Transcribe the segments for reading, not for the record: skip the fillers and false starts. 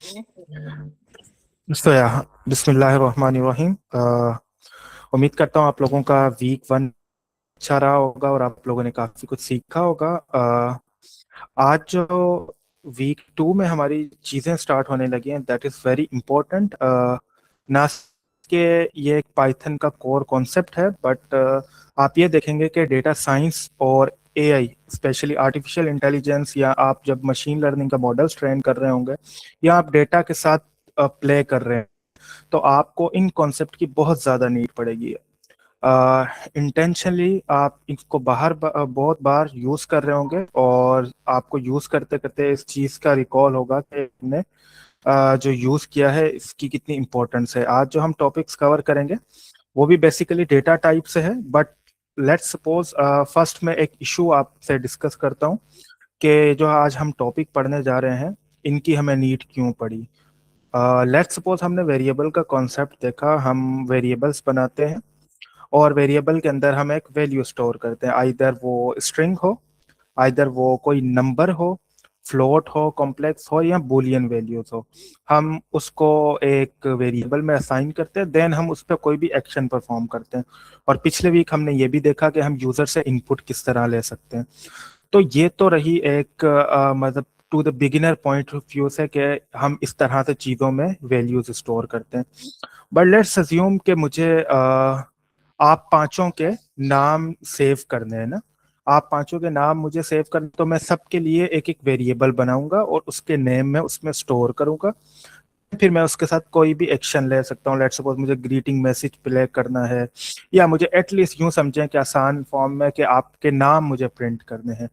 तो या बिस्मिल्लाहिर्रहमानिर्रहीम। उम्मीद करता हूँ आप लोगों का वीक 1 अच्छा रहा होगा और आप लोगों ने काफी कुछ सीखा होगा। आज जो वीक 2 में हमारी चीजें स्टार्ट होने लगी हैं, दैट इज वेरी इंपॉर्टेंट। ना कि ये एक पाइथन का कोर कॉन्सेप्ट है, बट आप ये देखेंगे कि डेटा साइंस और एआई, स्पेशली आर्टिफिशियल इंटेलिजेंस, या आप जब मशीन लर्निंग का मॉडल्स ट्रेन कर रहे होंगे या आप डेटा के साथ प्ले कर रहे हैं, तो आपको इन कॉन्सेप्ट की बहुत ज़्यादा नीड पड़ेगी। इंटेंशनली आप इसको बहुत बार यूज़ कर रहे होंगे और आपको यूज़ करते करते इस चीज़ का रिकॉल होगा कि हमने जो यूज़ किया है इसकी कितनी इंपॉर्टेंस है। आज जो हम टॉपिक्स कवर करेंगे वो भी बेसिकली डेटा टाइप से है, बट लेट्स सपोज फर्स्ट मैं एक इशू आपसे डिस्कस करता हूँ कि जो आज हम टॉपिक पढ़ने जा रहे हैं इनकी हमें नीड क्यों पड़ी। लेट्स सपोज हमने वेरिएबल का कॉन्सेप्ट देखा। हम वेरिएबल्स बनाते हैं और वेरिएबल के अंदर हम एक वैल्यू स्टोर करते हैं, आइदर वो स्ट्रिंग हो, आइदर वो कोई नंबर हो, फ्लोट हो, कॉम्प्लेक्स हो, या बुलियन वैल्यूज हो। हम उसको एक वेरिएबल में असाइन करते हैं, देन हम उस पर कोई भी एक्शन परफॉर्म करते हैं। और पिछले वीक हमने ये भी देखा कि हम यूजर से इनपुट किस तरह ले सकते हैं। तो ये तो रही एक मतलब to the beginner point of view से कि हम इस तरह से चीज़ों में वैल्यूज स्टोर करते हैं। बट लेट्स अज्यूम कि मुझे आप पांचों के नाम सेव करने हैं ना। आप पांचों के नाम मुझे सेव करने, तो मैं सबके लिए एक एक वेरिएबल बनाऊंगा और उसके नेम में उसमें स्टोर करूंगा। फिर मैं उसके साथ कोई भी एक्शन ले सकता हूँ। लेट्स सपोज मुझे ग्रीटिंग मैसेज प्ले करना है, या मुझे एटलीस्ट यूं समझें कि आसान फॉर्म में कि आपके नाम मुझे प्रिंट करने हैं,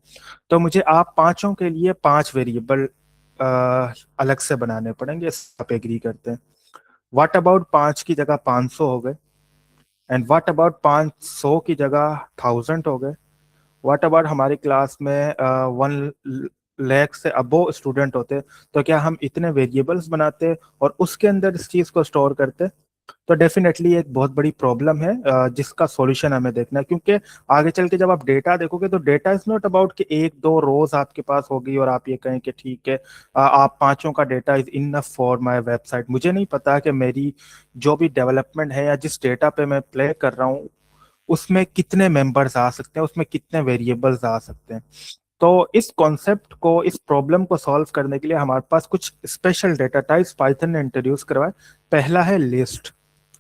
तो मुझे आप पांचों के लिए 5 वेरिएबल अलग से बनाने पड़ेंगे। आप एग्री करते हैं? व्हाट अबाउट 5 की जगह 500 हो गए? एंड व्हाट अबाउट 500 की जगह 1000 हो गए? व्हाट अबाउट हमारी क्लास में 1 लाख से अबो स्टूडेंट होते, तो क्या हम इतने वेरिएबल्स बनाते और उसके अंदर इस चीज को स्टोर करते? तो डेफिनेटली एक बहुत बड़ी प्रॉब्लम है जिसका सॉल्यूशन हमें देखना है। क्योंकि आगे चल के जब आप डेटा देखोगे तो डेटा इज नॉट अबाउट कि एक दो रोज आपके पास होगी और आप ये कहें कि ठीक है आप पांचों का data is enough for my website. मुझे नहीं पता कि मेरी जो भी डेवलपमेंट है या जिस डेटा पे मैं प्ले कर रहा हूँ उसमें कितने मेंबर्स आ सकते हैं, उसमें कितने वेरिएबल्स आ सकते हैं। तो इस कॉन्सेप्ट को, इस प्रॉब्लम को सॉल्व करने के लिए हमारे पास कुछ स्पेशल डेटा टाइप्स पाइथन ने इंट्रोड्यूस करवाए। पहला है लिस्ट।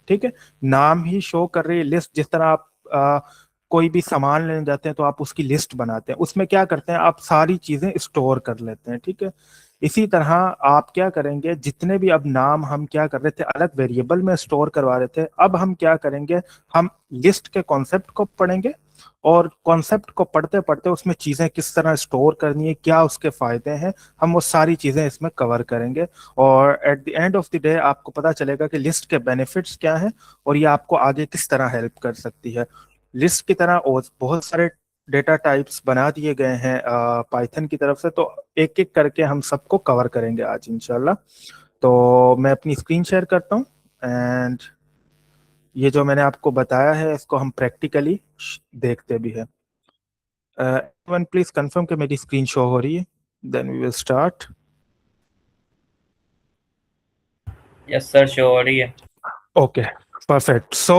ठीक है, नाम ही शो कर रही है लिस्ट। जिस तरह आप कोई भी सामान लेने जाते हैं तो आप उसकी लिस्ट बनाते हैं, उसमें क्या करते हैं आप सारी चीजें स्टोर कर लेते हैं। ठीक है, इसी तरह आप क्या करेंगे, जितने भी अब नाम हम क्या कर रहे थे अलग वेरिएबल में स्टोर करवा रहे थे, अब हम क्या करेंगे, हम लिस्ट के कॉन्सेप्ट को पढ़ेंगे और कॉन्सेप्ट को पढ़ते पढ़ते उसमें चीजें किस तरह स्टोर करनी है, क्या उसके फायदे हैं, हम वो सारी चीजें इसमें कवर करेंगे। और eight the end of the day आपको पता चलेगा कि लिस्ट के बेनिफिट्स क्या हैं और ये आपको आगे किस तरह हेल्प कर सकती है। लिस्ट की तरह और बहुत सारे डेटा टाइप्स बना दिए गए हैं पाइथन की तरफ से, तो एक एक करके हम सबको कवर करेंगे आज इंशाल्लाह। तो मैं अपनी स्क्रीन शेयर करता हूँ एंड ये जो मैंने आपको बताया है इसको हम प्रैक्टिकली देखते भी है। वन प्लीज कंफर्म कि मेरी स्क्रीन शो हो रही है, then we will start. Yes sir, show हो रही है। Okay, perfect. सो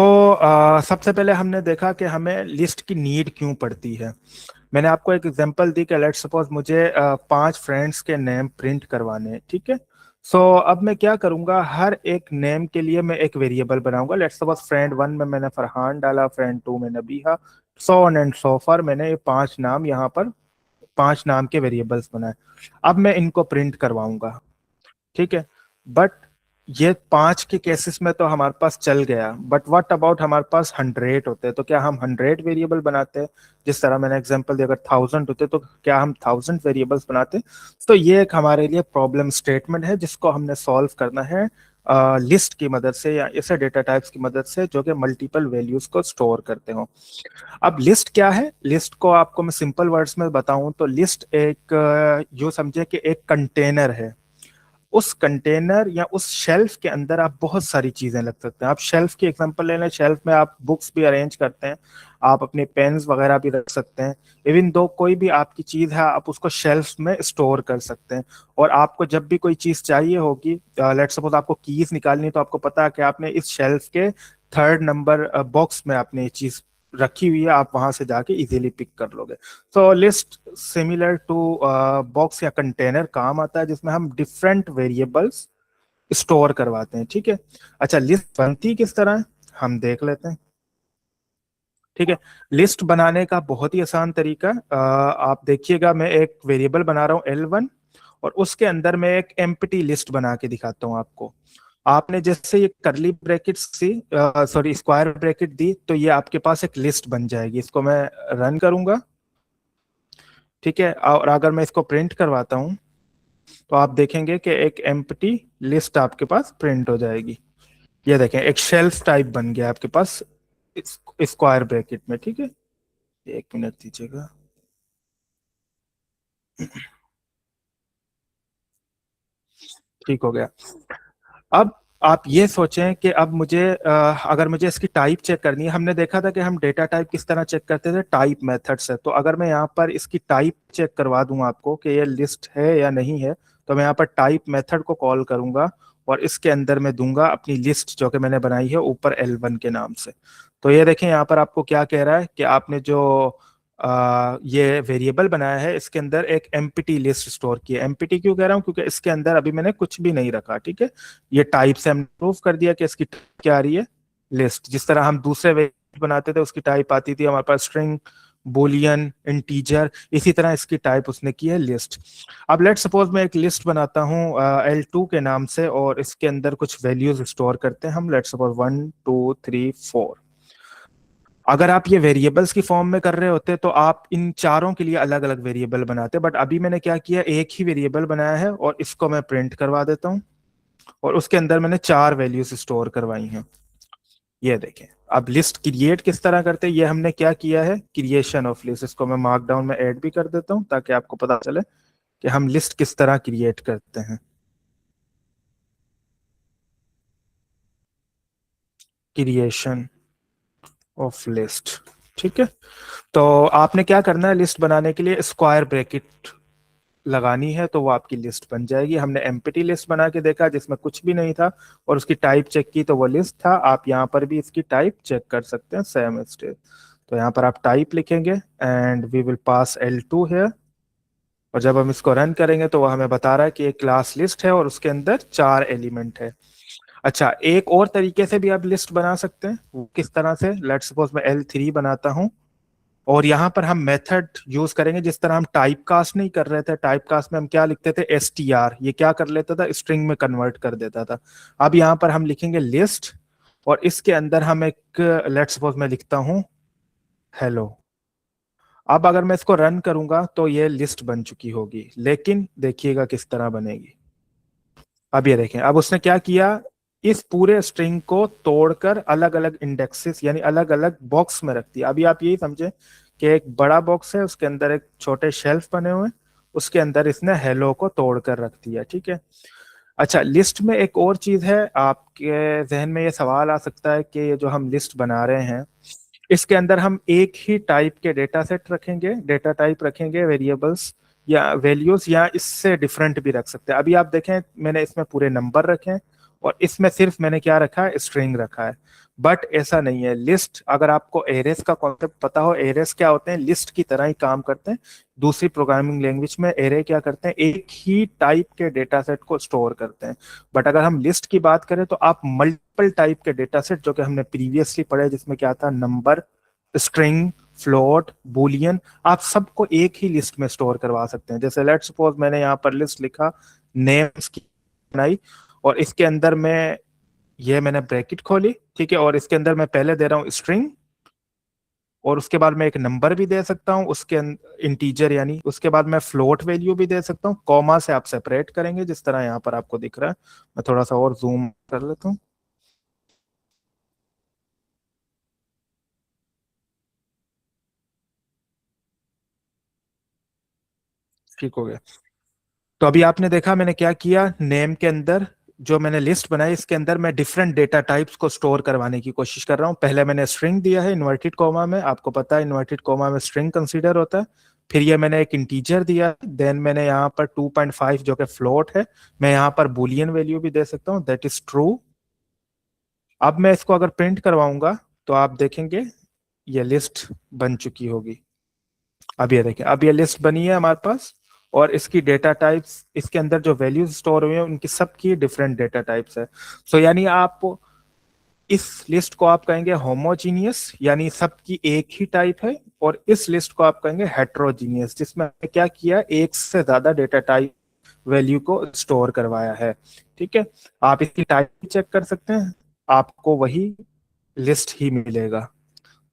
सबसे पहले हमने देखा कि हमें लिस्ट की नीड क्यों पड़ती है। मैंने आपको एक एग्जांपल दी कि लेट्स सपोज मुझे 5 फ्रेंड्स के नेम प्रिंट करवाने हैं। ठीक है, सो अब मैं क्या करूंगा, हर एक नेम के लिए मैं एक वेरिएबल बनाऊंगा। लेट्स सपोज फ्रेंड 1 में मैंने फरहान डाला, फ्रेंड 2 में Nabiha, so on and so for. मैंने ये 5 नाम यहाँ पर 5 नाम के वेरिएबल्स बनाए। अब मैं इनको प्रिंट करवाऊंगा। ठीक है, बट ये 5 के केसेस में तो हमारे पास चल गया, बट व्हाट अबाउट हमारे पास 100 होते, तो क्या हम 100 वेरिएबल बनाते हैं? जिस तरह मैंने एग्जांपल दिया, अगर 1000 होते तो क्या हम 1000 वेरिएबल्स बनाते? तो ये एक हमारे लिए प्रॉब्लम स्टेटमेंट है जिसको हमने सॉल्व करना है लिस्ट की मदद से या ऐसे डेटा टाइप्स की मदद से जो कि मल्टीपल वैल्यूज को स्टोर करते हो। अब लिस्ट क्या है? लिस्ट को आपको मैं सिंपल वर्ड्स में बताऊं तो लिस्ट एक, जो समझे कि एक कंटेनर है। उस कंटेनर या उस शेल्फ के अंदर आप बहुत सारी चीजें रख सकते हैं। आप शेल्फ की एग्जांपल ले लें, शेल्फ में आप बुक्स भी अरेंज करते हैं, आप अपने पेन्स वगैरह भी रख सकते हैं। इवन दो कोई भी आपकी चीज है आप उसको शेल्फ में स्टोर कर सकते हैं। और आपको जब भी कोई चीज चाहिए होगी, लेट सपोज आपको कीज निकालनी है, तो आपको पता है कि आपने इस शेल्फ के थर्ड नंबर बॉक्स में आपने ये चीज रखी हुई है, आप वहां से जाके इजीली पिक कर लोगे। तो लिस्ट सिमिलर टू बॉक्स या कंटेनर काम आता है, जिसमें हम डिफरेंट वेरिएबल्स स्टोर करवाते हैं। ठीक है, अच्छा लिस्ट बनती किस तरह है हम देख लेते हैं। ठीक है, लिस्ट बनाने का बहुत ही आसान तरीका आप देखिएगा, मैं एक वेरिएबल बना रहा हूँ L1, और उसके अंदर मैं एक एम्प्टी लिस्ट बना के दिखाता हूँ आपको। आपने जैसे ये curly bracket see sorry square bracket दी, तो ये आपके पास एक लिस्ट बन जाएगी। इसको मैं रन करूंगा। ठीक है, और अगर मैं इसको प्रिंट करवाता हूँ, तो आप देखेंगे कि एक एम्प्टी लिस्ट आपके पास प्रिंट हो जाएगी। ये देखें, एक शेल्फ टाइप बन गया आपके पास स्क्वायर ब्रैकेट में। ठीक है, एक मिनट दीजिएगा। ठीक हो गया। अब आप ये सोचें कि अब मुझे अगर मुझे इसकी टाइप चेक करनी है, हमने देखा था कि हम डेटा टाइप किस तरह चेक करते थे, टाइप मेथड से। तो अगर मैं यहाँ पर इसकी टाइप चेक करवा दूं आपको कि ये लिस्ट है या नहीं है, तो मैं यहाँ पर टाइप मेथड को कॉल करूंगा, और इसके अंदर मैं दूंगा अपनी लिस्ट जो कि मैंने बनाई है ऊपर L1 के नाम से। तो ये देखें यहाँ पर आपको क्या कह रहा है कि आपने जो ये वेरिएबल बनाया है, इसके अंदर एक एम्प्टी लिस्ट स्टोर की है। एम्प्टी क्यों कह रहा हूँ, क्योंकि इसके अंदर अभी मैंने कुछ भी नहीं रखा। ठीक है, ये टाइप से हमने प्रूव कर दिया कि इसकी type क्या आ रही है, लिस्ट। जिस तरह हम दूसरे वेरिएबल बनाते थे उसकी टाइप आती थी हमारे पास स्ट्रिंग, बोलियन, इंटीजर, इसी तरह इसकी टाइप उसने की है लिस्ट। अब लेट सपोज मैं एक लिस्ट बनाता हूँ L2 के नाम से, और इसके अंदर कुछ वैल्यूज स्टोर करते हैं हम, लेट सपोज 1 2 3 4। अगर आप ये वेरिएबल्स की फॉर्म में कर रहे होते तो आप इन चारों के लिए अलग अलग वेरिएबल बनाते, बट अभी मैंने क्या किया, एक ही वेरिएबल बनाया है और इसको मैं प्रिंट करवा देता हूँ, और उसके अंदर मैंने चार वैल्यूज स्टोर करवाई हैं। ये देखें, अब लिस्ट क्रिएट किस तरह करते हैं, ये हमने क्या किया है, क्रिएशन ऑफ लिस्ट। इसको मैं मार्कडाउन में ऐड भी कर देता हूँ ताकि आपको पता चले कि हम लिस्ट किस तरह क्रिएट करते हैं। Creation of list. ठीक है, तो आपने क्या करना है, लिस्ट बनाने के लिए स्क्वायर ब्रैकेट लगानी है, तो वो आपकी लिस्ट बन जाएगी। हमने एम्प्टी लिस्ट बना के देखा जिसमें कुछ भी नहीं था, और उसकी टाइप चेक की तो वो लिस्ट था। आप यहाँ पर भी इसकी टाइप चेक कर सकते हैं सेम स्टेप। तो यहाँ पर आप टाइप लिखेंगे and we will pass L2 है, और जब हम इसको रन करेंगे तो वो हमें बता रहा है कि एक क्लास लिस्ट है और उसके अंदर चार एलिमेंट है। अच्छा, एक और तरीके से भी आप लिस्ट बना सकते हैं। वो किस तरह से, लेट्स सपोज मैं L3 बनाता हूँ, और यहाँ पर हम मेथड यूज करेंगे जिस तरह हम टाइप कास्ट नहीं कर रहे थे। टाइप कास्ट में हम क्या लिखते थे, STR, ये क्या कर लेता था, स्ट्रिंग में कन्वर्ट कर देता था। अब यहाँ पर हम लिखेंगे लिस्ट, और इसके अंदर हम एक, लेट्स सपोज मैं लिखता हूँ हेलो। अब अगर मैं इसको रन करूंगा तो ये लिस्ट बन चुकी होगी, लेकिन देखिएगा किस तरह बनेगी। अब ये देखें, अब उसने क्या किया, इस पूरे स्ट्रिंग को तोड़कर अलग अलग इंडेक्सेस यानी अलग अलग बॉक्स में रख दिया। अभी आप यही समझे कि एक बड़ा बॉक्स है, उसके अंदर एक छोटे शेल्फ बने हुए हैं, उसके अंदर इसने हेलो को तोड़कर रख दिया। ठीक है, अच्छा लिस्ट में एक और चीज है, आपके जहन में ये सवाल आ सकता है कि ये जो हम लिस्ट बना रहे हैं, इसके अंदर हम एक ही टाइप के डेटा सेट रखेंगे, डेटा टाइप रखेंगे, वेरिएबल्स या वैल्यूज, या इससे डिफरेंट भी रख सकते हैं। अभी आप देखें, मैंने इसमें पूरे नंबर रखे हैं, और इसमें सिर्फ मैंने क्या रखा है, स्ट्रिंग रखा है। बट ऐसा नहीं है। लिस्ट, अगर आपको एरेस का कॉन्सेप्ट पता हो, एरेस क्या होते हैं, लिस्ट की तरह ही काम करते हैं। दूसरी प्रोग्रामिंग लैंग्वेज में एरे क्या करते हैं, एक ही टाइप के डेटा सेट को स्टोर करते हैं। बट अगर हम लिस्ट की बात करें तो आप मल्टीपल टाइप के डेटा सेट, जो कि हमने प्रीवियसली पढ़े, जिसमें क्या था, नंबर, स्ट्रिंग, फ्लोट, बुलियन, आप सबको एक ही लिस्ट में स्टोर करवा सकते हैं। जैसे लेट्स सपोज मैंने यहाँ पर लिस्ट लिखा, नेम्स की बनाई, और इसके अंदर मैं, ये मैंने ब्रैकेट खोली, ठीक है, और इसके अंदर मैं पहले दे रहा हूँ स्ट्रिंग, और उसके बाद मैं एक नंबर भी दे सकता हूँ, उसके इंटीजर यानी, उसके बाद मैं फ्लोट वैल्यू भी दे सकता हूँ। कॉमा से आप सेपरेट करेंगे जिस तरह यहाँ पर आपको दिख रहा है। मैं थोड़ा सा और जूम कर लेता हूँ। ठीक हो गया। तो अभी आपने देखा मैंने क्या किया, नेम के अंदर जो मैंने लिस्ट बनाई इसके अंदर मैं डिफरेंट डेटा टाइप्स को स्टोर करवाने की कोशिश कर रहा हूँ। पहले मैंने स्ट्रिंग दिया है इन्वर्टेड कॉमा में, आपको पता है इन्वर्टेड कॉमा में स्ट्रिंग कंसीडर होता है। फिर ये मैंने एक इंटीजर दिया, देन मैंने यहाँ पर 2.5 जो कि फ्लोट है, मैं यहाँ पर बुलियन वैल्यू भी दे सकता हूँ, दैट इज ट्रू। अब मैं इसको अगर प्रिंट करवाऊंगा तो आप देखेंगे ये लिस्ट बन चुकी होगी। अब ये देखें, अब ये लिस्ट बनी है हमारे पास, और इसकी डेटा टाइप्स, इसके अंदर जो वैल्यूज स्टोर हुई है उनकी सबकी डिफरेंट डेटा टाइप्स है। सो यानी आप इस लिस्ट को आप कहेंगे होमोजीनियस, यानी सबकी एक ही टाइप है, और इस लिस्ट को आप कहेंगे हेट्रोजीनियस, जिसमें क्या किया, एक से ज्यादा डेटा टाइप वैल्यू को स्टोर करवाया है। ठीक है, आप इसकी टाइप चेक कर सकते हैं, आपको वही लिस्ट ही मिलेगा।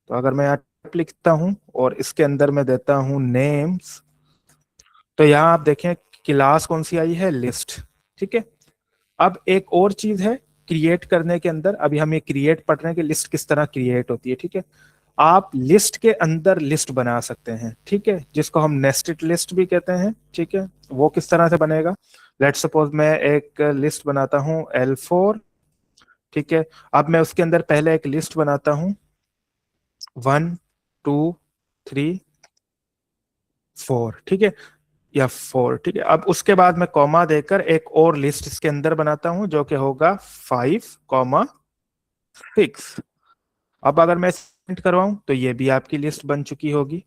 तो अगर मैं यहाँ टाइप लिखता हूं और इसके अंदर मैं देता हूं नेम्स, तो यहाँ आप देखें क्लास कौन सी आई है, लिस्ट। ठीक है, अब एक और चीज है क्रिएट करने के अंदर, अभी हम ये क्रिएट पढ़ रहे हैं कि लिस्ट किस तरह क्रिएट होती है। ठीक है, आप लिस्ट के अंदर लिस्ट बना सकते हैं, ठीक है, जिसको हम नेस्टेड लिस्ट भी कहते हैं। ठीक है, वो किस तरह से बनेगा, लेट्स सपोज मैं एक लिस्ट बनाता हूं L4। ठीक है, अब मैं उसके अंदर पहले एक लिस्ट बनाता हूं 1 2 3 4। ठीक है, या 4। ठीक है, अब उसके बाद मैं कॉमा देकर एक और लिस्ट इसके अंदर बनाता हूं जो कि होगा 5 6। अब अगर मैं प्रिंट करवाऊं तो ये भी आपकी लिस्ट बन चुकी होगी।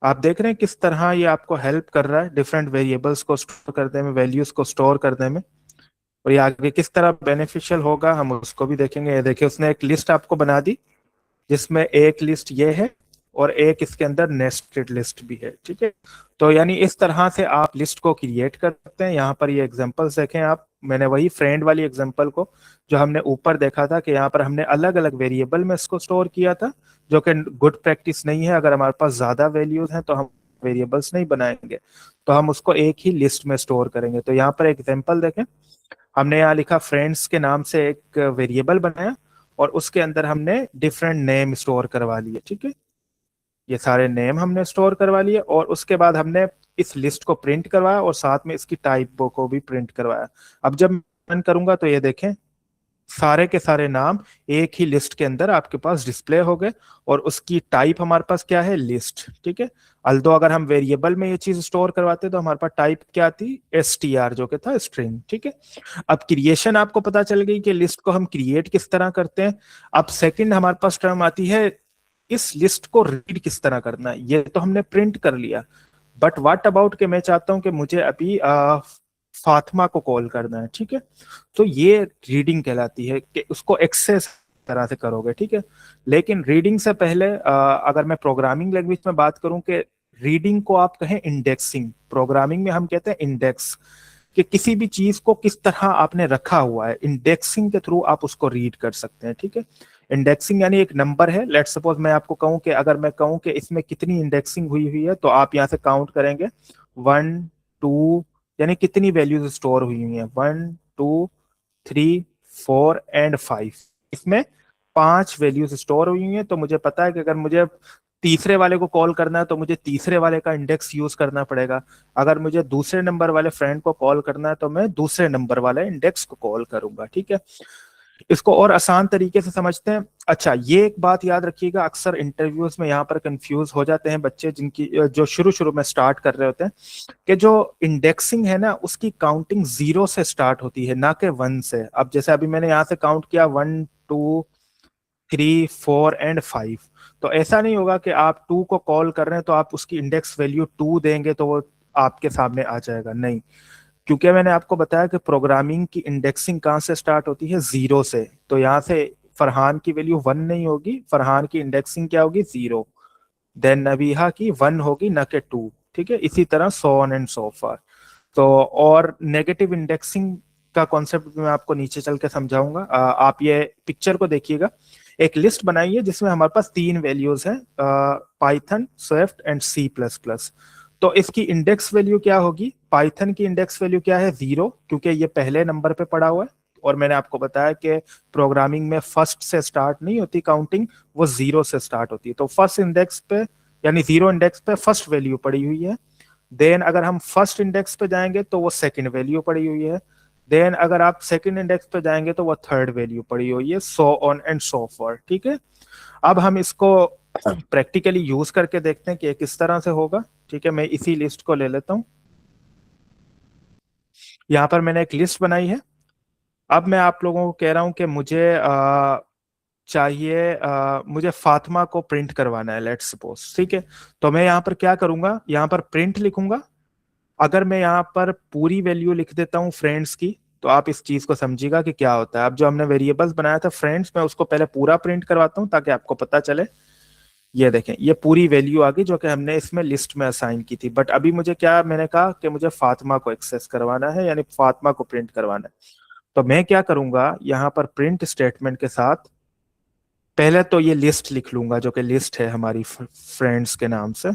आप देख रहे हैं किस तरह ये आपको हेल्प कर रहा है डिफरेंट वेरिएबल्स को स्टोर करने में, वैल्यूज को स्टोर करने में, और ये आगे किस तरह बेनिफिशियल होगा हम उसको भी देखेंगे। ये देखिए उसने एक लिस्ट आपको बना दी जिसमें एक लिस्ट ये है और एक इसके अंदर नेस्टेड लिस्ट भी है। ठीक है, तो यानी इस तरह से आप लिस्ट को क्रिएट कर सकते हैं। यहाँ पर ये एग्जांपल्स देखें आप, मैंने वही फ्रेंड वाली एग्जांपल को जो हमने ऊपर देखा था कि यहाँ पर हमने अलग अलग वेरिएबल में इसको स्टोर किया था, जो कि गुड प्रैक्टिस नहीं है। अगर हमारे पास ज्यादा वैल्यूज हैं तो हम वेरिएबल्स नहीं बनाएंगे, तो हम उसको एक ही लिस्ट में स्टोर करेंगे। तो यहाँ पर एग्जाम्पल देखें, हमने यहाँ लिखा फ्रेंड्स के नाम से एक वेरिएबल बनाया और उसके अंदर हमने डिफरेंट नेम स्टोर करवा लिए। ठीक है, ये सारे नेम हमने स्टोर करवा लिए और उसके बाद हमने इस लिस्ट को प्रिंट करवाया और साथ में इसकी टाइप को भी प्रिंट करवाया। अब जब मैं रन करूंगा तो ये देखें सारे के सारे नाम एक ही लिस्ट के अंदर आपके पास डिस्प्ले हो गए और उसकी टाइप हमारे पास क्या है, लिस्ट। ठीक है, अल्दो अगर हम वेरिएबल में ये चीज स्टोर करवाते तो हमारे पास टाइप क्या थी, str, जो कि था स्ट्रिंग। ठीक है, अब क्रिएशन आपको पता चल गई कि लिस्ट को हम क्रिएट किस तरह करते हैं। अब सेकंड हमारे पास टर्म आती है इस लिस्ट को रीड किस तरह करना है। ये तो हमने प्रिंट कर लिया, बट व्हाट अबाउट के मैं चाहता हूं कि मुझे अभी फातिमा को कॉल करना है। ठीक है, तो ये रीडिंग कहलाती है कि उसको एक्सेस तरह से करोगे। ठीक है, लेकिन रीडिंग से पहले अगर मैं प्रोग्रामिंग लैंग्वेज में बात करूं कि रीडिंग को आप कहें इंडेक्सिंग, प्रोग्रामिंग में हम कहते हैं इंडेक्स, कि किसी भी चीज को किस तरह आपने रखा हुआ है, इंडेक्सिंग के थ्रू आप उसको रीड कर सकते हैं। ठीक है, इंडेक्सिंग यानी एक नंबर है, लेट्स सपोज मैं आपको कहूं कि अगर मैं कहूं कि इसमें कितनी इंडेक्सिंग हुई हुई है तो आप यहां से काउंट करेंगे 1 2, यानी कितनी वैल्यूज स्टोर हुई हुई है, 1 2 3 4 एंड 5। इसमें 5 वैल्यूज स्टोर हुई हुई हैं। तो मुझे पता है कि अगर मुझे तीसरे वाले को कॉल करना है तो मुझे तीसरे वाले का इंडेक्स यूज करना पड़ेगा। अगर मुझे दूसरे नंबर वाले फ्रेंड को कॉल करना है तो मैं दूसरे नंबर वाले इंडेक्स को कॉल करूंगा। ठीक है, इसको और आसान तरीके से समझते हैं। अच्छा, ये एक बात याद रखिएगा, अक्सर इंटरव्यूज में यहाँ पर कंफ्यूज हो जाते हैं बच्चे जिनकी जो शुरू शुरू में स्टार्ट कर रहे होते हैं, कि जो इंडेक्सिंग है ना उसकी काउंटिंग 0 से स्टार्ट होती है ना कि 1 से। अब जैसे अभी मैंने यहाँ से काउंट किया 1 2 3 4 एंड 5, तो ऐसा नहीं होगा कि आप 2 को कॉल कर रहे हैं तो आप उसकी इंडेक्स वैल्यू 2 देंगे तो वो आपके सामने आ जाएगा, नहीं। क्योंकि मैंने आपको बताया कि प्रोग्रामिंग की इंडेक्सिंग कहाँ से स्टार्ट होती है, 0 से। तो यहाँ से फरहान की वैल्यू 1 नहीं होगी, फरहान की इंडेक्सिंग क्या होगी, 0। देन नबीहा की 1 होगी न कि 2। ठीक है, इसी तरह सो ऑन एंड सो फार। तो और नेगेटिव इंडेक्सिंग का कॉन्सेप्ट मैं आपको नीचे चल के समझाऊंगा। आप ये पिक्चर को देखिएगा, एक लिस्ट बनाई है जिसमें हमारे पास 3 वैल्यूज हैं, पाइथन, स्विफ्ट एंड C++। तो इसकी इंडेक्स वैल्यू क्या होगी, पाइथन की इंडेक्स वैल्यू क्या है, 0, क्योंकि ये पहले नंबर पे पड़ा हुआ है। और मैंने आपको बताया कि प्रोग्रामिंग में फर्स्ट से स्टार्ट नहीं होती काउंटिंग, वो 0 से स्टार्ट होती है। तो फर्स्ट इंडेक्स पे यानी 0 इंडेक्स पे फर्स्ट वैल्यू पड़ी हुई है। देन अगर हम फर्स्ट इंडेक्स पे जाएंगे तो वो सेकंड वैल्यू पड़ी हुई है, देन अगर आप सेकंड इंडेक्स पे जाएंगे तो वो थर्ड वैल्यू पड़ी हुई है, so on and so for. ठीक है, अब हम इसको प्रैक्टिकली यूज करके देखते हैं कि ये किस तरह से होगा। ठीक है, मैं इसी लिस्ट को ले लेता हूँ। यहाँ पर मैंने एक लिस्ट बनाई है। अब मैं आप लोगों को कह रहा हूं कि मुझे चाहिए मुझे फातिमा को प्रिंट करवाना है, लेट्स सपोज। ठीक है, तो मैं यहाँ पर क्या करूंगा, यहाँ पर प्रिंट लिखूंगा। अगर मैं यहाँ पर पूरी वैल्यू लिख देता हूँ फ्रेंड्स की, तो आप इस चीज को समझिएगा कि क्या होता है। अब जो हमने वेरिएबल्स बनाया था फ्रेंड्स, मैं उसको पहले पूरा प्रिंट करवाता हूँ ताकि आपको पता चले। ये देखें, ये पूरी वैल्यू आ गई जो कि हमने इसमें लिस्ट में असाइन की थी। बट अभी मुझे क्या, मैंने कहा कि मुझे फातिमा को एक्सेस करवाना है, यानी फातिमा को प्रिंट करवाना है। तो मैं क्या करूंगा, यहाँ पर प्रिंट स्टेटमेंट के साथ पहले तो ये लिस्ट लिख लूंगा जो कि लिस्ट है हमारी फ्रेंड्स के नाम से।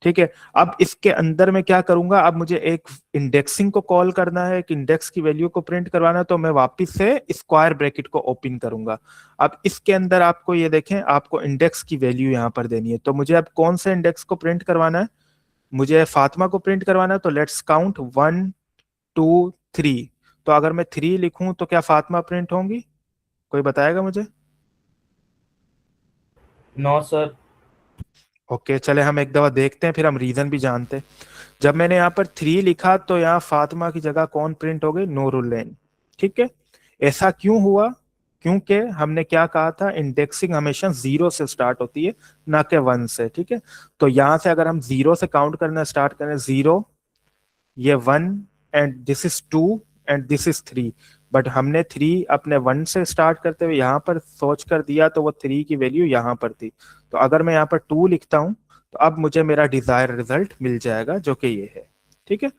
ठीक है, अब इसके अंदर मैं क्या करूंगा, अब मुझे एक इंडेक्सिंग को कॉल करना है, एक इंडेक्स की वैल्यू को प्रिंट करवाना है, तो मैं वापस से स्क्वायर ब्रैकेट को ओपन करूंगा। अब इसके अंदर आपको ये देखें, आपको इंडेक्स की वैल्यू यहाँ पर देनी है। तो मुझे अब कौन से इंडेक्स को प्रिंट करवाना है, मुझे फातिमा को प्रिंट करवाना है। तो लेट्स काउंट 1 2 3। तो अगर मैं 3 लिखूं तो क्या फातिमा प्रिंट होंगी, कोई बताएगा मुझे? No sir. ओके, चले हम एक दफा देखते हैं, फिर हम रीजन भी जानते हैं। जब मैंने यहाँ पर 3 लिखा तो यहाँ फातिमा की जगह कौन प्रिंट हो गई, नूरुल्लैन। ठीक है, ऐसा क्यों हुआ, क्योंकि हमने क्या कहा था, इंडेक्सिंग हमेशा 0 से स्टार्ट होती है, ना कि 1 से। ठीक है, तो यहाँ से अगर हम 0 से काउंट करना स्टार्ट करें, 0, ये 1, and this is 2, and this is 3। But हमने 3 अपने 1 से स्टार्ट करते हुए यहाँ पर सोच कर दिया, तो वो 3 की वैल्यू यहाँ पर थी। तो अगर मैं यहाँ पर 2 लिखता हूँ तो अब मुझे मेरा डिजायर रिजल्ट मिल जाएगा जो कि ये है। ठीक है,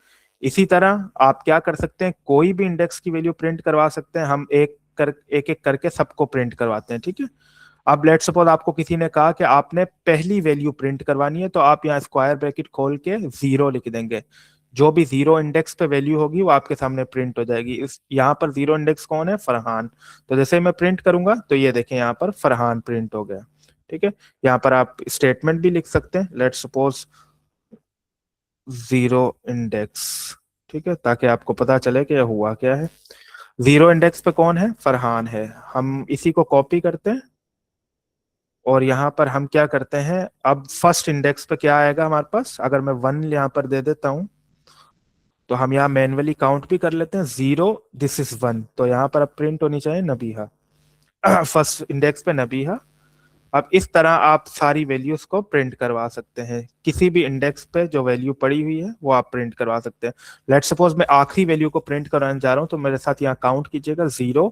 इसी तरह आप क्या कर सकते हैं, कोई भी इंडेक्स की वैल्यू प्रिंट करवा सकते हैं। हम एक एक करके सबको प्रिंट करवाते हैं। ठीक है, अब लेट सपोज आपको किसी ने कहा कि आपने पहली वैल्यू प्रिंट करवानी है, तो आप यहाँ स्क्वायर ब्रैकेट खोल के 0 लिख देंगे। जो भी 0 इंडेक्स पे वैल्यू होगी वो आपके सामने प्रिंट हो जाएगी। इस यहाँ पर 0 इंडेक्स कौन है, फरहान। तो जैसे मैं प्रिंट करूंगा तो ये देखें, यहाँ पर फरहान प्रिंट हो गया। ठीक है, यहाँ पर आप स्टेटमेंट भी लिख सकते हैं, लेट सपोज 0 इंडेक्स। ठीक है, ताकि आपको पता चले कि यह हुआ क्या है। 0 इंडेक्स पे कौन है, फरहान है। हम इसी को कॉपी करते हैं और यहाँ पर हम क्या करते हैं, अब फर्स्ट इंडेक्स पे क्या आएगा हमारे पास, अगर मैं 1 यहाँ पर दे देता हूँ तो हम यहाँ मैन्युअली काउंट भी कर लेते हैं, 0, दिस इज 1। तो यहाँ पर अब प्रिंट होनी चाहिए नबीहा, फर्स्ट इंडेक्स पे नबीहा। अब इस तरह आप सारी वैल्यूज को प्रिंट करवा सकते हैं, किसी भी इंडेक्स पे जो वैल्यू पड़ी हुई है वो आप प्रिंट करवा सकते हैं। लेट सपोज मैं आखिरी वैल्यू को प्रिंट करवाने जा रहा हूँ, तो मेरे साथ यहाँ काउंट कीजिएगा, 0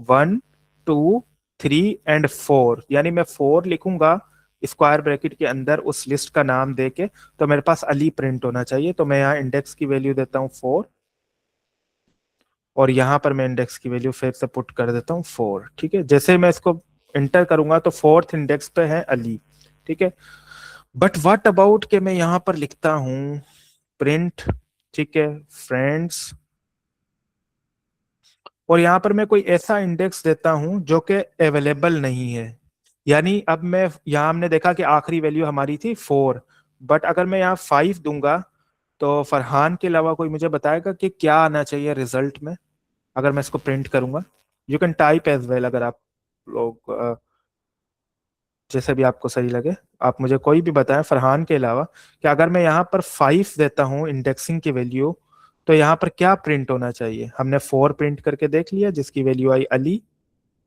1 2 3 एंड 4। यानी मैं 4 लिखूंगा स्क्वायर ब्रैकेट के अंदर उस लिस्ट का नाम देके, तो मेरे पास अली प्रिंट होना चाहिए। तो मैं यहाँ इंडेक्स की वैल्यू देता हूँ 4, और यहाँ पर मैं इंडेक्स की वैल्यू फिर से पुट कर देता हूँ 4। ठीक है, जैसे मैं इसको इंटर करूंगा तो फोर्थ इंडेक्स पे है अली। ठीक है, बट व्हाट अबाउट के मैं यहाँ पर लिखता हूँ प्रिंट, ठीक है, फ्रेंड्स, और यहाँ पर मैं कोई ऐसा इंडेक्स देता हूँ जो कि अवेलेबल नहीं है। यानी अब मैं यहाँ, हमने देखा कि आखिरी वैल्यू हमारी थी 4, बट अगर मैं यहाँ 5 दूंगा तो फरहान के अलावा कोई मुझे बताएगा कि क्या आना चाहिए रिजल्ट में अगर मैं इसको प्रिंट करूंगा। You can type as well, अगर आप लोग जैसे भी आपको सही लगे, आप मुझे कोई भी बताएं फरहान के अलावा कि अगर मैं यहाँ पर 5 देता हूँ इंडेक्सिंग की वैल्यू, तो यहाँ पर क्या प्रिंट होना चाहिए। हमने 4 प्रिंट करके देख लिया जिसकी वैल्यू आई अली,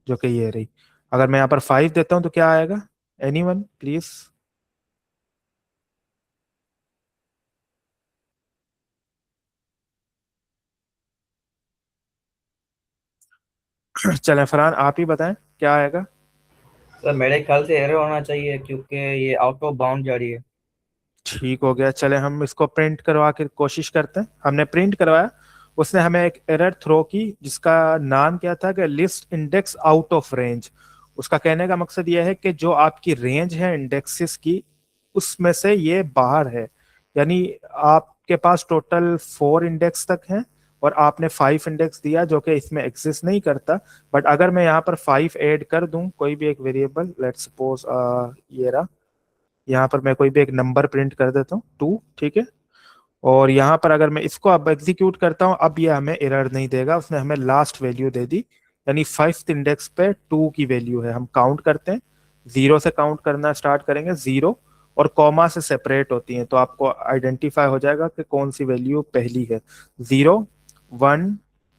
जो कि ये रही। अगर मैं यहाँ पर 5 देता हूँ तो क्या आएगा, एनीवन प्लीज? चलें फरहान, आप ही बताएं क्या आएगा। सर मेरे ख्याल से एरर होना चाहिए क्योंकि ये आउट ऑफ बाउंड जा रही है। ठीक हो गया, चले हम इसको प्रिंट करवा के कोशिश करते हैं। हमने प्रिंट करवाया, उसने हमें एक एरर थ्रो की जिसका नाम क्या था कि list index out of range. उसका कहने का मकसद यह है कि जो आपकी रेंज है इंडेक्सेस की, उसमें से ये बाहर है। यानी आपके पास टोटल 4 इंडेक्स तक हैं और आपने 5 इंडेक्स दिया जो कि इसमें एग्जिस्ट नहीं करता। बट अगर मैं यहाँ पर 5 ऐड कर दूं, कोई भी एक वेरिएबल, लेट्स सपोज ये रहा, यहाँ पर मैं कोई भी एक नंबर प्रिंट कर देता हूँ 2, ठीक है। और यहाँ पर अगर मैं इसको अब एग्जीक्यूट करता हूँ, अब ये हमें एरर नहीं देगा, उसने हमें लास्ट वैल्यू दे दी, यानी 5th इंडेक्स पे 2 की वैल्यू है। हम काउंट करते हैं, 0 से काउंट करना स्टार्ट करेंगे, 0 और कॉमा से सेपरेट होती हैं, तो आपको आइडेंटिफाई हो जाएगा कि कौन सी वैल्यू पहली है। 0, 1,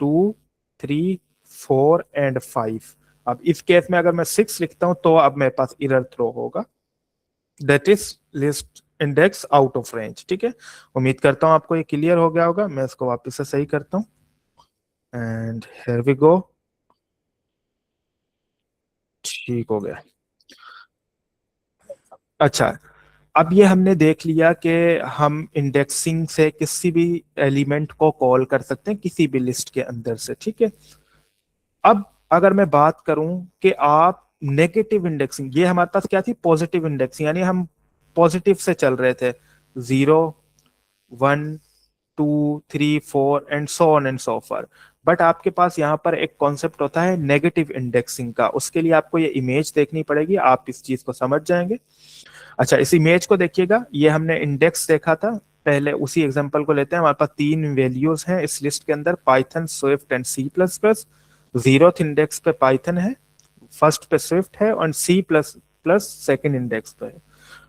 2, 3, 4 एंड 5। अब इस केस में अगर मैं 6 लिखता हूं तो अब मेरे पास एरर थ्रो होगा, that is list index out of range, ठीक है। उम्मीद करता हूं आपको ये क्लियर हो गया होगा। मैं इसको वापस से सही करता हूं एंड हियर वी गो, ठीक हो गया। अच्छा, अब ये हमने देख लिया कि हम इंडेक्सिंग से किसी भी एलिमेंट को कॉल कर सकते हैं किसी भी लिस्ट के अंदर से, ठीक है। अब अगर मैं बात करूं कि आप नेगेटिव इंडेक्सिंग, ये हमारे पास क्या थी, पॉजिटिव इंडेक्सिंग, यानी हम पॉजिटिव से चल रहे थे, 0, 1, 2, 3, 4 and so on and so for. But आपके पास यहाँ पर एक कॉन्सेप्ट होता है नेगेटिव इंडेक्सिंग का, उसके लिए आपको ये इमेज देखनी पड़ेगी, आप इस चीज को समझ जाएंगे। अच्छा, इस इमेज को देखिएगा, ये हमने इंडेक्स देखा था पहले, उसी एग्जांपल को लेते हैं। हमारे पास 3 वैल्यूज हैं इस लिस्ट के अंदर, Python, Swift and C plus plus. 0th index पे पाइथन है, फर्स्ट पे स्विफ्ट है और C plus plus second index पे है।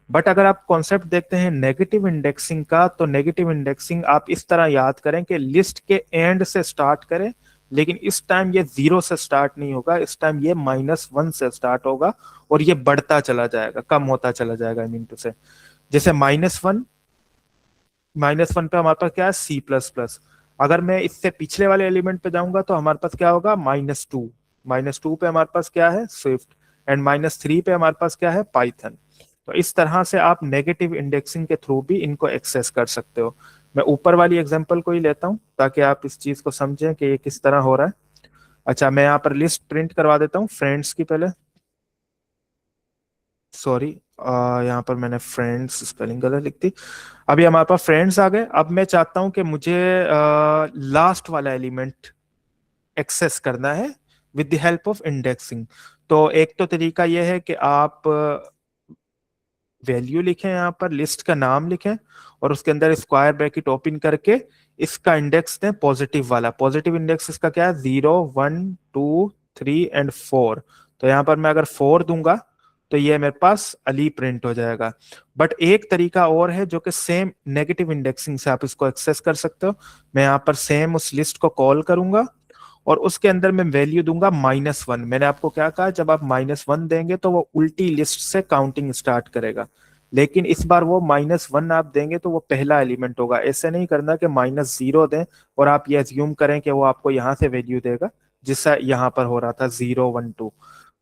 बट अगर आप कॉन्सेप्ट देखते हैं नेगेटिव इंडेक्सिंग का, तो नेगेटिव इंडेक्सिंग आप इस तरह याद करें कि लिस्ट के एंड से स्टार्ट करें, लेकिन इस टाइम ये 0 से स्टार्ट नहीं होगा, इस टाइम ये -1 से स्टार्ट होगा और ये बढ़ता चला जाएगा, कम होता चला जाएगा, आई मीन टू से। जैसे -1 पे हमारे पास क्या है, सी प्लस प्लस। अगर मैं इससे पिछले वाले एलिमेंट पे जाऊंगा तो हमारे पास क्या होगा, -2। -2 पे हमारे पास क्या है, स्विफ्ट। एंड -3 पे हमारे पास क्या है, पाइथन। तो इस तरह से आप नेगेटिव इंडेक्सिंग के थ्रू भी इनको एक्सेस कर सकते हो। मैं ऊपर वाली एग्जांपल को ही लेता हूं ताकि आप इस चीज को समझें कि ये किस तरह हो रहा है। अच्छा, मैं यहाँ पर लिस्ट प्रिंट करवा देता हूँ फ्रेंड्स की पहले, सॉरी, यहाँ पर मैंने फ्रेंड्स स्पेलिंग गलत लिख दी। अभी हमारे पास फ्रेंड्स आ गए। अब मैं चाहता हूं कि मुझे लास्ट वाला एलिमेंट एक्सेस करना है with the help of indexing. तो एक तो तरीका यह है कि आप वैल्यू लिखें, यहाँ पर लिस्ट का नाम लिखें और उसके अंदर स्क्वायर ब्रैकेट ओपन करके इसका इंडेक्स दें पॉजिटिव वाला। पॉजिटिव इंडेक्स इसका क्या है, 0, 1, 2, 3 एंड 4। तो यहाँ पर मैं अगर 4 दूंगा तो ये मेरे पास अली प्रिंट हो जाएगा। बट एक तरीका और है जो कि सेम नेगेटिव इंडेक्सिंग से आप इसको एक्सेस कर सकते हो। मैं यहाँ पर सेम उस लिस्ट को कॉल करूंगा और उसके अंदर मैं वैल्यू दूंगा -1। मैंने आपको क्या कहा, जब आप -1 देंगे तो वो उल्टी लिस्ट से काउंटिंग स्टार्ट करेगा, लेकिन इस बार वो -1 आप देंगे तो वो पहला एलिमेंट होगा। ऐसे नहीं करना कि -0 दें और आप ये अज्यूम करें कि वो आपको यहाँ से वैल्यू देगा, जिससे यहाँ पर हो रहा था 0, 1, 2।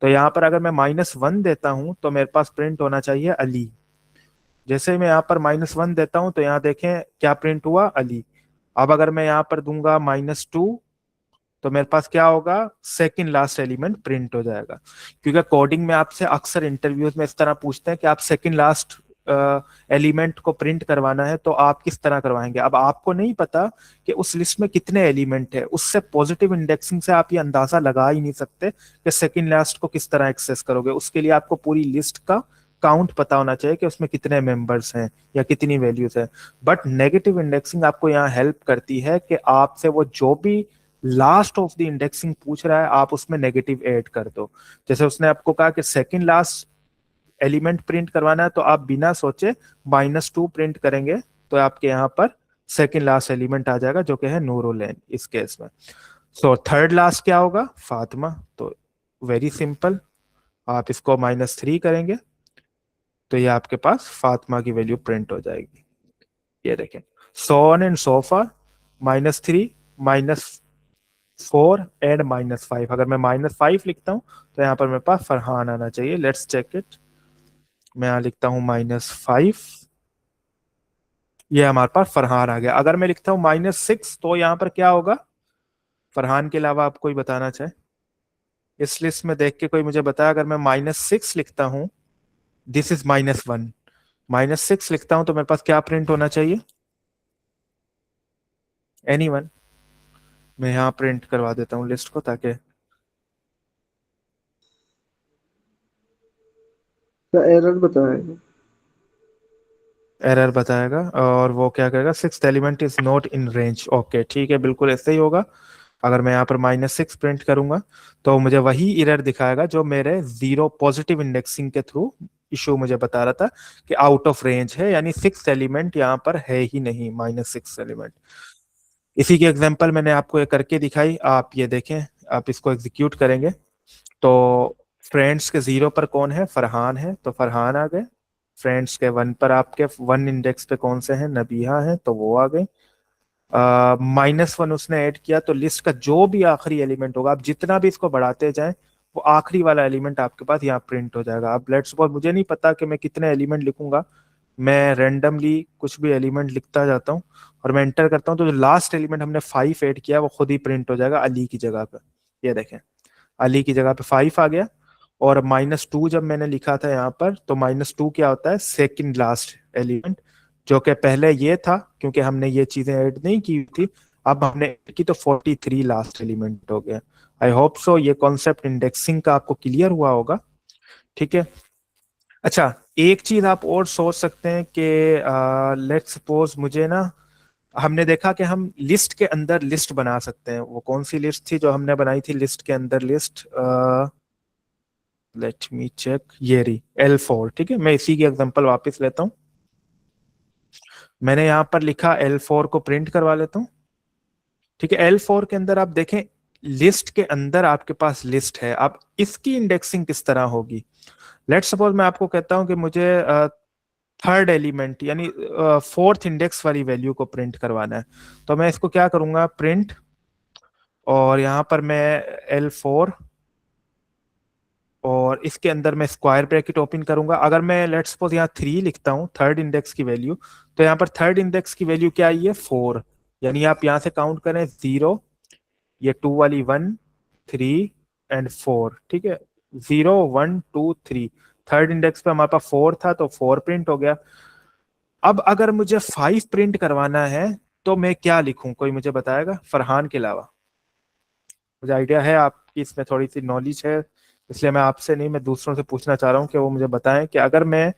तो यहाँ पर अगर मैं -1 देता हूँ तो मेरे पास प्रिंट होना चाहिए अली। जैसे मैं यहाँ पर -1 देता हूँ तो यहाँ देखें क्या प्रिंट हुआ, अली। अब अगर मैं यहाँ पर दूंगा -2 तो मेरे पास क्या होगा, सेकंड लास्ट एलिमेंट प्रिंट हो जाएगा। क्योंकि कोडिंग में आपसे अक्सर इंटरव्यूज में इस तरह पूछते हैं कि आप सेकंड लास्ट एलिमेंट को प्रिंट करवाना है तो आप किस तरह करवाएंगे। अब आपको नहीं पता कि उस लिस्ट में कितने एलिमेंट है, उससे पॉजिटिव इंडेक्सिंग से आप ये अंदाजा लगा ही नहीं सकते कि सेकंड लास्ट को किस तरह एक्सेस करोगे। उसके लिए आपको पूरी लिस्ट का काउंट पता होना चाहिए कि उसमें कितने मेंबर्स हैं या कितनी वैल्यूज है। बट नेगेटिव इंडेक्सिंग आपको यहाँ हेल्प करती है कि आपसे वो जो भी लास्ट ऑफ द इंडेक्सिंग पूछ रहा है आप उसमें नेगेटिव ऐड कर दो। जैसे उसने आपको कहा कि सेकंड लास्ट एलिमेंट प्रिंट करवाना है तो आप बिना सोचे -2 प्रिंट करेंगे तो आपके यहाँ पर सेकंड लास्ट एलिमेंट आ जाएगा जो कि है नूरुलैन इस केस में। सो थर्ड लास्ट क्या होगा, फातिमा। तो वेरी सिंपल, आप इसको -3 करेंगे तो ये आपके पास फातिमा की वैल्यू प्रिंट हो जाएगी। ये देखें, so on and so for, -3, -4 and -5। अगर मैं -5 लिखता हूं तो यहाँ पर मेरे पास फरहान आना चाहिए। Let's check it. मैं यहाँ लिखता हूँ -5, ये हमारे पास फरहान आ गया। अगर मैं लिखता हूँ -6 तो यहाँ पर क्या होगा, फरहान के अलावा आप कोई बताना चाहे इस लिस्ट में देख के कोई मुझे बताया। अगर मैं -6 लिखता हूँ, दिस इज -1, -6 लिखता हूं तो मेरे पास क्या प्रिंट होना चाहिए, एनीवन। मैं यहाँ प्रिंट करवा देता हूँ लिस्ट को ताकि क्या एरर बताएगा? एरर बताएगा और वो क्या करेगा, six element is not in range. Okay ठीक है, बिल्कुल ऐसे ही होगा। अगर मैं यहाँ पर -6 प्रिंट करूंगा तो मुझे वही एरर दिखाएगा जो मेरे जीरो पॉजिटिव इंडेक्सिंग के थ्रू इशू मुझे बता रहा था कि आउट ऑफ रेंज है, यानी सिक्स एलिमेंट यहाँ पर है ही नहीं, -6 एलिमेंट। इसी की एग्जांपल मैंने आपको ये करके दिखाई, आप ये देखें। आप इसको एग्जीक्यूट करेंगे तो फ्रेंड्स के 0 पर कौन है, फरहान है, तो फरहान आ गए। फ्रेंड्स के 1 पर आपके 1 इंडेक्स पे कौन से हैं, नबीहा है, तो वो आ गए। -1 उसने ऐड किया, तो लिस्ट का जो भी आखिरी एलिमेंट होगा, आप जितना भी इसको बढ़ाते जाएं, वो आखिरी वाला एलिमेंट आपके पास यहाँ प्रिंट हो जाएगा। अब लेट्स सपोज मुझे नहीं पता कि मैं कितने एलिमेंट लिखूंगा, मैं रेंडमली कुछ भी एलिमेंट लिखता जाता हूँ और मैं एंटर करता हूँ, तो जो लास्ट एलिमेंट हमने 5 ऐड किया वो खुद ही प्रिंट हो जाएगा अली की जगह पे। ये देखें, अली की जगह पे 5 आ गया। और -2 जब मैंने लिखा था यहाँ पर, तो -2 क्या होता है, सेकंड लास्ट एलिमेंट, जो कि पहले ये था क्योंकि हमने ये चीजें ऐड नहीं की थी। अब हमने ऐड की तो 43 लास्ट एलिमेंट हो गया। आई होप सो ये कॉन्सेप्ट इंडेक्सिंग का आपको क्लियर हुआ होगा। ठीक है। अच्छा, एक चीज आप और सोच सकते हैं कि लेट्स सपोज मुझे ना, हमने देखा कि हम लिस्ट के अंदर लिस्ट बना सकते हैं। वो कौन सी लिस्ट थी जो हमने बनाई थी लिस्ट के अंदर लिस्ट, लेट मी चेक, ये रही L4। ठीक है, मैं इसी की एग्जांपल वापस लेता हूँ। मैंने यहाँ पर लिखा L4 को प्रिंट करवा लेता हूँ। ठीक है, L4 के अंदर आप देखें, लिस्ट के अंदर आपके पास लिस्ट है। अब इसकी इंडेक्सिंग किस तरह होगी, लेट सपोज मैं आपको कहता हूं कि मुझे थर्ड एलिमेंट यानी फोर्थ इंडेक्स वाली वैल्यू को प्रिंट करवाना है। तो मैं इसको क्या करूंगा, प्रिंट, और यहाँ पर मैं L4, और इसके अंदर मैं स्क्वायर ब्रैकेट ओपन करूंगा। अगर मैं लेट्स सपोज यहाँ 3 लिखता हूँ थर्ड इंडेक्स की वैल्यू, तो यहाँ पर थर्ड इंडेक्स की वैल्यू क्या आई है, 4। यानी आप यहाँ से काउंट करें, 0, ये 2 वाली 1, 3 एंड 4। ठीक है, 0 1 2 3, थर्ड इंडेक्स पे हमारे पास 4 था तो 4 प्रिंट हो गया। अब अगर मुझे 5 प्रिंट करवाना है तो मैं क्या लिखूं, कोई मुझे बताएगा फरहान के अलावा? मुझे आइडिया है आपकी इसमें थोड़ी सी नॉलेज है, इसलिए मैं आपसे नहीं, मैं दूसरों से पूछना चाह रहा हूँ कि वो मुझे बताएं कि अगर मैं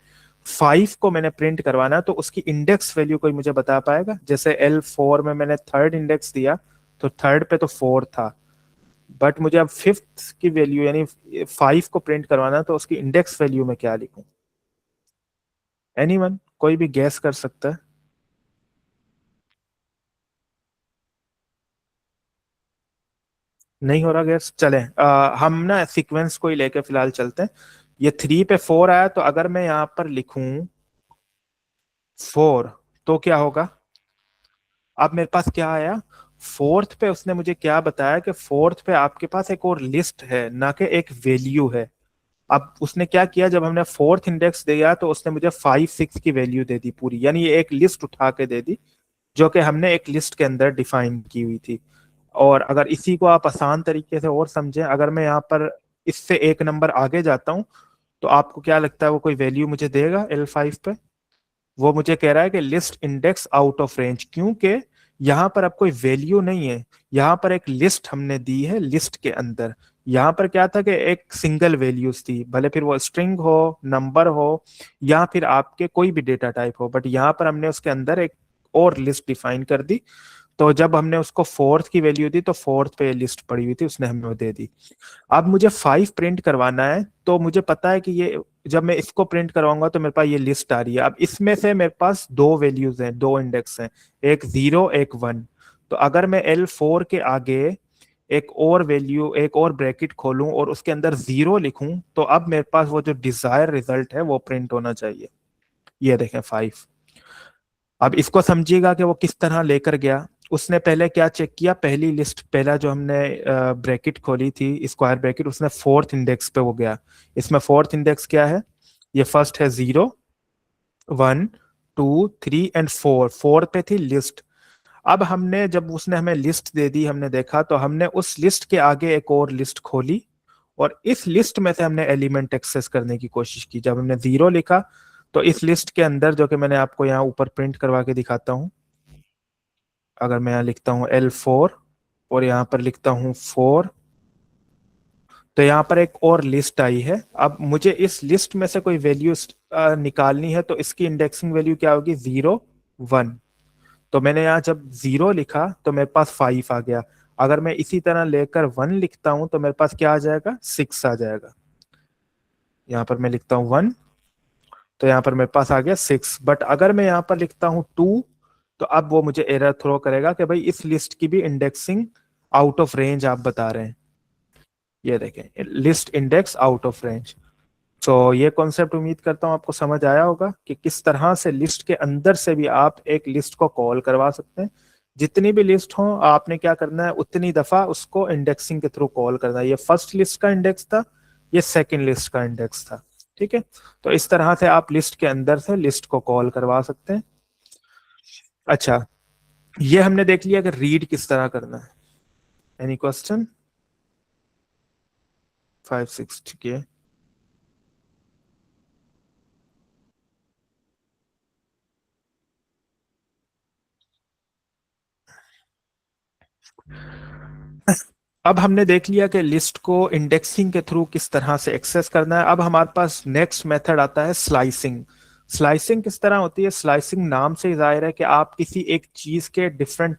5 को मैंने प्रिंट करवाना तो उसकी इंडेक्स वैल्यू कोई मुझे बता पाएगा? जैसे L4 में मैंने थर्ड इंडेक्स दिया, तो थर्ड पे तो 4 था, बट मुझे अब फिफ्थ की वैल्यू यानी 5 को प्रिंट करवाना, तो उसकी इंडेक्स वैल्यू में क्या लिखूं? एनीवन, कोई भी गैस कर सकता है? नहीं हो रहा गैस, चले हम ना सीक्वेंस को ही लेके फिलहाल चलते हैं। ये 3 पे 4 आया, तो अगर मैं यहाँ पर लिखूं 4, तो क्या होगा? अब मेरे पास क्या आया, फोर्थ पे उसने मुझे क्या बताया कि फोर्थ पे आपके पास एक और लिस्ट है, ना कि एक वैल्यू है। अब उसने क्या किया, जब हमने फोर्थ इंडेक्स दिया तो उसने मुझे 5 6 की वैल्यू दे दी पूरी, यानी ये एक लिस्ट उठा के दे दी जो कि हमने एक लिस्ट के अंदर डिफाइन की हुई थी। और अगर इसी को आप आसान तरीके से और समझें, अगर मैं यहाँ पर इससे एक नंबर आगे जाता हूँ, तो आपको क्या लगता है वो कोई वैल्यू मुझे देगा L5 पे? वो मुझे कह रहा है कि list index out of range, क्योंकि यहाँ पर अब कोई वैल्यू नहीं है, यहाँ पर एक लिस्ट हमने दी है। लिस्ट के अंदर यहाँ पर क्या था कि एक सिंगल वैल्यूज थी, भले फिर वो स्ट्रिंग हो, नंबर हो, या फिर आपके कोई भी डेटा टाइप हो, बट यहाँ पर हमने उसके अंदर एक और लिस्ट डिफाइन कर दी। तो जब हमने उसको फोर्थ की वैल्यू दी तो फोर्थ पे लिस्ट पड़ी हुई थी, उसने हमें वो दे दी। अब मुझे 5 प्रिंट करवाना है, तो मुझे पता है कि ये जब मैं इसको प्रिंट करवाऊंगा तो मेरे पास ये लिस्ट आ रही है। अब इसमें से मेरे पास दो वैल्यूज हैं, दो इंडेक्स हैं, एक 0 एक 1। तो अगर मैं L4 के आगे एक और वैल्यू, एक और ब्रैकेट खोलूं और उसके अंदर 0 लिखूं, तो अब मेरे पास वो जो डिजायर रिजल्ट है वो प्रिंट होना चाहिए। ये देखें 5। अब इसको समझिएगा कि वो किस तरह लेकर गया। उसने पहले क्या चेक किया, पहली लिस्ट, पहला जो हमने ब्रैकेट खोली थी स्क्वायर ब्रैकेट, उसने फोर्थ इंडेक्स पे वो गया। इसमें फोर्थ इंडेक्स क्या है, ये फर्स्ट है 0 1 2 3 एंड 4, फोर पे थी लिस्ट। अब हमने, जब उसने हमें लिस्ट दे दी, हमने देखा, तो हमने उस लिस्ट के आगे एक और लिस्ट खोली और इस लिस्ट में से हमने एलिमेंट एक्सेस करने की कोशिश की। जब हमने 0 लिखा, तो इस लिस्ट के अंदर, जो कि मैंने आपको यहाँ ऊपर प्रिंट करवा के दिखाता हूँ, अगर मैं यहाँ लिखता हूँ L4 और यहाँ पर लिखता हूँ 4, तो यहाँ पर एक और लिस्ट आई है। अब मुझे इस लिस्ट में से कोई वैल्यू निकालनी है तो इसकी इंडेक्सिंग वैल्यू क्या होगी, 0 1। तो मैंने यहाँ जब 0 लिखा तो मेरे पास 5 आ गया। अगर मैं इसी तरह लेकर 1 लिखता हूं तो मेरे पास क्या आ जाएगा, 6 आ जाएगा। यहाँ पर मैं लिखता हूँ 1, तो यहाँ पर मेरे पास आ गया 6। बट अगर मैं यहाँ पर लिखता हूँ 2, तो अब वो मुझे एरर थ्रो करेगा कि भाई इस लिस्ट की भी इंडेक्सिंग आउट ऑफ रेंज आप बता रहे हैं। ये देखें, list index out of range. तो ये कॉन्सेप्ट उम्मीद करता हूँ आपको समझ आया होगा कि किस तरह से लिस्ट के अंदर से भी आप एक लिस्ट को कॉल करवा सकते हैं। जितनी भी लिस्ट हो आपने क्या करना है, उतनी दफा उसको इंडेक्सिंग के थ्रू कॉल करना है। ये फर्स्ट लिस्ट का इंडेक्स था, ये सेकंड लिस्ट का इंडेक्स था। ठीक है, तो इस तरह से आप लिस्ट के अंदर से लिस्ट को कॉल करवा सकते हैं। अच्छा, ये हमने देख लिया कि रीड किस तरह करना है। Any question? 5 6 ठीक है। अब हमने देख लिया कि लिस्ट को इंडेक्सिंग के थ्रू किस तरह से एक्सेस करना है। अब हमारे पास नेक्स्ट मेथड आता है स्लाइसिंग। स्लाइसिंग किस तरह होती है? स्लाइसिंग नाम से ही जाहिर है कि आप किसी एक चीज के डिफरेंट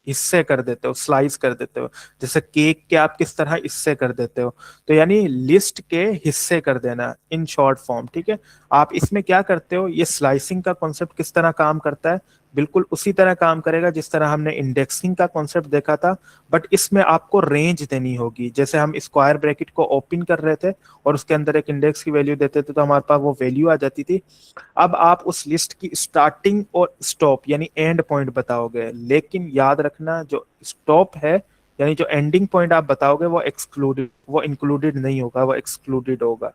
हिस्से कर देते हो, स्लाइस कर देते हो। जैसे केक के आप किस तरह हिस्से कर देते हो, तो यानी लिस्ट के हिस्से कर देना इन शॉर्ट फॉर्म। ठीक है, आप इसमें क्या करते हो, ये स्लाइसिंग का कॉन्सेप्ट किस तरह काम करता है, बिल्कुल उसी तरह काम करेगा जिस तरह हमने इंडेक्सिंग का कॉन्सेप्ट देखा था। बट इसमें आपको रेंज देनी होगी। जैसे हम स्क्वायर ब्रैकेट को ओपन कर रहे थे और उसके अंदर एक इंडेक्स की वैल्यू देते थे तो हमारे पास वो वैल्यू आ जाती थी। अब आप उस लिस्ट की स्टार्टिंग और स्टॉप यानी एंड पॉइंट बताओगे, लेकिन याद रखना जो स्टॉप है यानी जो एंडिंग पॉइंट आप बताओगे वो इंक्लूडेड नहीं होगा, वो एक्सक्लूडेड होगा।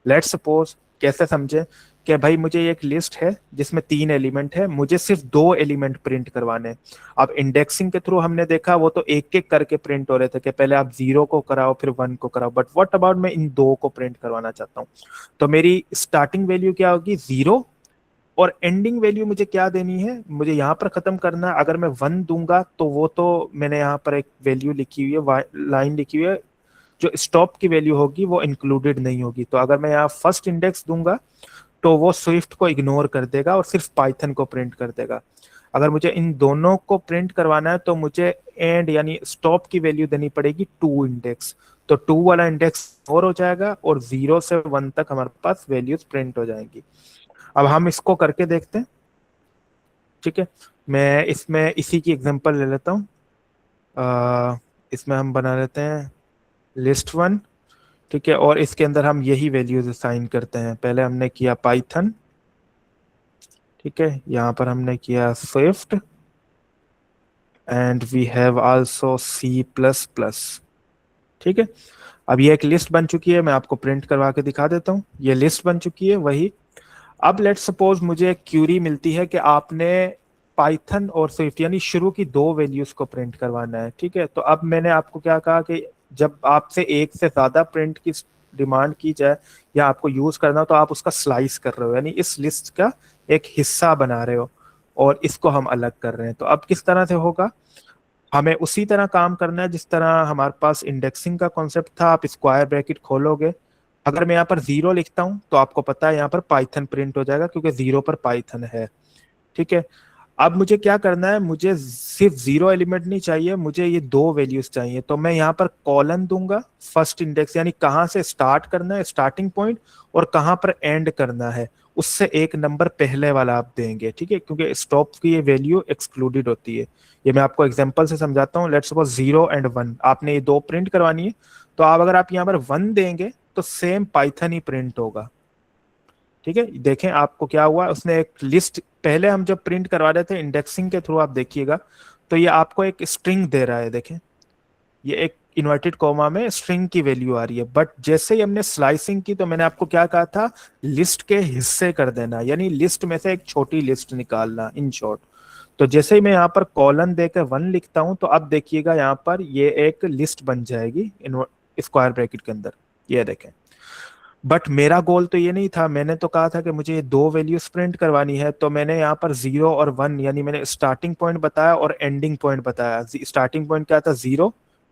लेट्स सपोज, कैसे समझे कि भाई मुझे एक लिस्ट है जिसमें 3 एलिमेंट है, मुझे सिर्फ 2 एलिमेंट प्रिंट करवाने। अब इंडेक्सिंग के थ्रू हमने देखा वो तो एक एक करके प्रिंट हो रहे थे कि पहले आप 0 को कराओ फिर 1 को कराओ। बट व्हाट अबाउट मैं इन 2 को प्रिंट करवाना चाहता हूँ, तो मेरी स्टार्टिंग वैल्यू क्या होगी, 0। और एंडिंग वैल्यू मुझे क्या देनी है, मुझे यहाँ पर खत्म करना है। अगर मैं 1 दूंगा तो वो तो मैंने यहाँ पर एक वैल्यू लिखी हुई है, लाइन लिखी हुई है, जो स्टॉप की वैल्यू होगी वो इंक्लूडेड नहीं होगी। तो अगर मैं यहाँ फर्स्ट इंडेक्स दूंगा तो वो स्विफ्ट को इग्नोर कर देगा और सिर्फ पाइथन को प्रिंट कर देगा। अगर मुझे इन दोनों को प्रिंट करवाना है तो मुझे एंड यानी स्टॉप की वैल्यू देनी पड़ेगी 2 इंडेक्स। तो 2 वाला इंडेक्स और हो जाएगा और 0 से 1 तक हमारे पास वैल्यूज प्रिंट हो जाएंगी। अब हम इसको करके देखते हैं। ठीक है, मैं इसमें इसी की एग्जांपल ले लेता हूँ। इसमें हम बना लेते हैं list 1। ठीक है, और इसके अंदर हम यही वैल्यूज असाइन करते हैं। पहले हमने किया पाइथन, ठीक है, यहाँ पर हमने किया Swift and we have also C++। ठीक है, अब ये एक लिस्ट बन चुकी है, मैं आपको प्रिंट करवा के दिखा देता हूँ। ये लिस्ट बन चुकी है वही। अब लेट्स सपोज मुझे एक क्यूरी मिलती है कि आपने पाइथन और स्विफ्ट यानी शुरू की 2 वैल्यूज को प्रिंट करवाना है। ठीक है, तो अब मैंने आपको क्या कहा कि जब आपसे एक से ज्यादा प्रिंट की डिमांड की जाए या आपको यूज करना हो तो आप उसका स्लाइस कर रहे हो, यानी इस लिस्ट का एक हिस्सा बना रहे हो और इसको हम अलग कर रहे हैं। तो अब किस तरह से होगा, हमें उसी तरह काम करना है जिस तरह हमारे पास इंडेक्सिंग का कॉन्सेप्ट था। आप स्क्वायर ब्रैकेट खोलोगे, अगर मैं यहाँ पर 0 लिखता हूँ तो आपको पता है यहाँ पर पाइथन प्रिंट हो जाएगा क्योंकि 0 पर पाइथन है। ठीक है, अब मुझे क्या करना है, मुझे सिर्फ 0 एलिमेंट नहीं चाहिए, मुझे ये 2 वैल्यूज चाहिए। तो मैं यहाँ पर कॉलन दूंगा, फर्स्ट इंडेक्स यानी कहाँ से स्टार्ट करना है स्टार्टिंग पॉइंट और कहाँ पर एंड करना है, उससे एक नंबर पहले वाला आप देंगे। ठीक है, क्योंकि स्टॉप की ये वैल्यू एक्सक्लूडेड होती है। ये मैं आपको एग्जांपल से समझाता हूँ। लेट्स सपोज 0 एंड 1 आपने ये 2 प्रिंट करवानी है, तो आप अगर आप यहाँ पर 1 देंगे तो सेम पाइथन ही प्रिंट होगा। ठीक है, देखें आपको क्या हुआ, उसने एक लिस्ट पहले हम जब प्रिंट करवा रहे थे इंडेक्सिंग के थ्रू, आप देखिएगा तो ये आपको एक स्ट्रिंग दे रहा है। देखें, ये एक इन्वर्टेड कॉमा में स्ट्रिंग की वैल्यू आ रही है। बट जैसे ही हमने स्लाइसिंग की तो मैंने आपको क्या कहा था, लिस्ट के हिस्से कर देना, यानी लिस्ट में से एक छोटी लिस्ट निकालना इन शॉर्ट। तो जैसे ही मैं यहाँ पर कॉलन देकर 1 लिखता हूं तो अब देखिएगा यहाँ पर ये एक लिस्ट बन जाएगी स्क्वायर ब्रैकेट के अंदर। ये देखें, बट मेरा गोल तो ये नहीं था। मैंने तो कहा था कि मुझे ये 2 वैल्यूज प्रिंट करवानी है, तो मैंने यहाँ पर 0 और 1 यानी मैंने स्टार्टिंग पॉइंट बताया और एंडिंग पॉइंट बताया। स्टार्टिंग पॉइंट क्या था, 0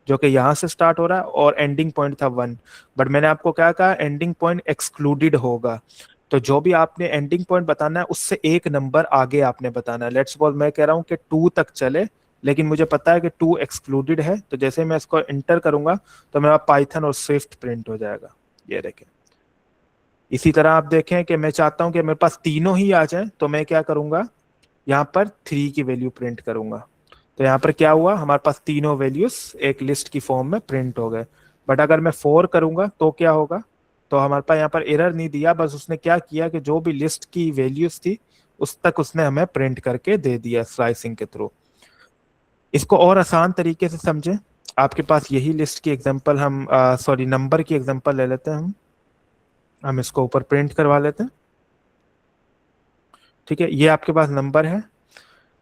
जो कि यहाँ से स्टार्ट हो रहा है और एंडिंग पॉइंट था 1। बट मैंने आपको क्या कहा, एंडिंग पॉइंट एक्सक्लूडेड होगा। तो जो भी आपने एंडिंग पॉइंट बताना है उससे एक नंबर आगे आपने बताना है। लेट्स सपोज मैं कह रहा हूँ कि 2 तक चले, लेकिन मुझे पता है कि 2 एक्सक्लूडेड है, तो जैसे मैं इसको इंटर करूंगा तो मेरा पाइथन और स्विफ्ट प्रिंट हो जाएगा। ये देखें। इसी तरह आप देखें कि मैं चाहता हूं कि मेरे पास तीनों ही आ जाएं, तो मैं क्या करूंगा, यहाँ पर 3 की वैल्यू प्रिंट करूंगा। तो यहाँ पर क्या हुआ, हमारे पास तीनों वैल्यूज एक लिस्ट की फॉर्म में प्रिंट हो गए। बट अगर मैं 4 करूंगा तो क्या होगा, तो हमारे पास यहाँ पर एरर नहीं दिया, बस उसने क्या किया कि जो भी लिस्ट की वैल्यूज थी उस तक उसने हमें प्रिंट करके दे दिया स्लाइसिंग के थ्रू। इसको और आसान तरीके से समझें, आपके पास यही लिस्ट की एग्जांपल हम सॉरी नंबर की एग्जांपल ले लेते हैं। हम इसको ऊपर प्रिंट करवा लेते हैं। ठीक है, ये आपके पास नंबर है।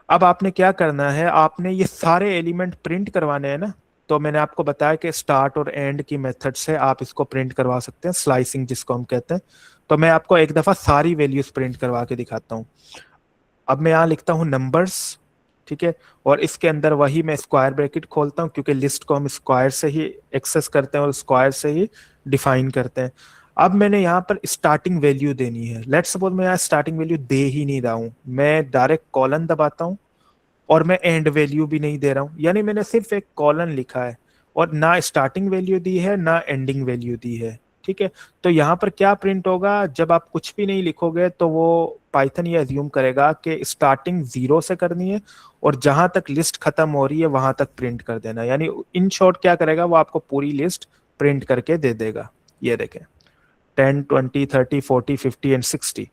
अब आपने क्या करना है, आपने ये सारे एलिमेंट प्रिंट करवाने हैं ना। तो मैंने आपको बताया कि स्टार्ट और एंड की मेथड से आप इसको प्रिंट करवा सकते हैं, स्लाइसिंग जिसको हम कहते हैं। तो मैं आपको एक दफा सारी वैल्यूज प्रिंट करवा के दिखाता हूँ। अब मैं यहाँ लिखता हूँ नंबर्स, ठीक है, और इसके अंदर वही मैं स्क्वायर ब्रैकेट खोलता हूँ, क्योंकि लिस्ट को हम स्क्वायर से ही एक्सेस करते हैं और स्क्वायर से ही डिफाइन करते हैं। अब मैंने यहाँ पर स्टार्टिंग वैल्यू देनी है। लेट्स सपोज मैं यहाँ स्टार्टिंग वैल्यू दे ही नहीं रहा हूँ, मैं डायरेक्ट कॉलन दबाता हूँ और मैं एंड वैल्यू भी नहीं दे रहा हूँ, यानी मैंने सिर्फ एक कॉलन लिखा है और ना स्टार्टिंग वैल्यू दी है ना एंडिंग वैल्यू दी है। ठीक है, तो यहाँ पर क्या प्रिंट होगा, जब आप कुछ भी नहीं लिखोगे तो वो पाइथन ये अज्यूम करेगा कि स्टार्टिंग 0 से करनी है और जहां तक लिस्ट खत्म हो रही है वहां तक प्रिंट कर देना। यानी इन शॉर्ट क्या करेगा, वो आपको पूरी लिस्ट प्रिंट करके दे देगा। ये देखें, 10 20 30 40 50 एंड 60।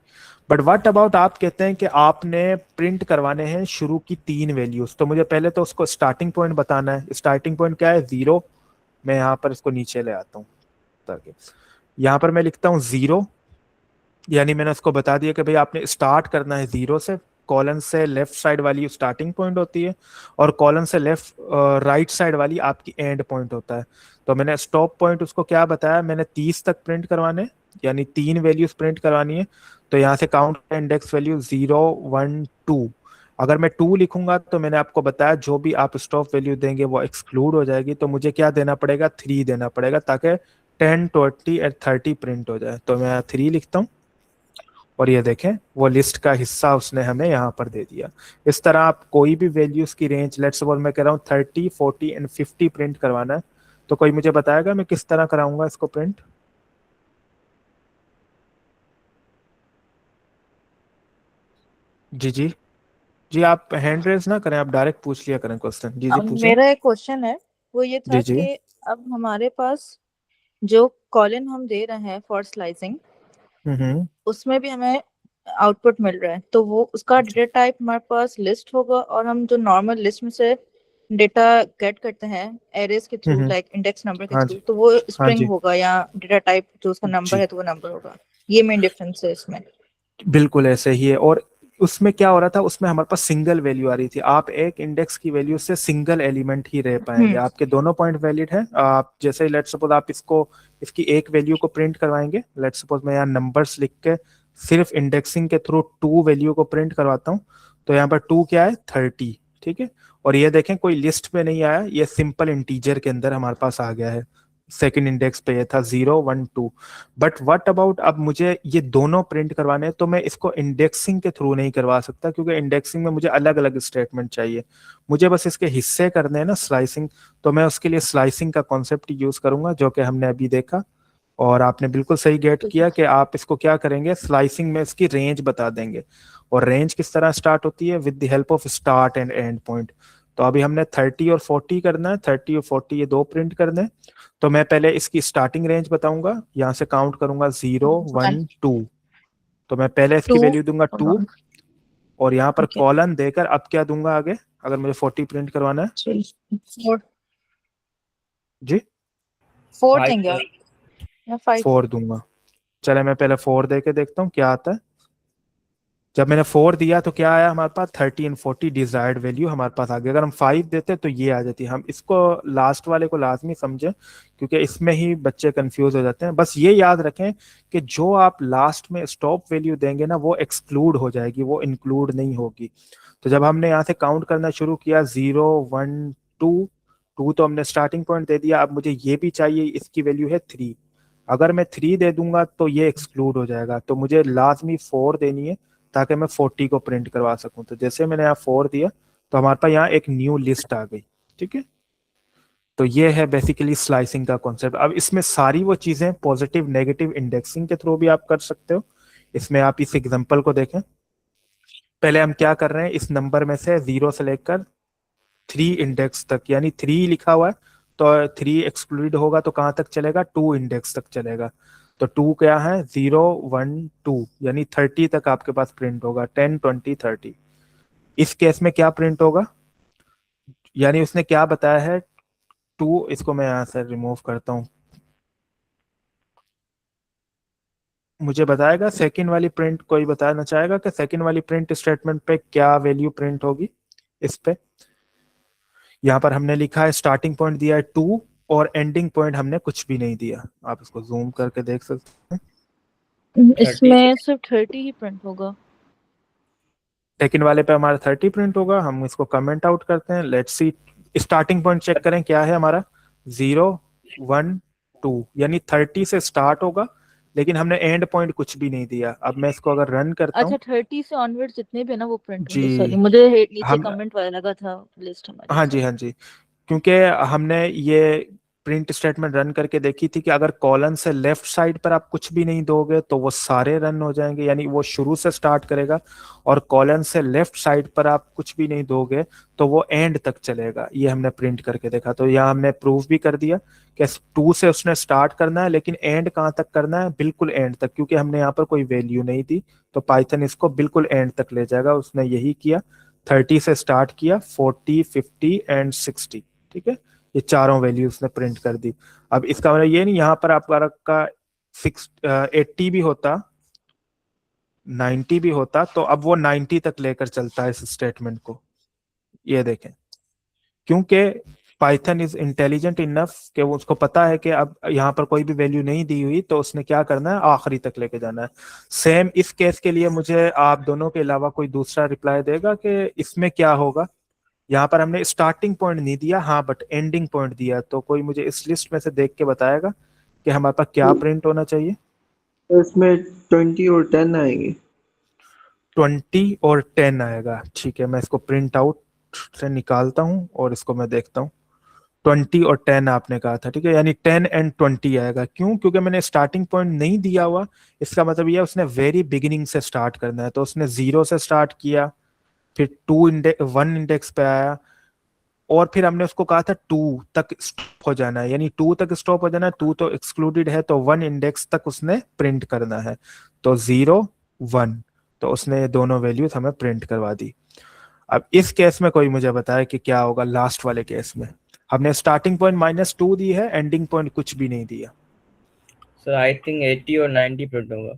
बट व्हाट अबाउट आप कहते हैं कि आपने प्रिंट करवाने हैं शुरू की 3 वैल्यूज, तो मुझे पहले तो उसको स्टार्टिंग पॉइंट बताना है। स्टार्टिंग पॉइंट क्या है, 0। मैं यहाँ पर इसको नीचे ले आता हूँ ताकि यहाँ पर मैं लिखता हूँ 0, यानी मैंने उसको बता दिया कि भाई आपने स्टार्ट करना है 0 से। कॉलन से लेफ्ट साइड वाली स्टार्टिंग पॉइंट होती है और कॉलन से लेफ्ट राइट साइड वाली आपकी एंड पॉइंट होता है। तो मैंने स्टॉप पॉइंट उसको क्या बताया, मैंने 30 तक प्रिंट करवाने, यानी 3 वैल्यूज प्रिंट करवानी है। तो यहाँ से काउंट इंडेक्स वैल्यू 0 1 2। अगर मैं 2 लिखूंगा तो मैंने आपको बताया जो भी आप स्टॉप वैल्यू देंगे वो एक्सक्लूड हो जाएगी, तो मुझे क्या देना पड़ेगा, 3 देना पड़ेगा, ताकि 10 20 और 30 प्रिंट हो जाए। तो मैं 3 लिखता हूँ और ये देखें वो लिस्ट का हिस्सा उसने हमें यहाँ पर दे दिया। इस तरह आप कोई भी वैल्यूज की रेंज, लेट्स सपोज मैं कह रहा हूँ 30 40 एंड 50 प्रिंट करवाना है, तो कोई मुझे बताएगा मैं किस तरह कराऊंगा इसको प्रिंट। जी जी। जी आप हैंड रेज ना करें, आप डायरेक्ट पूछ लिया करें क्वेश्चन। जी जी अब पूछें। मेरा एक क्वेश्चन है, वो ये था जी जी। कि अब हमारे पास जो कॉलन हम दे रहे हैं फॉर स्लाइसिंग, हम्म। उसमें भी हमें आउटपुट मिल रहा है, तो वो उसका डेटा टाइप हमारे पास लिस्ट होगा, और हम जो नॉर्मल लिस्ट में से डेटा गेट करते हैं एरेज के थ्रू, हम्म। लाइक इंडेक्स नंबर के हाँ थ्रू, जी। तो वो हाँ स्ट्रिंग जी। होगा, या डेटा टाइप जो उसका नंबर जी है तो वो नंबर होगा। ये मेन डिफरेंस है इसमें। बिल्कुल ऐसे ही है। और उसमें क्या हो रहा था, उसमें हमारे पास सिंगल वैल्यू आ रही थी। आप एक इंडेक्स की वैल्यू से सिंगल एलिमेंट ही रह पाएंगे, हम्म। आपके दोनों पॉइंट वैलिड है। आप जैसे लेट्स सपोज आप इसको, इसकी एक वैल्यू को प्रिंट करवाएंगे। लेट्स सपोज मैं यहाँ नंबर्स लिख के सिर्फ इंडेक्सिंग के थ्रू 2 वैल्यू को प्रिंट करवाता हूँ। तो यहाँ पर 2 क्या है, 30। ठीक है, और ये देखें कोई लिस्ट में नहीं आया, ये सिंपल इंटीजर के अंदर हमारे पास आ गया है। सेकंड इंडेक्स पे ये था 0 1 2। बट व्हाट अबाउट, अब मुझे ये दोनों प्रिंट करवाने हैं, तो मैं इसको इंडेक्सिंग के थ्रू नहीं करवा सकता, क्योंकि इंडेक्सिंग में मुझे अलग अलग स्टेटमेंट चाहिए। मुझे बस इसके हिस्से करने हैं ना, स्लाइसिंग। तो मैं उसके लिए स्लाइसिंग का कॉन्सेप्ट यूज करूंगा, जो कि हमने अभी देखा। और आपने बिल्कुल सही गेट किया कि आप इसको क्या करेंगे, स्लाइसिंग में इसकी रेंज बता देंगे। और रेंज किस तरह स्टार्ट होती है, with the help of start and and point. तो अभी हमने 30 और 40 करना है, 30 और 40 ये दो प्रिंट करने हैं। तो मैं पहले इसकी स्टार्टिंग रेंज बताऊंगा, यहाँ से काउंट करूंगा 0 वन 1 2। तो मैं पहले इसकी टू वैल्यू दूंगा 2, वन। और यहाँ पर ठीक है। कॉलन देकर अब क्या दूंगा आगे, अगर मुझे 40 प्रिंट करवाना है। Three four. जी। फोर देंगे आप 5 या फाइव? 4 दूंगा। चले मैं पहले 4 दे के देखता हूँ क्या आता है। जब मैंने 4 दिया तो क्या आया हमारे पास, 30 एंड 40 डिजायर्ड वैल्यू हमारे पास आ गई। अगर हम 5 देते तो ये आ जाती। हम इसको लास्ट वाले को लाजमी समझें, क्योंकि इसमें ही बच्चे कंफ्यूज हो जाते हैं। बस ये याद रखें कि जो आप लास्ट में स्टॉप वैल्यू देंगे ना, वो एक्सक्लूड हो जाएगी, वो इंक्लूड नहीं होगी। तो जब हमने यहाँ से काउंट करना शुरू किया 0 1 2, 2 तो हमने स्टार्टिंग पॉइंट दे दिया। अब मुझे ये भी चाहिए, इसकी वैल्यू है 3। अगर मैं 3 दे दूंगा तो ये एक्सक्लूड हो जाएगा, तो मुझे लाजमी 4 देनी है ताकि मैं 40 को प्रिंट करवा सकूं। तो जैसे मैंने यहाँ 4 दिया तो हमारे पास यहाँ एक न्यू लिस्ट आ गई। ठीक है, तो ये है बेसिकली स्लाइसिंग का कॉन्सेप्ट। अब इसमें सारी वो चीजें पॉजिटिव नेगेटिव इंडेक्सिंग के थ्रू भी आप कर सकते हो। इसमें आप इस एग्जांपल को देखें। पहले हम क्या कर रहे हैं, इस नंबर में से 0 से लेकर 3 इंडेक्स तक, यानी 3 लिखा हुआ है तो 3 एक्सक्लूडेड होगा तो कहाँ तक चलेगा, 2 इंडेक्स तक चलेगा। तो 2 क्या है, 0 1 2, यानी 30 तक आपके पास प्रिंट होगा, 10 20 30। इस केस में क्या प्रिंट होगा, यानी उसने क्या बताया है, 2, इसको मैं यहाँ से रिमूव करता हूँ। मुझे बताएगा सेकंड वाली प्रिंट, कोई बताना चाहेगा कि सेकंड वाली प्रिंट स्टेटमेंट पे क्या वैल्यू प्रिंट होगी। इस पे यहाँ पर हमने लिखा है स्टार्टिंग पॉइंट दिया है 2 और एंडिंग पॉइंट हमने कुछ भी नहीं दिया। आप इसको जूम करके देख सकते हैं। 30 इसमें सिर्फ 30 ही प्रिंट होगा। सेकंड वाले पे हमारा 30 प्रिंट होगा। हम इसको कमेंट आउट करते हैं, let's see. Starting point check करें क्या है हमारा, 0 1 2, यानी 30 से स्टार्ट होगा, लेकिन हमने एंड पॉइंट कुछ भी नहीं दिया। अब मैं इसको अगर रन करता हूँ, अच्छा 30 से ऑनवर्ड जितने भी है ना वो प्रिंट जी होंगे। सॉरी, मुझे नीचे हम, कमेंट वाला लगा था लिस्ट हमारी। हाँ जी सॉरी। हाँ जी, क्योंकि हमने ये प्रिंट स्टेटमेंट रन करके देखी थी कि अगर कॉलन से लेफ्ट साइड पर आप कुछ भी नहीं दोगे तो वो सारे रन हो जाएंगे, यानी वो शुरू से स्टार्ट करेगा। और कॉलन से लेफ्ट साइड पर आप कुछ भी नहीं दोगे तो वो एंड तक चलेगा। ये हमने प्रिंट करके देखा, तो यहाँ हमने प्रूव भी कर दिया कि 2 से उसने स्टार्ट करना है, लेकिन एंड कहाँ तक करना है, बिल्कुल एंड तक, क्योंकि हमने यहाँ पर कोई वैल्यू नहीं दी। तो पाइथन इसको बिल्कुल एंड तक ले जाएगा। उसने यही किया, 30 से स्टार्ट किया, 40 50 एंड 60। ठीक है, ये चारों वैल्यू उसने प्रिंट कर दी। अब इसका मतलब ये नहीं, यहाँ पर आपका 80 भी होता, 90 भी होता, तो अब वो 90 तक लेकर चलता है इस स्टेटमेंट को। ये देखें, क्योंकि पाइथन इज इंटेलिजेंट इनफ कि वो, उसको पता है कि अब यहाँ पर कोई भी वैल्यू नहीं दी हुई तो उसने क्या करना है, आखिरी तक लेके जाना है। सेम इस केस के लिए मुझे आप दोनों के अलावा कोई दूसरा रिप्लाई देगा कि इसमें क्या होगा। यहाँ पर हमने स्टार्टिंग पॉइंट नहीं दिया, हाँ, बट एंडिंग पॉइंट दिया। तो कोई मुझे इस लिस्ट में से देख के बताएगा कि हमारे पास क्या प्रिंट होना चाहिए। तो इसमें 20 और 10 आएंगे। 20 और 10 आएगा। ठीक है, मैं इसको प्रिंट आउट से निकालता हूँ और इसको मैं देखता हूँ। 20 और 10 आपने कहा था, ठीक है, यानी 10 एंड 20 आएगा। क्यों, क्योंकि मैंने स्टार्टिंग पॉइंट नहीं दिया हुआ। इसका मतलब यह उसने वेरी बिगिनिंग से स्टार्ट करना है, तो उसने 0 से स्टार्ट किया, फिर 1 इंडेक्स पे आया, और फिर हमने उसको कहा था 2 तक स्टॉप हो जाना है, यानी 2 तक स्टॉप हो जाना है। 2 तो एक्सक्लूडेड है, तो 1 इंडेक्स तक उसने प्रिंट करना है। तो 0 1, तो उसने ये दोनों वैल्यूज हमें प्रिंट करवा दी। अब इस केस में कोई मुझे बताए कि क्या होगा लास्ट वाले केस में। हमने स्टार्टिंग पॉइंट -2 दी है, एंडिंग पॉइंट कुछ भी नहीं दिया। सर आई थिंक 80 और 90 प्रिंट होगा।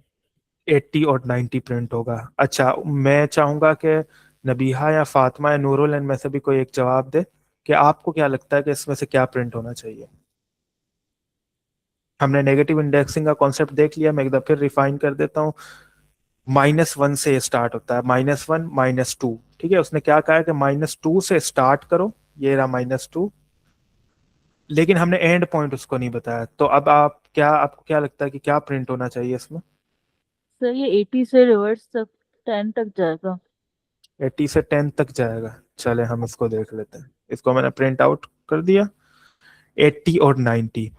80 और 90 प्रिंट होगा। अच्छा, मैं चाहूंगा कि नबीहा या फातिमा या नूरुल इनमें से भी कोई एक जवाब दे कि आपको क्या लगता है कि इसमें से क्या प्रिंट होना चाहिए। हमने नेगेटिव इंडेक्सिंग का कॉन्सेप्ट देख लिया, मैं एक दफा फिर रिफाइन कर देता हूँ। -1 से स्टार्ट होता है, -1 -2। ठीक है, उसने क्या कहा है कि -2 से स्टार्ट करो, ये रहा -2, लेकिन हमने एंड पॉइंट उसको नहीं बताया। तो अब आपको क्या लगता है कि क्या प्रिंट होना चाहिए इसमें। सर ये 80 से रिवर्स तक 10 तक जाएगा। 80 से 10 तक जाएगा। चले हम इसको देख लेते हैं। इसको मैंने प्रिंट आउट कर दिया। 80 और 90।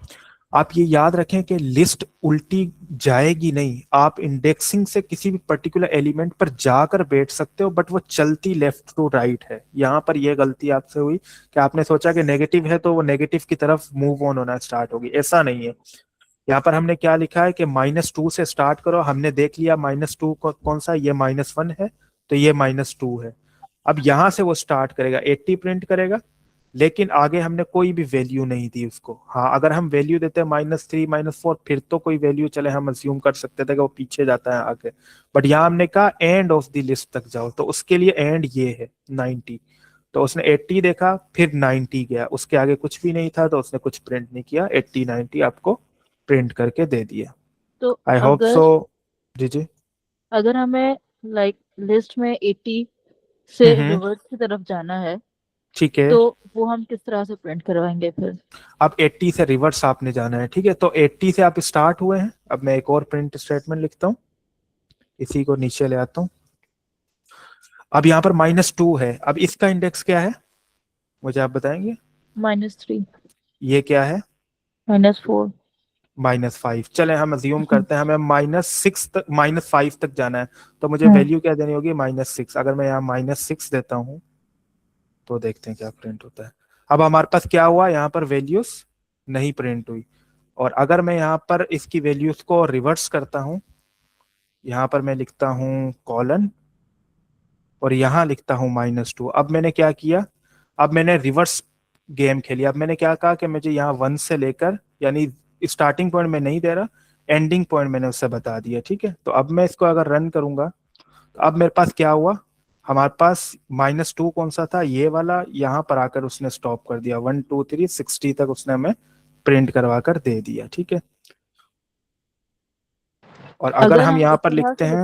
आप ये याद रखें कि लिस्ट उल्टी जाएगी नहीं। आप इंडेक्सिंग से किसी भी पर्टिकुलर एलिमेंट पर जाकर बैठ सकते हो, बट वो चलती लेफ्ट टू राइट है। यहाँ पर यह गलती आपसे हुई कि आपने सोचा कि नेगेटिव है तो वो नेगेटिव की तरफ मूव ऑन होना स्टार्ट होगी। ऐसा नहीं है। यहाँ पर हमने क्या लिखा है कि -2 से स्टार्ट करो। हमने देख लिया -2 कौन सा, ये -1 है, तो ये -2 है। अब यहां से वो स्टार्ट करेगा, 80 प्रिंट करेगा, लेकिन आगे हमने कोई भी वैल्यू नहीं दी उसको। हाँ, अगर हम वैल्यू देते हैं -3 -4, फिर तो कोई वैल्यू चले हम अज्यूम कर सकते थे कि वो पीछे जाता है आगे। बट यहाँ हमने कहा एंड ऑफ द लिस्ट तक जाओ, तो उसके लिए एंड ये है 90। तो उसने 80 देखा, फिर 90 गया, उसके आगे कुछ भी नहीं था, तो उसने कुछ प्रिंट नहीं किया। 80 90 आपको प्रिंट करके दे दिया। तो आई होप अगर सो। जी जी। अगर हमें लाइक लिस्ट में 80 से हम्म। रिवर्स की तरफ जाना है ठीक है। तो वो हम किस तरह से प्रिंट करवाएंगे फिर? अब 80 से रिवर्स आपने जाना है, ठीक है। तो 80 से आप स्टार्ट हुए हैं। अब मैं एक और प्रिंट स्टेटमेंट लिखता हूँ, इसी को नीचे ले आता हूँ। अब यहाँ पर -2 है। अब इसका इंडेक्स क्या है, मुझे आप बताएंगे? -3, ये क्या है? -4। -5। चले हम अज्यूम करते हैं हमें -6 तक, -5 तक जाना है। तो मुझे हम्म। वैल्यू क्या देनी होगी? -6। अगर मैं यहाँ -6 देता हूँ तो देखते हैं क्या प्रिंट होता है। अब हमारे पास क्या हुआ, यहाँ पर वैल्यूज नहीं प्रिंट हुई। और अगर मैं यहाँ पर इसकी वैल्यूज को रिवर्स करता हूँ, यहाँ पर मैं लिखता हूँ कॉलन और यहाँ लिखता हूँ -2। अब मैंने क्या किया, अब मैंने रिवर्स गेम खेली। अब मैंने क्या कहा कि मुझे यहाँ 1 से लेकर, यानी स्टार्टिंग पॉइंट में नहीं दे रहा, एंडिंग पॉइंट मैंने उससे बता दिया, ठीक है। तो अब मैं इसको अगर रन करूंगा तो अब मेरे पास क्या हुआ, हमारे पास -2 कौन सा था, ये वाला। यहाँ पर आकर उसने स्टॉप कर दिया, 1 2 3 60 तक उसने हमें प्रिंट करवा कर दे दिया, ठीक है। और अगर अगर हम हम यहाँ इस पर तरह लिखते से हैं,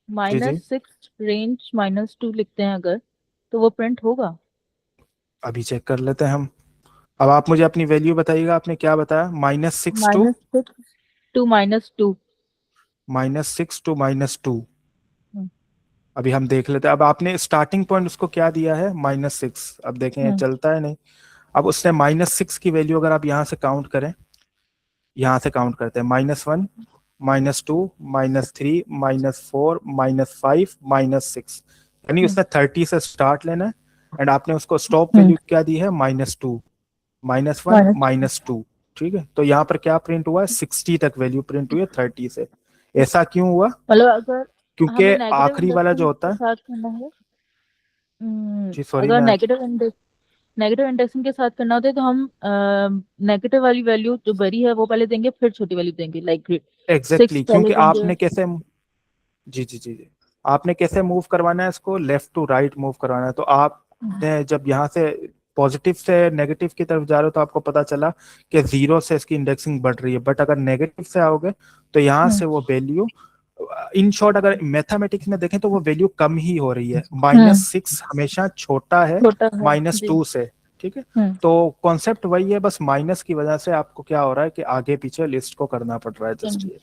लिखें, जी जी, -6 रेंज -2 लिखते हैं अगर, तो वो प्रिंट होगा? अभी चेक कर लेते हैं हम। अब आप मुझे अपनी वैल्यू बताइएगा, आपने क्या बताया? -6 टू -6 टू -2। -6 टू -2। अभी हम देख लेते हैं। अब आपने स्टार्टिंग पॉइंट उसको क्या दिया है? -6। अब देखें ये चलता है नहीं। अब उसने -6 की वैल्यू अगर आप यहाँ से काउंट करें, यहाँ से काउंट करते हैं, -1 -2 -3 -4 -5 -6, यानी उसने 30 से स्टार्ट लेना है। एंड आपने उसको स्टॉप वैल्यू क्या दी है? -2 -1 -2। -2, ठीक है। तो यहाँ पर क्या प्रिंट हुआ है? 60 तक वैल्यू प्रिंट हुई है 30 से। ऐसा क्यों हुआ? मतलब अगर क्योंकि हमें नेगेटिव आखिरी वाला जो इंडेक्सिंग होता के है, साथ करना है, जी सॉरी, अगर मैं आप नेगेटिव इंडेक्सिंग के साथ करना होता है तो हम नेगेटिव वाली वैल्यू जो बड़ी है वो पहले देंगे, फिर छोटी वाली देंगे, लाइक एग्जैक्टली 6 पहले क्योंकि देंगे। आपने कैसे, जी जी जी जी, आपने कैसे मूव करवाना है इसको? लेफ्ट टू राइट मूव करवाना है। तो आपने जब यहाँ से पॉजिटिव से नेगेटिव की तरफ जा रहे हो तो आपको पता चला कि 0 से इसकी इंडेक्सिंग बढ़ रही है। बट अगर नेगेटिव से आओगे तो यहाँ हम्म। से वो वैल्यू, इन शॉर्ट अगर मैथमेटिक्स में देखें तो वो वैल्यू कम ही हो रही है। हम्म। -6 हमेशा छोटा है छोटा है जी। -2 से, ठीक है। हम्म। तो कॉन्सेप्ट वही है, बस माइनस की वजह से आपको क्या हो रहा है कि आगे पीछे लिस्ट को करना पड़ रहा है, जस्ट ये,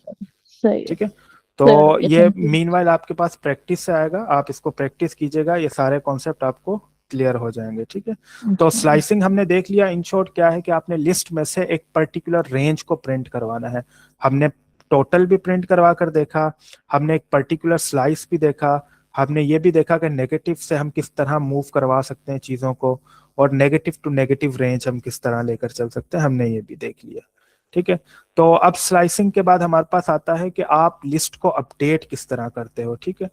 सही है। ठीक है। क्लियर हो तो गया, ये थैंक यू। मीनवाइल आपके पास प्रैक्टिस से आएगा, आप इसको प्रैक्टिस कीजिएगा, ये सारे कॉन्सेप्ट आपको क्लियर हो जाएंगे, ठीक है। तो अच्छा। स्लाइसिंग हमने देख लिया। इन शॉर्ट क्या है कि आपने लिस्ट में से एक पर्टिकुलर रेंज को प्रिंट करवाना है। हमने टोटल भी प्रिंट करवा कर देखा, हमने एक पर्टिकुलर स्लाइस भी देखा, हमने ये भी देखा कि नेगेटिव से हम किस तरह मूव करवा सकते हैं चीज़ों को, और नेगेटिव टू नेगेटिव रेंज हम किस तरह लेकर चल सकते हैं, हमने ये भी देख लिया, ठीक है। तो अब स्लाइसिंग के बाद हमारे पास आता है कि आप लिस्ट को अपडेट किस तरह करते हो, ठीक है।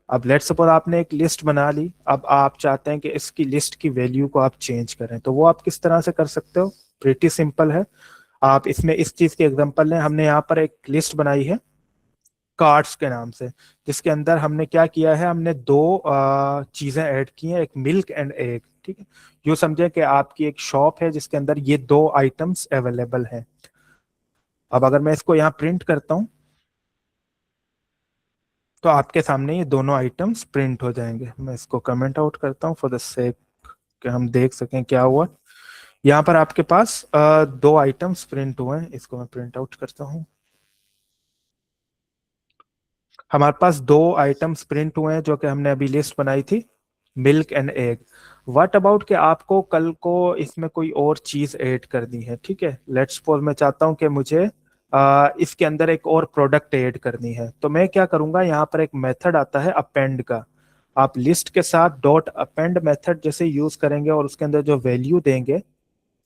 अब लेट्स सपोज आपने एक लिस्ट बना ली, अब आप चाहते हैं कि इसकी लिस्ट की वैल्यू को आप चेंज करें, तो वो आप किस तरह से कर सकते हो? प्रीटी सिंपल है। आप इसमें इस चीज की एग्जांपल लें। हमने यहाँ पर एक लिस्ट बनाई है कार्ड्स के नाम से, जिसके अंदर हमने क्या किया है, हमने दो चीजें ऐड की हैं, एक मिल्क एंड एग, ठीक है। यूँ समझे कि आपकी एक शॉप है जिसके अंदर ये दो आइटम्स अवेलेबल हैं। अब अगर मैं इसको यहाँ प्रिंट करता हूँ तो आपके सामने ये दोनों आइटम्स प्रिंट हो जाएंगे। मैं इसको कमेंट आउट करता हूँ फॉर द सेक कि हम देख सकें क्या हुआ। यहाँ पर आपके पास दो आइटम्स प्रिंट हुए हैं, इसको मैं प्रिंट आउट करता हूँ। हमारे पास दो आइटम्स प्रिंट हुए हैं जो कि हमने अभी लिस्ट बनाई थी, milk and egg. What about कि आपको कल को इसमें कोई और चीज ऐड करनी है, ठीक है। लेट्स सपोज मैं चाहता हूं कि मुझे इसके अंदर एक और प्रोडक्ट ऐड करनी है, तो मैं क्या करूंगा, यहाँ पर एक मेथड आता है अपेंड का। आप लिस्ट के साथ डॉट अपेंड मेथड जैसे यूज करेंगे और उसके अंदर जो वैल्यू देंगे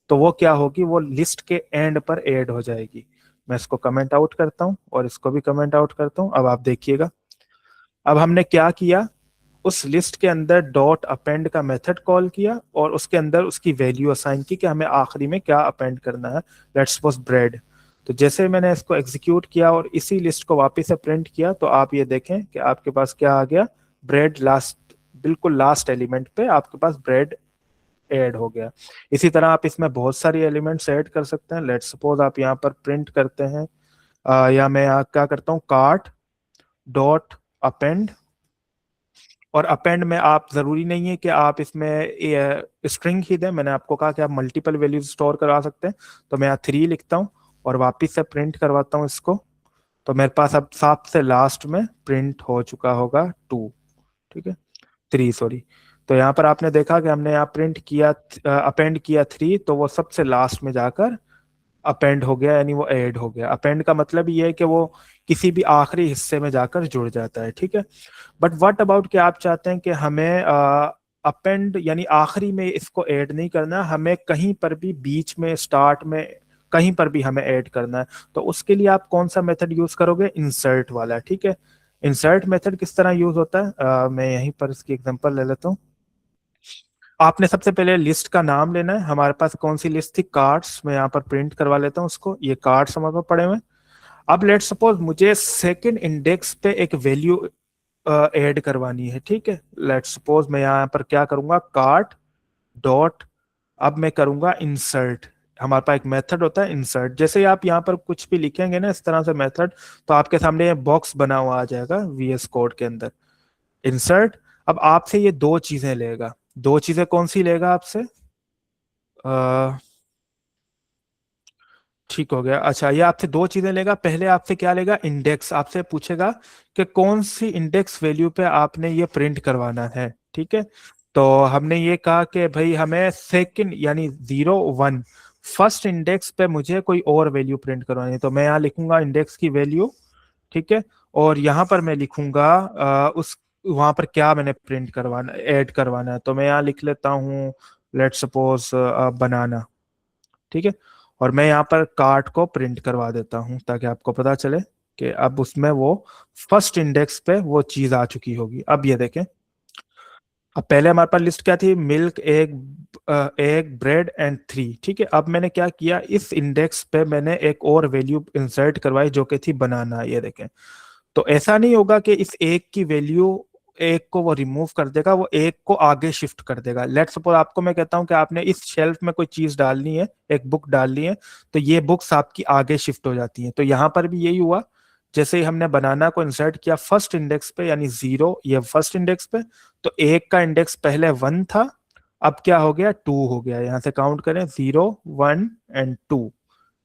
तो वो क्या होगी, वो लिस्ट के एंड पर ऐड हो जाएगी। मैं इसको कमेंट आउट करता हूँ और इसको भी कमेंट आउट करता हूँ। अब आप देखिएगा, अब हमने क्या किया, उस लिस्ट के अंदर डॉट अपेंड का मेथड कॉल किया और उसके अंदर उसकी वैल्यू असाइन की कि हमें आखिरी में क्या अपेंड करना है। Let's suppose bread. तो जैसे मैंने इसको एग्जीक्यूट किया और इसी लिस्ट को वापस से प्रिंट किया तो आप ये देखें कि आपके पास क्या आ गया, ब्रेड लास्ट, बिल्कुल लास्ट एलिमेंट पे आपके पास ब्रेड ऐड हो गया। इसी तरह आप इसमें बहुत सारी एलिमेंट्स ऐड कर सकते हैं। लेट्स सपोज आप यहाँ पर प्रिंट करते हैं, या मैं यहाँ क्या करता हूँ, कार्ट डॉट अपेंड और अपेंड में आप जरूरी नहीं है कि आप इसमें स्ट्रिंग ही दें, मैंने आपको कहा कि आप मल्टीपल वैल्यूज स्टोर करा सकते हैं। तो मैं यहाँ 3 लिखता हूँ और वापिस से प्रिंट करवाता हूँ इसको, तो मेरे पास अब सबसे लास्ट में प्रिंट हो चुका होगा 2, ठीक है, 3 सॉरी। तो यहाँ पर आपने देखा कि हमने यहाँ प्रिंट किया, अपेंड किया 3, तो वो सबसे लास्ट में जाकर अपेंड हो गया, यानी वो ऐड हो गया। अपेंड का मतलब ये है कि वो किसी भी आखिरी हिस्से में जाकर जुड़ जाता है, ठीक है। बट व्हाट अबाउट कि आप चाहते हैं कि हमें अपेंड यानी आखिरी में इसको ऐड नहीं करना, हमें कहीं पर भी बीच में, स्टार्ट में, कहीं पर भी हमें ऐड करना है। तो उसके लिए आप कौन सा मेथड यूज करोगे? इंसर्ट वाला, ठीक है। इंसर्ट मेथड किस तरह यूज होता है, मैं यहीं पर इसकी एग्जांपल ले लेता हूँ। आपने सबसे पहले लिस्ट का नाम लेना है। हमारे पास कौन सी लिस्ट थी? कार्ड्स। मैं यहाँ पर प्रिंट करवा लेता हूँ उसको, ये कार्ड्स हमारे पास पड़े हुए हैं। अब लेट सपोज मुझे सेकंड इंडेक्स पे एक वैल्यू ऐड करवानी है, ठीक है। लेट सपोज मैं यहाँ पर क्या करूंगा, कार्ड डॉट, अब मैं करूंगा इंसर्ट। हमारे पास एक मेथड होता है इंसर्ट। जैसे ही आप यहाँ पर कुछ भी लिखेंगे ना इस तरह से मेथड, तो आपके सामने बॉक्स बना हुआ आ जाएगा VS कोड के अंदर, इंसर्ट। अब आपसे ये 2 चीजें लेगा। 2 चीजें कौन सी लेगा आपसे? ठीक हो गया। अच्छा, ये आपसे 2 चीजें लेगा। पहले आपसे क्या लेगा? इंडेक्स। आपसे पूछेगा कि कौन सी इंडेक्स वैल्यू पे आपने ये प्रिंट करवाना है, ठीक है। तो हमने ये कहा कि भाई हमें सेकंड यानी 0 1 फर्स्ट इंडेक्स पे मुझे कोई और वैल्यू प्रिंट करवानी है। तो मैं यहाँ लिखूंगा इंडेक्स की वैल्यू, ठीक है। और यहाँ पर मैं लिखूंगा उस वहां पर क्या मैंने प्रिंट करवाना, ऐड करवाना है। तो मैं यहाँ लिख लेता हूँ लेट सपोज बनाना, ठीक है। और मैं यहाँ पर कार्ट को प्रिंट करवा देता हूँ ताकि आपको पता चले कि अब उसमें वो फर्स्ट इंडेक्स पे वो चीज आ चुकी होगी। अब ये देखें, अब पहले हमारे पास लिस्ट क्या थी? Milk, egg, egg, bread and 3, ठीक है। अब मैंने क्या किया, इस इंडेक्स पे मैंने एक और वैल्यू इंसर्ट करवाई जो कि थी बनाना, ये देखें। तो ऐसा नहीं होगा कि इस एक की वैल्यू, एक को वो रिमूव कर देगा, वो एक को आगे शिफ्ट कर देगा। लेट सपोज आपको मैं कहता हूं कि आपने इस शेल्फ में कोई चीज डालनी है, एक बुक डालनी है, तो ये बुक्स आपकी आगे शिफ्ट हो जाती हैं। तो यहां पर भी यही हुआ। जैसे ही हमने बनाना को इंसर्ट किया फर्स्ट इंडेक्स पे, यानी 0 ये फर्स्ट इंडेक्स पे, तो एक का इंडेक्स पहले 1 था, अब क्या हो गया? 2 हो गया। यहां से काउंट करें, 0 1 एंड 2,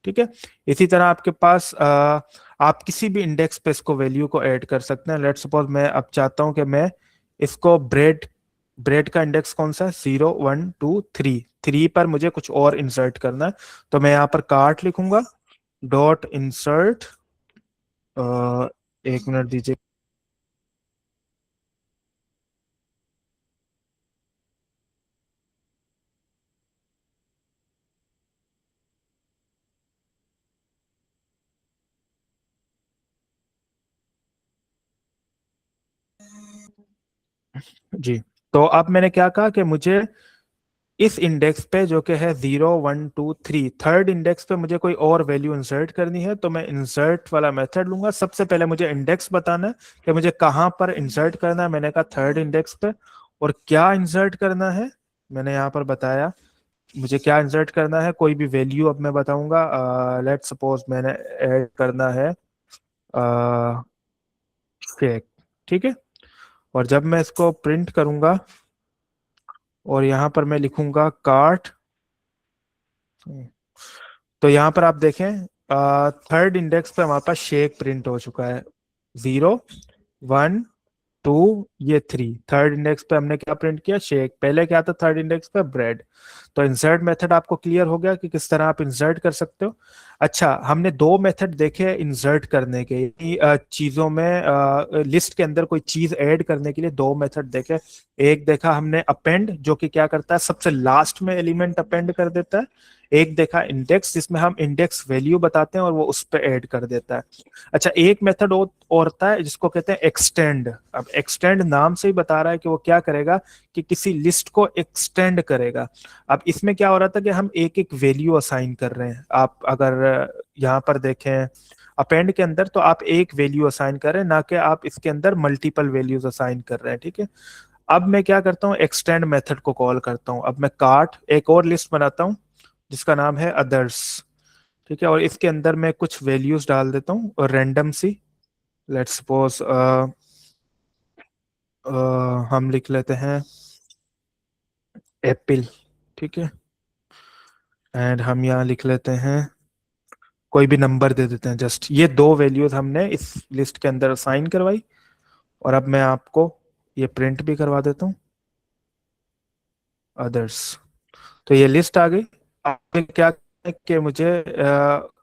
ठीक है। इसी तरह आपके पास आप किसी भी इंडेक्स पे इसको वैल्यू को ऐड कर सकते हैं। लेट सपोज मैं अब चाहता हूं कि मैं इसको ब्रेड, ब्रेड का इंडेक्स कौन सा है? 0 1 2 3, 3 पर मुझे कुछ और इंसर्ट करना है। तो मैं यहाँ पर कार्ट लिखूंगा, डॉट इंसर्ट, एक मिनट दीजिए। जी, तो अब मैंने क्या कहा कि मुझे इस इंडेक्स पे जो कि है 0 1 2 3, थर्ड इंडेक्स पे मुझे कोई और वैल्यू इंसर्ट करनी है। तो मैं इंसर्ट वाला मेथड लूंगा। सबसे पहले मुझे इंडेक्स बताना है कि मुझे कहाँ पर इंसर्ट करना है। मैंने कहा थर्ड इंडेक्स पे। और क्या इंसर्ट करना है मैंने यहाँ पर बताया, मुझे क्या इंसर्ट करना है, कोई भी वैल्यू अब मैं बताऊंगा। लेट सपोज मैंने ऐड करना है शेक, ठीक है। और जब मैं इसको प्रिंट करूंगा और यहाँ पर मैं लिखूंगा कार्ट, तो यहाँ पर आप देखें थर्ड इंडेक्स पे हमारे पास शेक प्रिंट हो चुका है। 0 1 2 ये 3, थर्ड इंडेक्स पे हमने क्या प्रिंट किया? शेक। पहले क्या था थर्ड इंडेक्स पे? ब्रेड। तो इंसर्ट मेथड आपको क्लियर हो गया कि किस तरह आप इंसर्ट कर सकते हो। अच्छा, हमने 2 मेथड देखे इंसर्ट करने के, यानी चीजों में लिस्ट के अंदर कोई चीज ऐड करने के लिए 2 मेथड देखे। एक देखा हमने अपेंड, जो कि क्या करता है? सबसे लास्ट में एलिमेंट अपेंड कर देता है। एक देखा इंडेक्स, जिसमें हम इंडेक्स वैल्यू बताते हैं और वो उस पर ऐड कर देता है। अच्छा, एक मेथड और होता है जिसको कहते हैं एक्सटेंड। अब एक्सटेंड नाम से ही बता रहा है कि वो क्या करेगा कि किसी लिस्ट को एक्सटेंड करेगा। अब इसमें क्या हो रहा था कि हम एक एक वैल्यू असाइन कर रहे हैं। आप अगर यहाँ पर देखें अपेंड के अंदर, तो आप एक वैल्यू असाइन कर रहे हैं, ना कि आप इसके अंदर मल्टीपल वैल्यूज असाइन कर रहे हैं, ठीक है। अब मैं क्या करता हूँ, एक्सटेंड मेथड को कॉल करता हूँ। अब मैं कार्ट एक और लिस्ट बनाता हूँ जिसका नाम है अदर्स, ठीक है। और इसके अंदर मैं कुछ वैल्यूज डाल देता हूँ और रैंडम सी। लेट्स सपोज हम लिख लेते हैं एप्पल, ठीक है। एंड हम यहाँ लिख लेते हैं कोई भी नंबर दे देते हैं, जस्ट ये दो वैल्यूज हमने इस लिस्ट के अंदर असाइन करवाई। और अब मैं आपको ये प्रिंट भी करवा देता हूँ, अदर्स। तो ये लिस्ट आ गई। अब क्या है कि मुझे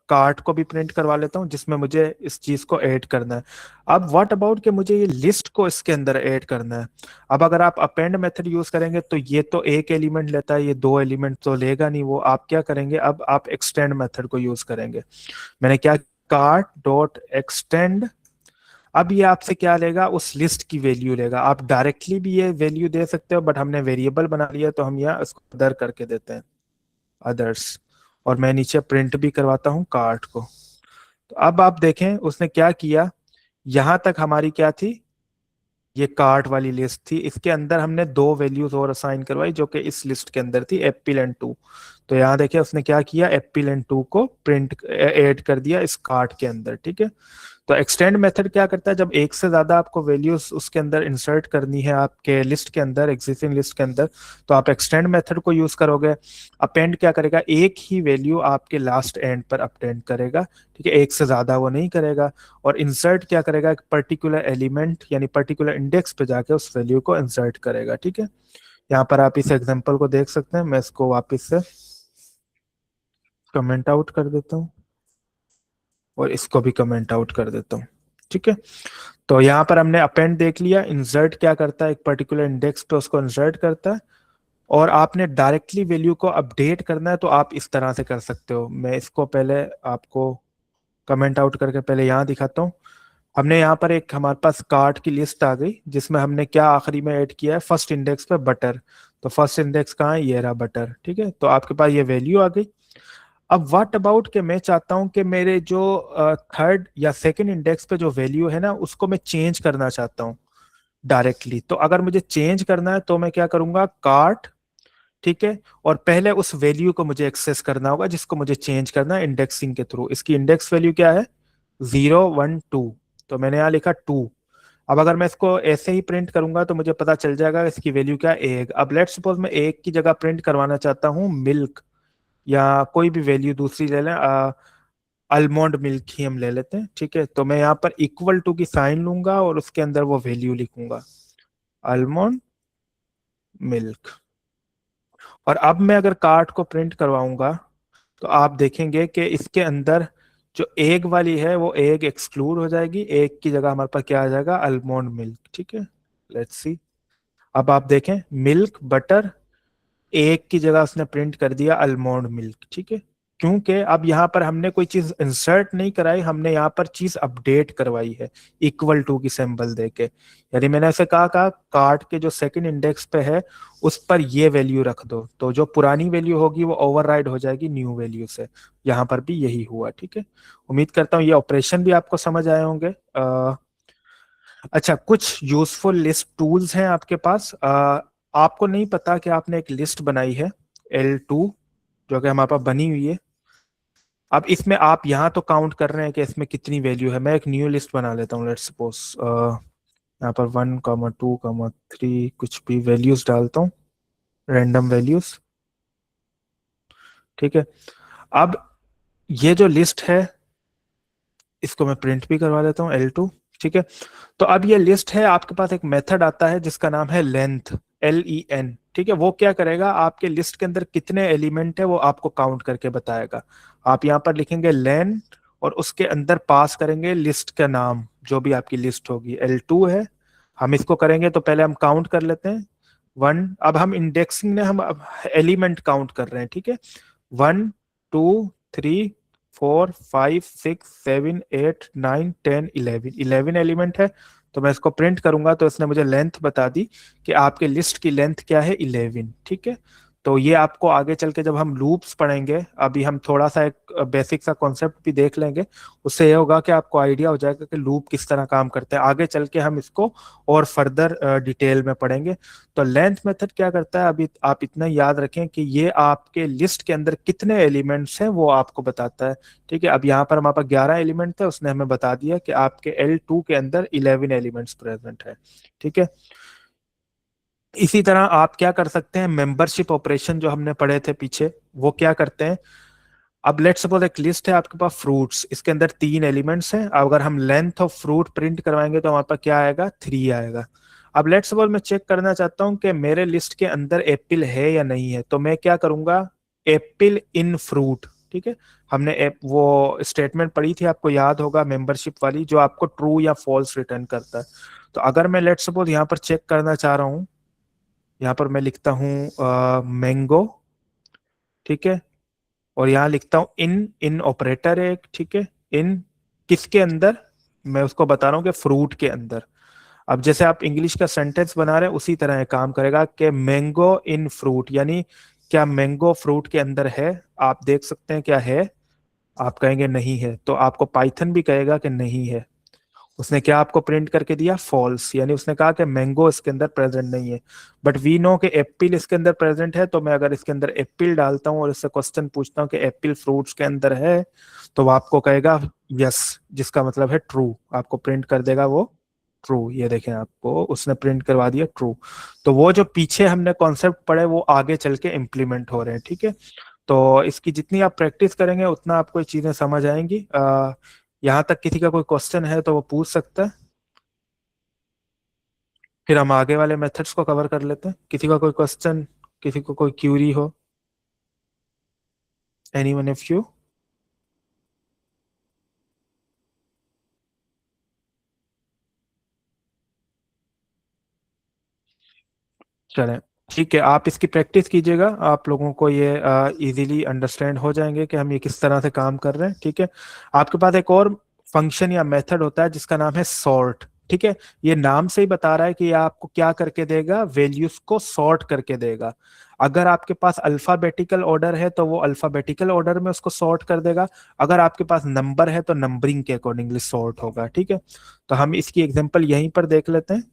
कार्ट को भी प्रिंट करवा लेता हूँ जिसमें मुझे इस चीज को ऐड करना है। अब व्हाट अबाउट कि मुझे ये लिस्ट को इसके अंदर ऐड करना है। अब अगर आप अपेंड मेथड यूज करेंगे तो ये तो एक एलिमेंट लेता है, ये दो एलिमेंट तो लेगा नहीं। वो आप क्या करेंगे, अब आप एक्सटेंड मेथड को यूज करेंगे। मैंने क्या, कार्ट डॉट एक्सटेंड। अब ये आपसे क्या लेगा, उस लिस्ट की वैल्यू लेगा। आप डायरेक्टली भी ये वैल्यू दे सकते हो, बट हमने वेरिएबल बना लिया तो हम यहाँ इसको अदर करके देते हैं, अदर्स। और मैं नीचे प्रिंट भी करवाता हूँ कार्ट को। तो अब आप देखें उसने क्या किया, यहां तक हमारी क्या थी, ये कार्ट वाली लिस्ट थी। इसके अंदर हमने दो वैल्यूज और असाइन करवाई जो कि इस लिस्ट के अंदर थी, एप्पल एंड 2। तो यहाँ देखिए उसने क्या किया, एप्पल एंड 2 को प्रिंट ऐड कर दिया इस कार्ट के अंदर, ठीक है। तो एक्सटेंड मेथड क्या करता है, जब एक से ज्यादा आपको वैल्यूज उसके अंदर इंसर्ट करनी है आपके लिस्ट के अंदर, एग्जिस्टिंग लिस्ट के अंदर, तो आप एक्सटेंड मेथड को यूज करोगे। अपेंड क्या करेगा, एक ही वैल्यू आपके लास्ट एंड पर अपेंड करेगा, ठीक है, एक से ज्यादा वो नहीं करेगा। और इंसर्ट क्या करेगा, एक पर्टिकुलर एलिमेंट यानी पर्टिकुलर इंडेक्स पे जाके उस वैल्यू को इंसर्ट करेगा, ठीक है। यहाँ पर आप इस एग्जांपल को देख सकते हैं। मैं इसको वापस से कमेंट आउट कर देता हूँ और इसको भी कमेंट आउट कर देता हूँ, ठीक है। तो यहाँ पर हमने अपेंड देख लिया। इंसर्ट क्या करता है, एक पर्टिकुलर इंडेक्स पे उसको इंसर्ट करता है। और आपने डायरेक्टली वैल्यू को अपडेट करना है तो आप इस तरह से कर सकते हो। मैं इसको पहले आपको कमेंट आउट करके पहले यहाँ दिखाता हूँ। हमने यहाँ पर एक हमारे पास कार्ट की लिस्ट आ गई जिसमें हमने क्या आखिरी में ऐड किया है, फर्स्ट इंडेक्स पे बटर। तो फर्स्ट इंडेक्स कहाँ है, ये रहा बटर, ठीक है। तो आपके पास ये वैल्यू आ गई। अब व्हाट अबाउट के मैं चाहता हूं कि मेरे जो थर्ड या सेकंड इंडेक्स पे जो वैल्यू है ना उसको मैं चेंज करना चाहता हूं डायरेक्टली। तो अगर मुझे चेंज करना है तो मैं क्या करूंगा, कार्ट, ठीक है। और पहले उस वैल्यू को मुझे एक्सेस करना होगा जिसको मुझे चेंज करना है इंडेक्सिंग के थ्रू। इसकी इंडेक्स वैल्यू क्या है, 0 1 2। तो मैंने यहाँ लिखा 2। अब अगर मैं इसको ऐसे ही प्रिंट करूंगा तो मुझे पता चल जाएगा इसकी वैल्यू क्या है, एग। अब लेट्स सपोज मैं एग की जगह प्रिंट करवाना चाहता हूँ मिल्क, या कोई भी वैल्यू दूसरी ले लें, आलमंड मिल्क ही हम ले लेते हैं, ठीक है। तो मैं यहाँ पर इक्वल टू की साइन लूंगा और उसके अंदर वो वैल्यू लिखूंगा, आलमंड मिल्क। और अब मैं अगर कार्ट को प्रिंट करवाऊंगा तो आप देखेंगे कि इसके अंदर जो एग वाली है वो एग एक्सक्लूड हो जाएगी, एग की जगह हमारे पास क्या आ जाएगा, आलमंड मिल्क, ठीक है। Let's see. अब आप देखें मिल्क बटर, एक की जगह उसने प्रिंट कर दिया आलमंड मिल्क, ठीक है। क्योंकि अब यहाँ पर हमने कोई चीज इंसर्ट नहीं कराई, हमने यहाँ पर चीज अपडेट करवाई है इक्वल टू की सिंबल देके। यानी मैंने ऐसे कहा कार्ट के जो सेकंड इंडेक्स पे है उस पर ये वैल्यू रख दो, तो जो पुरानी वैल्यू होगी वो ओवरराइड हो जाएगी न्यू वैल्यू से। यहाँ पर भी यही हुआ, ठीक है। उम्मीद करता हूँ ये ऑपरेशन भी आपको समझ आए होंगे। अच्छा, कुछ यूजफुल लिस्ट टूल्स हैं आपके पास। आपको नहीं पता कि आपने एक लिस्ट बनाई है L2 जो कि हमारे पास बनी हुई है। अब इसमें आप यहाँ तो काउंट कर रहे हैं कि इसमें कितनी वैल्यू है। मैं एक न्यू लिस्ट बना लेता हूँ, लेट्स सपोज यहाँ पर 1 2 3 कुछ भी वैल्यूज डालता हूँ, रैंडम वैल्यूज, ठीक है। अब ये जो लिस्ट है इसको मैं प्रिंट भी करवा देता हूँ L2, ठीक है। तो अब ये लिस्ट है, आपके पास एक मेथड आता है जिसका नाम है लेंथ, LEN, ठीक है। वो क्या करेगा, आपके लिस्ट के अंदर कितने एलिमेंट है वो आपको काउंट करके बताएगा। आप यहाँ पर लिखेंगे लेन और उसके अंदर पास करेंगे लिस्ट का नाम, जो भी आपकी लिस्ट होगी। L2 है, हम इसको करेंगे तो पहले हम काउंट कर लेते हैं 1। अब हम इंडेक्सिंग ने हम एलिमेंट काउंट कर रहे हैं, ठीक है। 1 2 3 4 5 6 7 8 9 10 11 एलिमेंट है। तो मैं इसको प्रिंट करूंगा तो इसने मुझे लेंथ बता दी कि आपके लिस्ट की लेंथ क्या है, 11, ठीक है। तो ये आपको आगे चल के जब हम लूप्स पढ़ेंगे, अभी हम थोड़ा सा एक बेसिक सा कॉन्सेप्ट भी देख लेंगे, उससे ये होगा कि आपको आइडिया हो जाएगा कि लूप किस तरह काम करते हैं। आगे चल के हम इसको और फर्दर डिटेल में पढ़ेंगे। तो लेंथ मेथड क्या करता है, अभी आप इतना याद रखें कि ये आपके लिस्ट के अंदर कितने एलिमेंट्स हैं वो आपको बताता है, ठीक है। अब यहाँ पर हमारे पास 11 एलिमेंट थे, उसने हमें बता दिया कि आपके L2 के अंदर 11 एलिमेंट्स प्रेजेंट है, ठीक है। इसी तरह आप क्या कर सकते हैं, मेंबरशिप ऑपरेशन जो हमने पढ़े थे पीछे, वो क्या करते हैं। अब लेट्स सपोज एक लिस्ट है आपके पास फ्रूट्स, इसके अंदर 3 एलिमेंट्स हैं। अगर हम लेंथ ऑफ फ्रूट प्रिंट करवाएंगे तो हमारे पास क्या आएगा, 3 आएगा। अब लेट्स सपोज मैं चेक करना चाहता हूं कि मेरे लिस्ट के अंदर एप्पल है या नहीं है, तो मैं क्या करूंगा, एप्पल इन फ्रूट। ठीक है, हमने वो स्टेटमेंट पढ़ी थी, आपको याद होगा, मेंबरशिप वाली, जो आपको ट्रू या फॉल्स रिटर्न करता है। तो अगर मैं लेट्स सपोज यहाँ पर चेक करना चाह रहा हूँ, यहाँ पर मैं लिखता हूँ मैंगो, ठीक है, और यहाँ लिखता हूँ इन, इन ऑपरेटर है एक, ठीक है, इन किसके अंदर, मैं उसको बता रहा हूँ कि फ्रूट के अंदर। अब जैसे आप इंग्लिश का सेंटेंस बना रहे हैं उसी तरह ये काम करेगा कि मैंगो इन फ्रूट, यानी क्या मैंगो फ्रूट के अंदर है, आप देख सकते हैं क्या है, आप कहेंगे नहीं है, तो आपको पाइथन भी कहेगा कि नहीं है। उसने क्या आपको प्रिंट करके दिया, फॉल्स, यानी उसने कहा कि मैंगो इसके अंदर प्रेजेंट नहीं है। बट वी नो कि एप्पल इसके अंदर प्रेजेंट है, तो मैं अगर इसके अंदर एप्पल डालता हूँ और इससे क्वेश्चन पूछता हूँ कि एप्पल फ्रूट्स के अंदर है, तो वो आपको कहेगा यस, जिसका मतलब है ट्रू, आपको प्रिंट कर देगा वो ट्रू। ये देखें, आपको उसने प्रिंट करवा दिया ट्रू। तो वो जो पीछे हमने कॉन्सेप्ट पढ़े वो आगे चल के इम्प्लीमेंट हो रहे हैं। ठीक है, तो इसकी जितनी आप प्रैक्टिस करेंगे उतना आपको ये चीजें समझ आएंगी। यहाँ तक किसी का कोई क्वेश्चन है तो वो पूछ सकता है, फिर हम आगे वाले मेथड्स को कवर कर लेते हैं। किसी का कोई क्वेश्चन, किसी को कोई क्यूरी हो, एनीवन ऑफ यू? चलें, ठीक है, आप इसकी प्रैक्टिस कीजिएगा, आप लोगों को ये इजीली अंडरस्टैंड हो जाएंगे कि हम ये किस तरह से काम कर रहे हैं। ठीक है, आपके पास एक और फंक्शन या मेथड होता है जिसका नाम है सॉर्ट। ठीक है, ये नाम से ही बता रहा है कि ये आपको क्या करके देगा, वैल्यूज को सॉर्ट करके देगा। अगर आपके पास अल्फाबेटिकल ऑर्डर है तो वो अल्फाबेटिकल ऑर्डर में उसको सॉर्ट कर देगा, अगर आपके पास नंबर है तो नंबरिंग के अकॉर्डिंगली सॉर्ट होगा। ठीक है, तो हम इसकी एग्जांपल यहीं पर देख लेते हैं।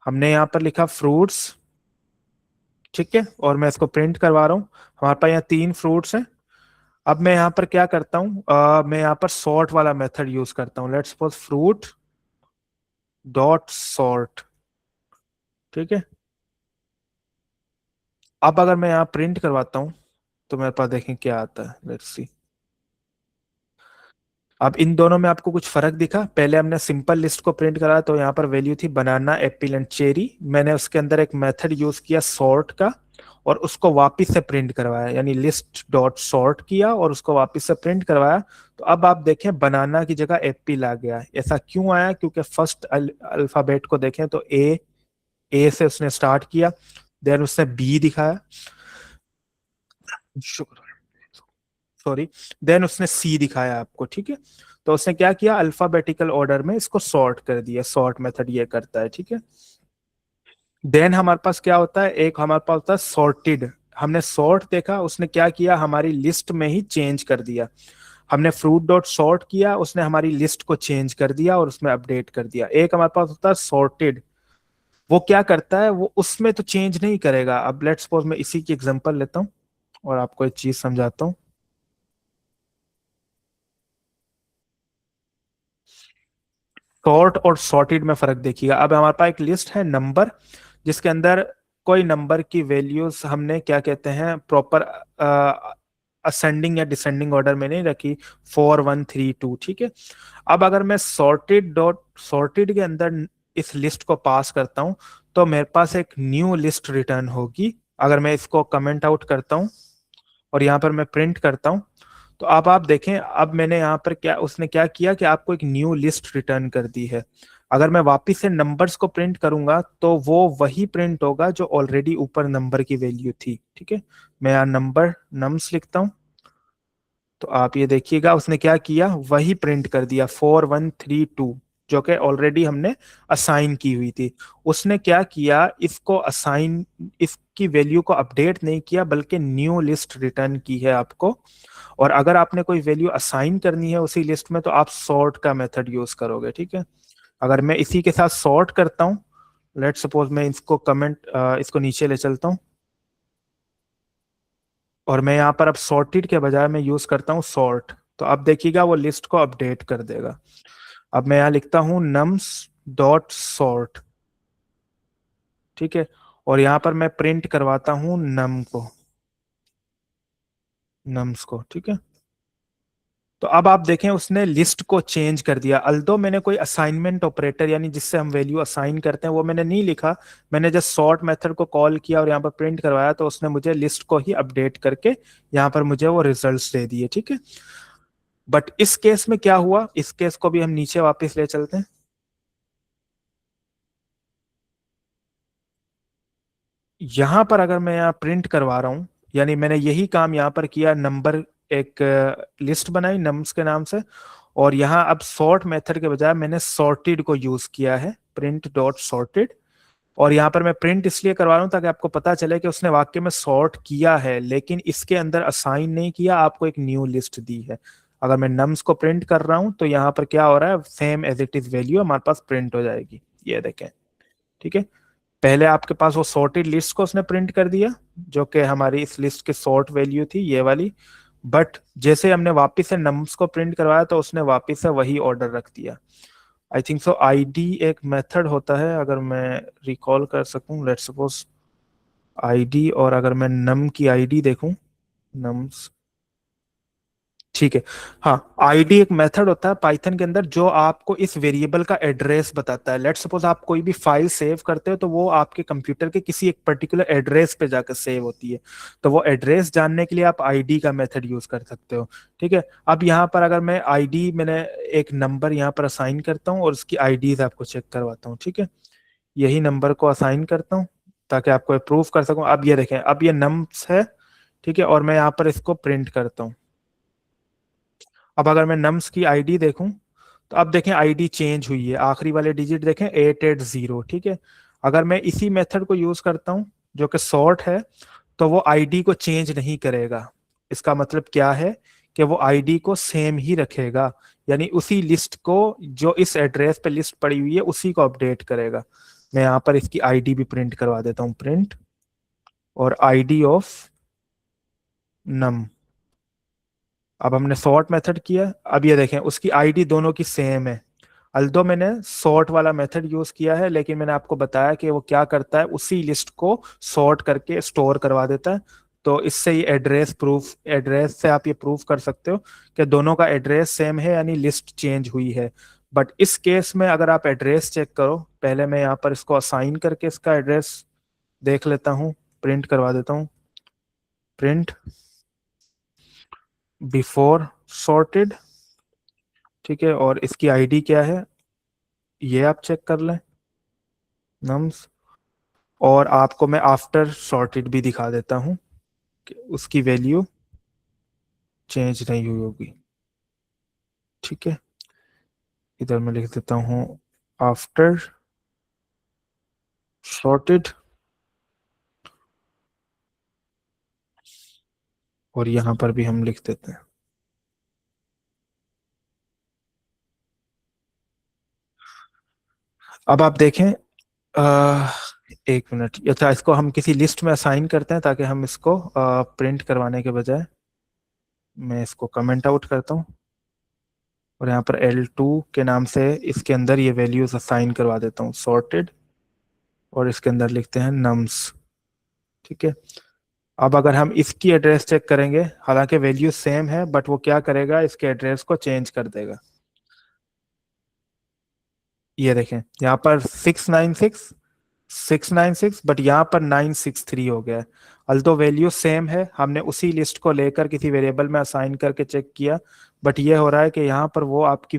हमने यहाँ पर लिखा फ्रूट्स, ठीक है, और मैं इसको प्रिंट करवा रहा हूँ। हमारे पास यहाँ 3 फ्रूट्स हैं। अब मैं यहाँ पर क्या करता हूँ, मैं यहाँ पर सॉर्ट वाला मेथड यूज करता हूँ। Let's suppose fruit dot sort, ठीक है। अब अगर मैं यहाँ प्रिंट करवाता हूँ तो मेरे पास देखें क्या आता है, लेट्स सी। अब इन दोनों में आपको कुछ फर्क दिखा? पहले हमने सिंपल लिस्ट को प्रिंट करा तो यहाँ पर वैल्यू थी बनाना, एप्पल एंड चेरी। मैंने उसके अंदर एक मेथड यूज किया सॉर्ट का और उसको वापस से प्रिंट करवाया, यानी लिस्ट डॉट सॉर्ट किया और उसको वापस से प्रिंट करवाया। तो अब आप देखें बनाना की जगह एप्पल आ गया। ऐसा क्यों आया? क्योंकि फर्स्ट अल्फाबेट को देखें तो ए से उसने स्टार्ट किया, देन उसने बी दिखाया, सॉरी, देन उसने सी दिखाया आपको। ठीक है, तो उसने क्या किया, अल्फाबेटिकल ऑर्डर में इसको सॉर्ट कर दिया। सॉर्ट मेथड ये करता है। ठीक है, देन हमारे पास क्या होता है, एक हमारे पास होता है सॉर्टेड। हमने सॉर्ट देखा, उसने क्या किया, हमारी लिस्ट में ही चेंज कर दिया। हमने फ्रूट डॉट सॉर्ट किया, उसने हमारी लिस्ट को चेंज कर दिया और उसमें अपडेट कर दिया। एक हमारे पास होता है सॉर्टेड, वो क्या करता है, वो उसमें तो चेंज नहीं करेगा। अब लेट्स सपोज मैं इसी की एग्जांपल लेता हूँ और आपको एक चीज समझाता हूँ। सॉर्ट और सॉर्टेड में फर्क देखिएगा। अब हमारे पास एक लिस्ट है नंबर, जिसके अंदर कोई नंबर की वैल्यूज हमने क्या कहते हैं, प्रॉपर असेंडिंग या डिसेंडिंग ऑर्डर में नहीं रखी, 4 1 3 2। ठीक है, अब अगर मैं सॉर्टेड डॉट सॉर्टेड के अंदर इस लिस्ट को पास करता हूं तो मेरे पास एक न्यू लिस्ट रिटर्न होगी। अगर मैं इसको कमेंट आउट करता हूं और यहाँ पर मैं प्रिंट करता हूं, तो अब आप देखें, अब मैंने यहाँ पर क्या, उसने क्या किया कि आपको एक न्यू लिस्ट रिटर्न कर दी है। अगर मैं वापस से नंबर्स को प्रिंट करूंगा तो वो वही प्रिंट होगा जो ऑलरेडी ऊपर नंबर की वैल्यू थी। ठीक है, मैं यहाँ नंबर नम्स लिखता हूँ, तो आप ये देखिएगा उसने क्या किया, वही प्रिंट कर दिया 4 1 3 2, जो कि ऑलरेडी हमने असाइन की हुई थी। उसने क्या किया, इसको असाइन, इसकी वैल्यू को अपडेट नहीं किया बल्कि न्यू लिस्ट रिटर्न की है आपको। और अगर आपने कोई वैल्यू असाइन करनी है उसी लिस्ट में तो आप सॉर्ट का मेथड यूज करोगे। ठीक है, अगर मैं इसी के साथ सॉर्ट करता हूं, लेट सपोज मैं इसको इसको नीचे ले चलता हूं और मैं यहाँ पर अब सॉर्टेड के बजाय मैं यूज करता हूँ सॉर्ट, तो अब देखिएगा वो लिस्ट को अपडेट कर देगा। अब मैं यहाँ लिखता हूँ नम्स डॉट सॉर्ट, ठीक है, और यहाँ पर मैं प्रिंट करवाता हूँ नम्स को, ठीक है। तो अब आप देखें उसने लिस्ट को चेंज कर दिया, अल्दो मैंने कोई असाइनमेंट ऑपरेटर यानी जिससे हम वैल्यू असाइन करते हैं वो मैंने नहीं लिखा, मैंने जस्ट सॉर्ट मेथड को कॉल किया और यहाँ पर प्रिंट करवाया, तो उसने मुझे लिस्ट को ही अपडेट करके यहाँ पर मुझे वो रिजल्ट्स दे दिए, ठीक है। बट इस केस में क्या हुआ, इस केस को भी हम नीचे वापस ले चलते हैं। यहां पर अगर मैं यहाँ प्रिंट करवा रहा हूं, यानी मैंने यही काम यहाँ पर किया, नंबर एक लिस्ट बनाई नम्स के नाम से, और यहाँ अब सॉर्ट मेथड के बजाय मैंने सॉर्टेड को यूज किया है, प्रिंट डॉट सॉर्टेड। और यहाँ पर मैं प्रिंट इसलिए करवा रहा हूँ ताकि आपको पता चले कि उसने वाक्य में सॉर्ट किया है, लेकिन इसके अंदर असाइन नहीं किया, आपको एक न्यू लिस्ट दी है। अगर मैं नम्स को प्रिंट कर रहा हूं तो यहाँ पर क्या हो रहा है, same as it is value हमारे पास प्रिंट हो जाएगी, ये देखें, ठीक है। पहले आपके पास वो सॉर्टेड लिस्ट को उसने प्रिंट कर दिया जो कि हमारी इस लिस्ट की सॉर्ट वैल्यू थी ये वाली, बट जैसे हमने वापस से नम्स को प्रिंट करवाया तो उसने वापस से वही ऑर्डर रख दिया। आई थिंक सो आईडी एक मेथड होता है, अगर मैं रिकॉल कर सकूं, लेट्स सपोज आईडी, और अगर मैं नम की आईडी देखूं, नम्स, ठीक है, हाँ, आईडी एक मेथड होता है पाइथन के अंदर जो आपको इस वेरिएबल का एड्रेस बताता है। लेट्स सपोज आप कोई भी फाइल सेव करते हो तो वो आपके कंप्यूटर के किसी एक पर्टिकुलर एड्रेस पे जाकर सेव होती है, तो वो एड्रेस जानने के लिए आप आईडी का मेथड यूज कर सकते हो, ठीक है। अब यहाँ पर अगर मैं आईडी, मैंने एक नंबर यहाँ पर असाइन करता हूँ और उसकी आईडीज आपको चेक करवाता हूँ, ठीक है। यही नंबर को असाइन करता हूँ ताकि आपको प्रूव कर सकूं। अब ये देखें, अब ये नम्स है, ठीक है, और मैं यहाँ पर इसको प्रिंट करता हूँ। अब अगर मैं नम्स की आईडी देखूं तो अब देखें आईडी चेंज हुई है, आखिरी वाले डिजिट देखें 880, ठीक है। अगर मैं इसी मेथड को यूज करता हूं जो कि सॉर्ट है, तो वो आईडी को चेंज नहीं करेगा। इसका मतलब क्या है कि वो आईडी को सेम ही रखेगा, यानी उसी लिस्ट को जो इस एड्रेस पे लिस्ट पड़ी हुई है उसी को अपडेट करेगा। मैं यहाँ पर इसकी आईडी भी प्रिंट करवा देता हूँ, प्रिंट और आईडी ऑफ नम। अब हमने सॉर्ट मेथड किया, अब ये देखें उसकी आईडी दोनों की सेम है। अल्दो मैंने सॉर्ट वाला मेथड यूज किया है, लेकिन मैंने आपको बताया कि वो क्या करता है, उसी लिस्ट को सॉर्ट करके स्टोर करवा देता है। तो इससे ये एड्रेस से आप ये प्रूफ कर सकते हो कि दोनों का एड्रेस सेम है, यानी लिस्ट चेंज हुई है। बट इस केस में अगर आप एड्रेस चेक करो, पहले मैं यहाँ पर इसको असाइन करके इसका एड्रेस देख लेता हूँ, प्रिंट करवा देता हूँ, प्रिंट बिफोर सॉर्टेड, ठीक है, और इसकी आईडी क्या है ये आप चेक कर लें, नम्स। और आपको मैं आफ्टर सॉर्टेड भी दिखा देता हूं कि उसकी वैल्यू चेंज नहीं हुई होगी, ठीक है। इधर मैं लिख देता हूं आफ्टर सॉर्टेड, और यहां पर भी हम लिख देते हैं। अब आप देखें, एक मिनट, अच्छा इसको हम किसी लिस्ट में असाइन करते हैं ताकि हम इसको प्रिंट करवाने के बजाय, मैं इसको कमेंट आउट करता हूँ और यहाँ पर L2 के नाम से इसके अंदर ये वैल्यूज असाइन करवा देता हूँ, सॉर्टेड, और इसके अंदर लिखते हैं नम्स, ठीक है। अब अगर हम इसकी एड्रेस चेक करेंगे, हालांकि वैल्यू सेम है, बट वो क्या करेगा, इसके एड्रेस को चेंज कर देगा। ये देखें यहाँ पर 696 बट यहाँ पर 963 हो गया है। अल्दो वैल्यू सेम है, हमने उसी लिस्ट को लेकर किसी वेरिएबल में असाइन करके चेक किया, बट ये हो रहा है कि यहाँ पर वो आपकी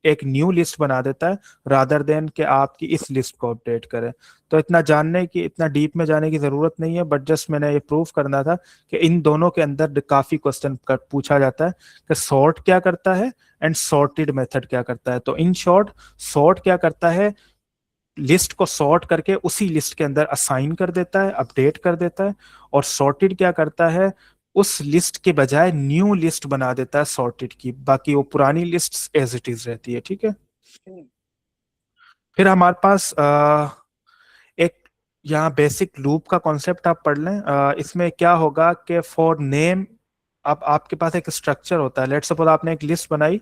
एक न्यू लिस्ट बना देता है रादर देन कि आपकी इस लिस्ट को अपडेट करे। तो इतना डीप में जाने की जरूरत नहीं है, बट जस्ट मैंने ये प्रूफ करना था कि इन दोनों के अंदर काफी क्वेश्चन पूछा जाता है कि सॉर्ट क्या करता है एंड सॉर्टेड मेथड क्या करता है। तो इन शॉर्ट, सॉर्ट क्या करता है, लिस्ट को सॉर्ट करके उसी लिस्ट के अंदर असाइन कर देता है, अपडेट कर देता है, और सॉर्टेड क्या करता है, उस लिस्ट के बजाय न्यू लिस्ट बना देता है सॉर्टेड की, बाकी वो पुरानी लिस्ट एज इट इज रहती है, ठीक है। फिर हमारे पास एक यहाँ बेसिक लूप का कॉन्सेप्ट आप पढ़ लें। इसमें क्या होगा कि फॉर नेम, अब आपके पास एक स्ट्रक्चर होता है, लेट्स सपोज आपने एक लिस्ट बनाई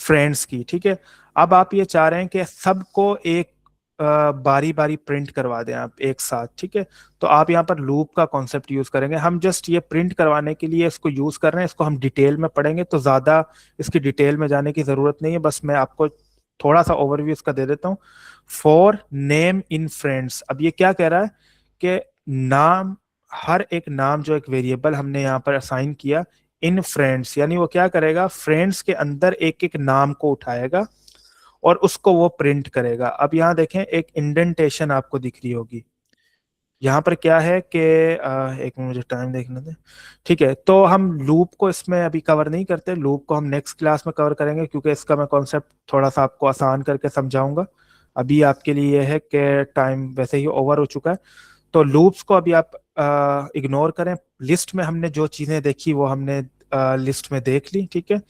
फ्रेंड्स की, ठीक है। अब आप ये चाह रहे हैं कि सबको एक बारी बारी प्रिंट करवा दें आप एक साथ, ठीक है। तो आप यहाँ पर लूप का कॉन्सेप्ट यूज करेंगे, हम जस्ट ये प्रिंट करवाने के लिए इसको यूज कर रहे हैं। इसको हम डिटेल में पढ़ेंगे तो ज्यादा इसकी डिटेल में जाने की जरूरत नहीं है, बस मैं आपको थोड़ा सा ओवरव्यू इसका दे देता हूँ। फॉर नेम इन फ्रेंड्स, अब ये क्या कह रहा है कि नाम, हर एक नाम जो एक वेरिएबल हमने यहाँ पर असाइन किया इन फ्रेंड्स, यानी वो क्या करेगा, फ्रेंड्स के अंदर एक एक नाम को उठाएगा और उसको वो प्रिंट करेगा। अब यहाँ देखें एक इंडेंटेशन आपको दिख रही होगी, यहाँ पर क्या है कि एक मिनट मुझे टाइम देखने दें, ठीक है। तो हम लूप को इसमें अभी कवर नहीं करते, लूप को हम नेक्स्ट क्लास में कवर करेंगे, क्योंकि इसका मैं कॉन्सेप्ट थोड़ा सा आपको आसान करके समझाऊंगा। अभी आपके लिए यह है कि टाइम वैसे ही ओवर हो चुका है, तो लूप्स को अभी आप इग्नोर करें। लिस्ट में हमने जो चीजें देखी वो हमने लिस्ट में देख ली, ठीक है।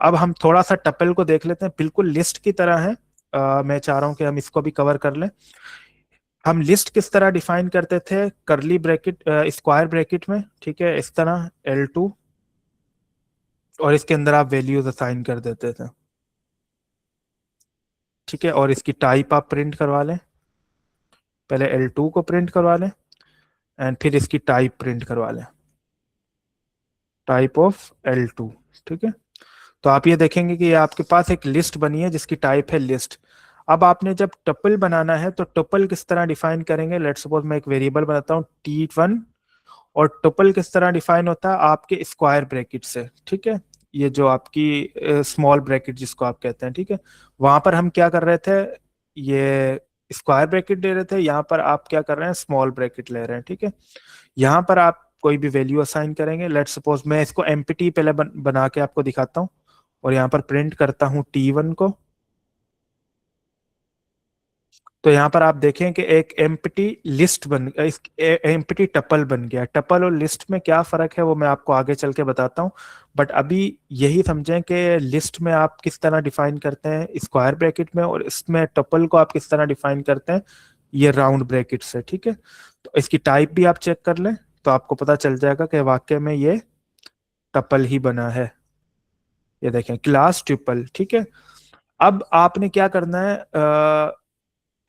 अब हम थोड़ा सा टपल को देख लेते हैं, बिल्कुल लिस्ट की तरह है। मैं चाह रहा हूं कि हम इसको भी कवर कर लें। हम लिस्ट किस तरह डिफाइन करते थे, करली ब्रैकेट, स्क्वायर ब्रैकेट में, ठीक है, इस तरह L2, और इसके अंदर आप वैल्यूज असाइन कर देते थे, ठीक है। और इसकी टाइप आप प्रिंट करवा लें, पहले L2 को प्रिंट करवा लें एंड फिर इसकी टाइप प्रिंट करवा लें, टाइप ऑफ L2, ठीक है। तो आप ये देखेंगे कि ये आपके पास एक लिस्ट बनी है जिसकी टाइप है लिस्ट। अब आपने जब टपल बनाना है तो टपल किस तरह डिफाइन करेंगे, लेट्स सपोज मैं एक वेरिएबल बनाता हूँ T1, और टपल किस तरह डिफाइन होता है आपके स्क्वायर ब्रैकेट से, ठीक है। ये जो आपकी स्मॉल ब्रैकेट जिसको आप कहते हैं, ठीक है, वहां पर हम क्या कर रहे थे, ये स्क्वायर ब्रैकेट ले रहे थे, यहाँ पर आप क्या कर रहे हैं, स्मॉल ब्रैकेट ले रहे हैं, ठीक है। यहाँ पर आप कोई भी वैल्यू असाइन करेंगे, लेट्स सपोज मैं इसको एम्प्टी पहले बना के आपको दिखाता हूँ, और यहाँ पर प्रिंट करता हूँ T1 को। तो यहाँ पर आप देखें कि एक एम्प्टी लिस्ट एम्प्टी टपल बन गया। टपल और लिस्ट में क्या फर्क है वो मैं आपको आगे चल के बताता हूँ, बट अभी यही समझें कि लिस्ट में आप किस तरह डिफाइन करते हैं स्क्वायर ब्रैकेट में, और इसमें टपल को आप किस तरह डिफाइन करते हैं ये राउंड ब्रैकेट से, ठीक है। तो इसकी टाइप भी आप चेक कर लें तो आपको पता चल जाएगा कि वाकई में ये टपल ही बना है। ये देखें क्लास ट्रिपल, ठीक है। अब आपने क्या करना है,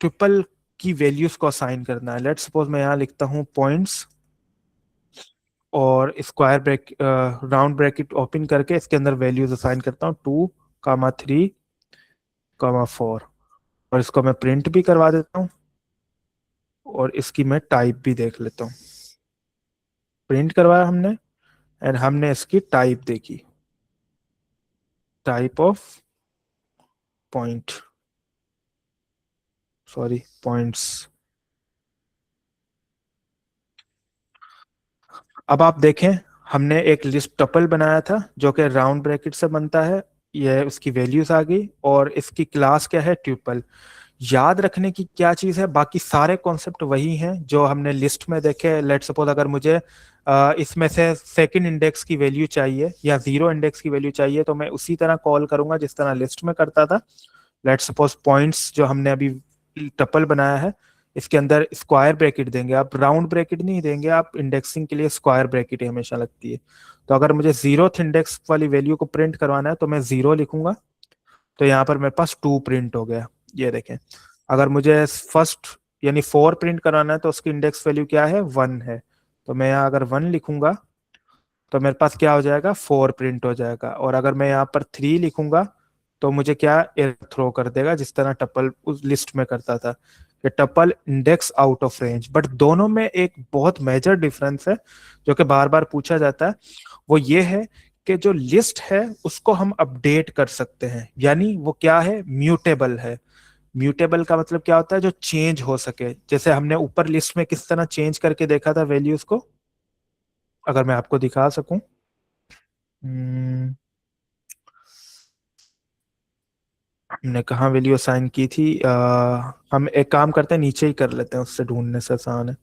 ट्रिपल की वैल्यूज को असाइन करना है। लेट्स सपोज मैं यहाँ लिखता हूँ पॉइंट्स, और स्क्वायर राउंड ब्रैकेट ओपन करके इसके अंदर वैल्यूज असाइन करता हूँ 2,3,4, और इसको मैं प्रिंट भी करवा देता हूँ, और इसकी मैं टाइप भी देख लेता हूँ। प्रिंट करवाया हमने एंड हमने इसकी टाइप देखी, type of point, sorry points. अब आप देखें हमने एक लिस्ट टपल बनाया था जो कि राउंड ब्रैकेट से बनता है, ये उसकी वैल्यूज आ गई, और इसकी क्लास क्या है, ट्यूपल। याद रखने की क्या चीज है, बाकी सारे कॉन्सेप्ट वही हैं जो हमने लिस्ट में देखे। लेट सपोज अगर मुझे इसमें से सेकंड इंडेक्स की वैल्यू चाहिए या जीरो इंडेक्स की वैल्यू चाहिए, तो मैं उसी तरह कॉल करूंगा जिस तरह लिस्ट में करता था। लेट सपोज पॉइंट्स जो हमने अभी टपल बनाया है, इसके अंदर स्क्वायर ब्रैकेट देंगे, आप राउंड ब्रैकेट नहीं देंगे, आप इंडेक्सिंग के लिए स्क्वायर ब्रैकेट ही हमेशा लगती है। तो अगर मुझे जीरोथ इंडेक्स वाली वैल्यू को प्रिंट करवाना है तो मैं 0 लिखूंगा, तो यहाँ पर मेरे पास 2 प्रिंट हो गया। ये देखें, अगर मुझे फर्स्ट यानी 4 प्रिंट कराना है तो उसकी इंडेक्स वैल्यू क्या है, 1 है, तो मैं यहाँ अगर 1 लिखूंगा तो मेरे पास क्या हो जाएगा, 4 प्रिंट हो जाएगा। और अगर मैं यहाँ पर 3 लिखूंगा तो मुझे क्या एरर थ्रो कर देगा, जिस तरह टपल उस लिस्ट में करता था कि tuple index out of range. But दोनों में एक बहुत मेजर डिफरेंस है जो कि बार बार पूछा जाता है, वो ये है कि जो लिस्ट है उसको हम अपडेट कर सकते हैं, यानी वो क्या है, म्यूटेबल है। म्यूटेबल का मतलब क्या होता है, जो चेंज हो सके। जैसे हमने ऊपर लिस्ट में किस तरह चेंज करके देखा था वैल्यूज को, अगर मैं आपको दिखा सकूं, हमने कहाँ वैल्यू असाइन की थी, हम एक काम करते हैं नीचे ही कर लेते हैं, उससे ढूंढने से आसान है।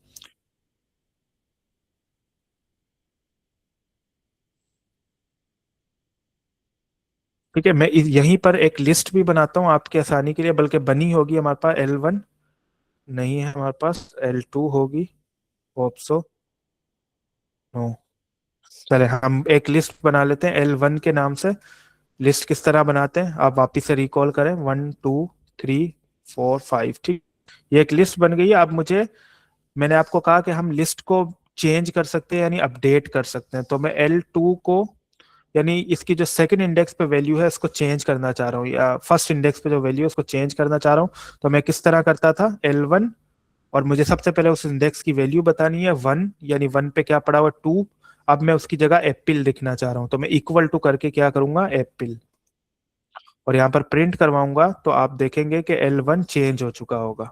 ठीक है, मैं यहीं पर एक लिस्ट भी बनाता हूँ आपकी आसानी के लिए, बल्कि बनी होगी हमारे पास L1 नहीं है, हमारे पास L2 होगी, होप सो, नो। चले हम एक लिस्ट बना लेते हैं L1 के नाम से। लिस्ट किस तरह बनाते हैं आप वापिस से रिकॉल करें, 1 2 3 4 5, ठीक ये एक लिस्ट बन गई है। अब मैंने आपको कहा कि हम लिस्ट को चेंज कर सकते हैं यानी अपडेट कर सकते हैं। तो मैं L2 को यानी इसकी जो सेकंड इंडेक्स पे वैल्यू है इसको चेंज करना चाह रहा हूँ, या फर्स्ट इंडेक्स पे जो वैल्यू है उसको चेंज करना चाह रहा हूँ। तो मैं किस तरह करता था, L1, और मुझे सबसे पहले उस इंडेक्स की वैल्यू बतानी है 1, यानी 1 पे क्या पड़ा हुआ 2। अब मैं उसकी जगह एप्पल लिखना चाह रहा हूँ, तो मैं इक्वल टू करके क्या करूंगा, एप्पल, और यहाँ पर प्रिंट करवाऊंगा तो आप देखेंगे कि L1 चेंज हो चुका होगा।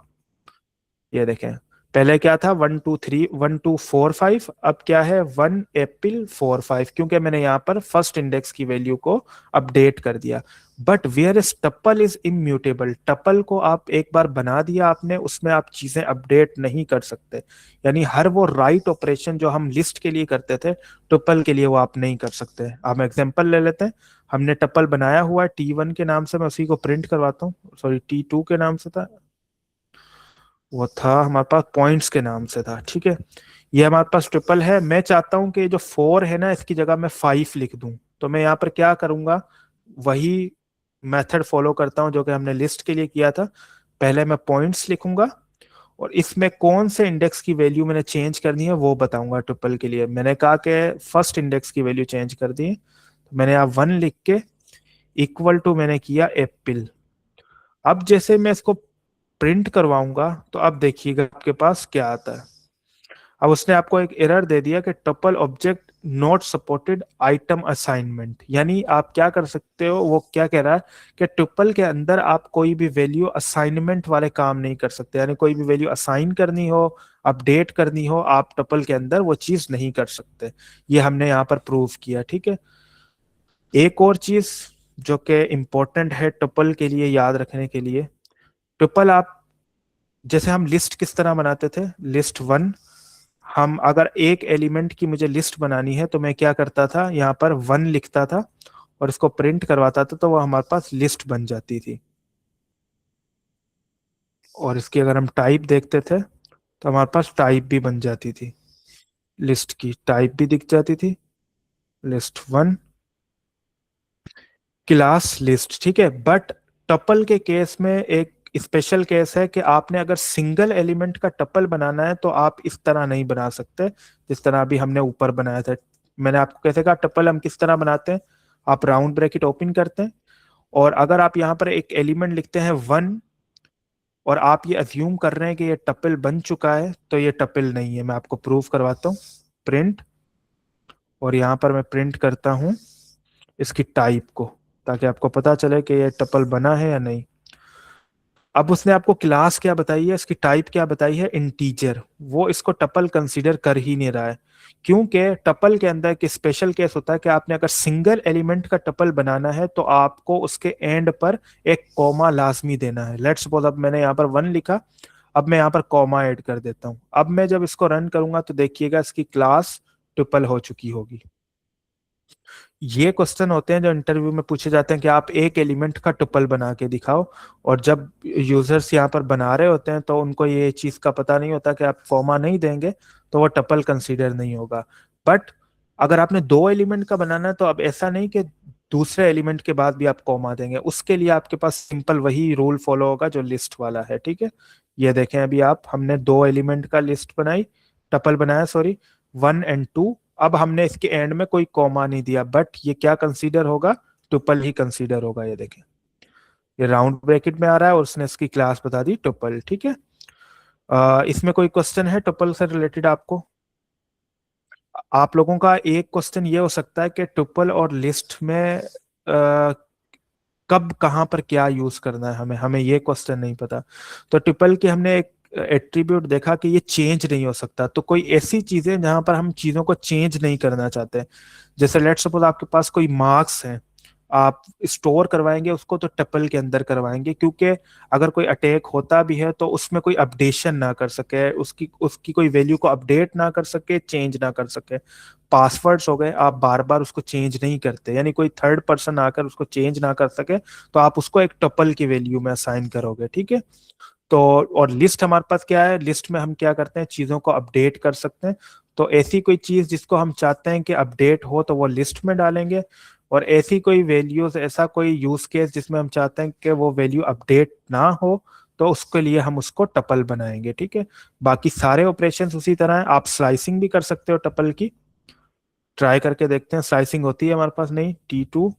ये देखें, पहले क्या था 1 2 3 1 2 4 5, अब क्या है 1 एप्पल 4 5, क्योंकि मैंने यहाँ पर फर्स्ट इंडेक्स की वैल्यू को अपडेट कर दिया। But where is tuple is immutable, tuple को आप एक बार बना दिया आपने, उसमें आप चीजें अपडेट नहीं कर सकते। यानी हर वो राइट ऑपरेशन जो हम लिस्ट के लिए करते थे, टपल के लिए वो आप नहीं कर सकते। हम एग्जांपल ले लेते हैं। हमने टपल बनाया हुआ है T1 के नाम से, मैं उसी को प्रिंट करवाता हूँ, सॉरी T2 के नाम से था, वो था हमारे पास पॉइंट्स के नाम से था, ठीक है। ये हमारे पास ट्रिपल है। मैं चाहता हूं कि जो 4 है ना, इसकी जगह मैं 5 लिख दूं। तो मैं यहाँ पर क्या करूंगा, वही मेथड फॉलो करता हूं जो कि हमने लिस्ट के लिए किया था। पहले मैं पॉइंट्स लिखूंगा और इसमें कौन से इंडेक्स की वैल्यू मैंने चेंज करनी है वो बताऊंगा। ट्रिपल के लिए मैंने कहा कि फर्स्ट इंडेक्स की वैल्यू चेंज कर दी, तो मैंने यहाँ 1 लिख के इक्वल टू मैंने किया एप्पल। अब जैसे मैं इसको प्रिंट करवाऊंगा तो अब देखिएगा आपके पास क्या आता है। अब उसने आपको एक एरर दे दिया कि tuple object not supported item assignment. यानी आप क्या कर सकते हो, वो क्या कह रहा है कि टपल के अंदर आप कोई भी वैल्यू असाइनमेंट वाले काम नहीं कर सकते, यानी कोई भी वैल्यू असाइन करनी हो, अपडेट करनी हो, आप टपल के अंदर वो चीज नहीं कर सकते। ये हमने यहाँ पर प्रूव किया, ठीक है। एक और चीज जो कि इंपॉर्टेंट है टपल के लिए याद रखने के लिए, ट्रिपल आप जैसे हम लिस्ट किस तरह बनाते थे, लिस्ट 1, हम अगर एक एलिमेंट की मुझे लिस्ट बनानी है तो मैं क्या करता था, यहाँ पर 1 लिखता था और इसको प्रिंट करवाता था, तो वो हमारे पास लिस्ट बन जाती थी। और इसकी अगर हम टाइप देखते थे तो हमारे पास टाइप भी बन जाती थी, लिस्ट की टाइप भी दिख जाती थी, लिस्ट 1 क्लास लिस्ट, ठीक है। बट टपल के केस में एक स्पेशल केस है कि आपने अगर सिंगल एलिमेंट का टपल बनाना है तो आप इस तरह नहीं बना सकते जिस तरह अभी हमने ऊपर बनाया था। मैंने आपको कैसे कहा टपल हम किस तरह बनाते हैं, आप राउंड ब्रैकेट ओपन करते हैं और अगर आप यहाँ पर एक एलिमेंट लिखते हैं 1 और आप ये अज्यूम कर रहे हैं कि ये टपल बन चुका है, तो ये टपल नहीं है। मैं आपको प्रूव करवाता हूँ, प्रिंट, और यहाँ पर मैं प्रिंट करता हूँ इसकी टाइप को, ताकि आपको पता चले कि ये टपल बना है या नहीं। अब उसने आपको क्लास क्या बताई है, इसकी टाइप क्या बताई है, इंटीजर। वो इसको टपल कंसीडर कर ही नहीं रहा है, क्योंकि टपल के अंदर एक स्पेशल केस होता है कि आपने अगर सिंगल एलिमेंट का टपल बनाना है तो आपको उसके एंड पर एक कॉमा लाजमी देना है। लेट्स सपोज अब मैंने यहाँ पर 1 लिखा, अब मैं यहाँ पर कॉमा ऐड कर देता हूँ। अब मैं जब इसको रन करूंगा तो देखिएगा इसकी क्लास ट्रिपल हो चुकी होगी। ये क्वेश्चन होते हैं जो इंटरव्यू में पूछे जाते हैं कि आप एक एलिमेंट का टुपल बना के दिखाओ, और जब यूजर्स यहाँ पर बना रहे होते हैं तो उनको ये चीज का पता नहीं होता कि आप कॉमा नहीं देंगे तो वो टपल कंसीडर नहीं होगा। बट अगर आपने 2 एलिमेंट का बनाना है तो अब ऐसा नहीं कि दूसरे एलिमेंट के बाद भी आप कॉमा देंगे, उसके लिए आपके पास सिंपल वही रूल फॉलो होगा जो लिस्ट वाला है, ठीक है। ये देखें, अभी आप हमने 2 एलिमेंट का लिस्ट बनाई, टपल बनाया, सॉरी, 1 और 2। अब हमने इसके एंड में कोई कॉमा नहीं दिया, बट ये क्या कंसीडर होगा, टुपल ही कंसीडर होगा। ये देखें, ये राउंड ब्रैकेट में आ रहा है और उसने इसकी क्लास बता दी टुपल, ठीक है। इसमें कोई क्वेश्चन है टुपल से रिलेटेड आपको? आप लोगों का एक क्वेश्चन ये हो सकता है कि टुपल और लिस्ट में कब कहाँ पर क्या यूज करना है, हमें हमें ये क्वेश्चन नहीं पता। तो टुपल की हमने एक एट्रीब्यूट देखा कि ये चेंज नहीं हो सकता। तो कोई ऐसी चीजें जहां पर हम चीजों को चेंज नहीं करना चाहते, जैसे लेट्स सपोज आपके पास कोई मार्क्स है, आप स्टोर करवाएंगे उसको तो टपल के अंदर करवाएंगे, क्योंकि अगर कोई अटैक होता भी है तो उसमें कोई अपडेशन ना कर सके, उसकी उसकी कोई वैल्यू को अपडेट ना कर सके, चेंज ना कर सके। पासवर्ड्स हो गए, आप बार बार उसको चेंज नहीं करते, यानी कोई थर्ड पर्सन आकर उसको चेंज ना कर सके, तो आप उसको एक टपल की वैल्यू में असाइन करोगे, ठीक है। तो और लिस्ट हमारे पास क्या है, लिस्ट में हम क्या करते हैं, चीजों को अपडेट कर सकते हैं। तो ऐसी कोई चीज जिसको हम चाहते हैं कि अपडेट हो तो वो लिस्ट में डालेंगे, और ऐसी कोई वैल्यूज, ऐसा कोई यूज केस जिसमें हम चाहते हैं कि वो वैल्यू अपडेट ना हो, तो उसके लिए हम उसको टपल बनाएंगे, ठीक है। बाकी सारे ऑपरेशंस उसी तरह है। आप स्लाइसिंग भी कर सकते हो टपल की, ट्राई करके देखते हैं स्लाइसिंग होती है हमारे पास, नहीं T2।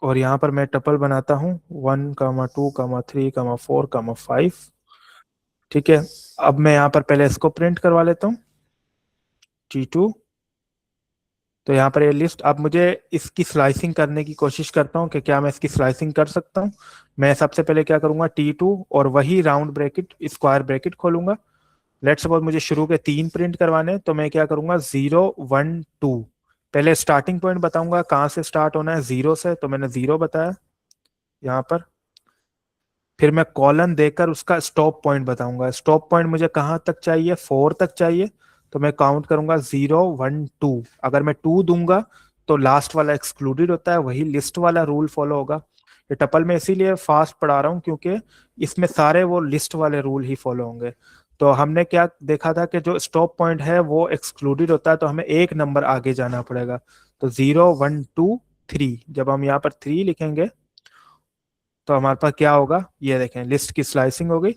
और यहाँ पर मैं टपल बनाता हूँ 1, 2, 3, 4, 5, ठीक है। अब मैं यहाँ पर पहले इसको प्रिंट करवा लेता हूँ T2। तो यहाँ पर ये लिस्ट, अब मुझे इसकी स्लाइसिंग करने की कोशिश करता हूँ कि क्या मैं इसकी स्लाइसिंग कर सकता हूँ। मैं सबसे पहले क्या करूंगा, T2 और वही राउंड ब्रैकेट स्क्वायर ब्रैकेट खोलूंगा। लेट्स सपोज मुझे शुरू के 3 प्रिंट करवाने हैं, तो मैं क्या करूंगा 0, 1, 2। पहले स्टार्टिंग पॉइंट बताऊंगा कहाँ से स्टार्ट होना है, 0 से, तो मैंने 0 बताया यहाँ पर। फिर मैं कॉलन देकर उसका स्टॉप पॉइंट बताऊंगा। स्टॉप पॉइंट मुझे कहाँ तक चाहिए, 4 तक चाहिए, तो मैं काउंट करूंगा 0, 1, 2। अगर मैं 2 दूंगा तो लास्ट वाला एक्सक्लूडेड होता है, वही लिस्ट वाला रूल फॉलो होगा। ये टपल में इसीलिए फास्ट पढ़ा रहा हूँ क्योंकि इसमें सारे वो लिस्ट वाले रूल ही फॉलो होंगे। तो हमने क्या देखा था कि जो स्टॉप पॉइंट है वो एक्सक्लूडेड होता है, तो हमें एक नंबर आगे जाना पड़ेगा। तो 0, 1, 2, 3, जब हम यहाँ पर 3 लिखेंगे तो हमारे पास क्या होगा, ये देखें लिस्ट की स्लाइसिंग हो गई,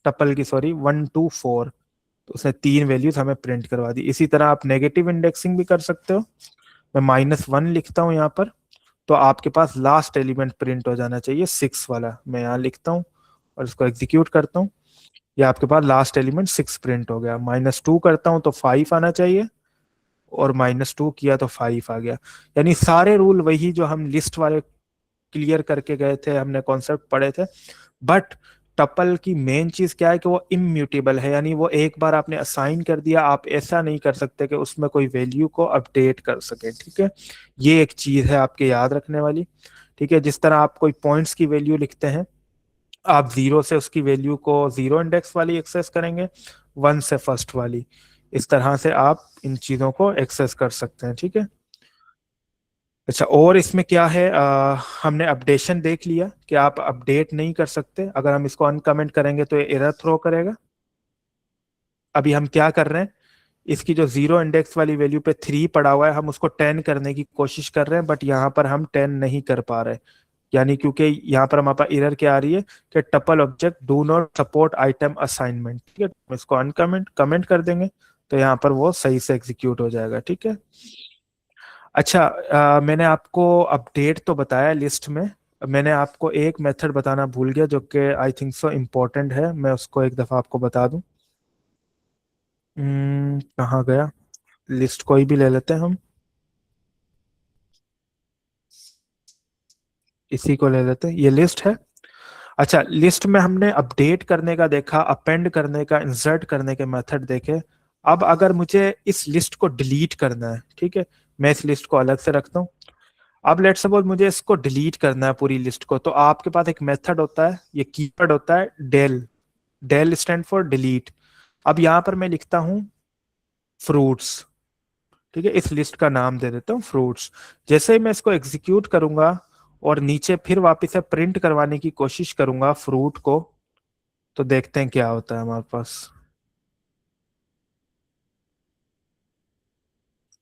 टपल की, सॉरी, 1, 2, 4। तो उसने 3 वैल्यूज हमें प्रिंट करवा दी। इसी तरह आप नेगेटिव इंडेक्सिंग भी कर सकते हो। मैं -1 लिखता हूँ यहाँ पर, तो आपके पास लास्ट एलिमेंट प्रिंट हो जाना चाहिए 6 वाला। मैं यहाँ लिखता हूँ और इसको एग्जीक्यूट करता हूँ, ये आपके पास लास्ट एलिमेंट 6 प्रिंट हो गया। -2 करता हूँ तो 5 आना चाहिए, और -2 किया तो 5 आ गया। यानी सारे रूल वही जो हम लिस्ट वाले क्लियर करके गए थे, हमने कॉन्सेप्ट पढ़े थे। बट टपल की मेन चीज क्या है कि वो इम्यूटेबल है, यानी वो एक बार आपने असाइन कर दिया, आप ऐसा नहीं कर सकते कि उसमें कोई वैल्यू को अपडेट कर सके, ठीक है। ये एक चीज है आपके याद रखने वाली, ठीक है। जिस तरह आप कोई पॉइंट्स की वैल्यू लिखते हैं, आप 0 से उसकी वैल्यू को 0 इंडेक्स वाली एक्सेस करेंगे, 1 से फर्स्ट वाली। इस तरह से आप इन चीजों को एक्सेस कर सकते हैं, ठीक है। अच्छा, और इसमें क्या है, हमने अपडेशन देख लिया कि आप अपडेट नहीं कर सकते। अगर हम इसको अनकमेंट करेंगे तो ये एरर थ्रो करेगा। अभी हम क्या कर रहे हैं, इसकी जो 0 इंडेक्स वाली वैल्यू पे 3 पड़ा हुआ है, हम उसको 10 करने की कोशिश कर रहे हैं, बट यहाँ पर हम 10 नहीं कर पा रहे। यानी क्योंकि यहाँ पर हमारे पास एरर क्या आ रही है कि tuple object do not support item assignment, ठीक है। हम इसको अनकमेंट कमेंट कर देंगे तो यहाँ पर वो सही से एग्जीक्यूट हो जाएगा, ठीक है। अच्छा, मैंने आपको अपडेट तो बताया लिस्ट में, मैंने आपको एक मेथड बताना भूल गया जो कि आई थिंक सो इम्पोर्टेंट है। मैं उसको एक दफ़ा आपको बता दूं। कहाँ गया, लिस्ट कोई भी ले लेते हैं हम, इसी को ले लेते हैं, ये लिस्ट है। अच्छा, लिस्ट में हमने अपडेट करने का देखा, अपेंड करने का, इंसर्ट करने के मेथड देखे। अब अगर मुझे इस लिस्ट को डिलीट करना है, ठीक है, मैं इस लिस्ट को अलग से रखता हूँ। अब लेट्स सपोज मुझे इसको डिलीट करना है पूरी लिस्ट को, तो आपके पास एक मेथड होता है, ये कीवर्ड होता है del. Del stand for delete. अब यहां पर मैं लिखता हूं फ्रूट्स, ठीक है, इस लिस्ट का नाम दे देता हूं फ्रूट्स। जैसे ही मैं इसको एग्जीक्यूट करूंगा और नीचे फिर वापस से प्रिंट करवाने की कोशिश करूंगा फ्रूट को, तो देखते हैं क्या होता है हमारे पास।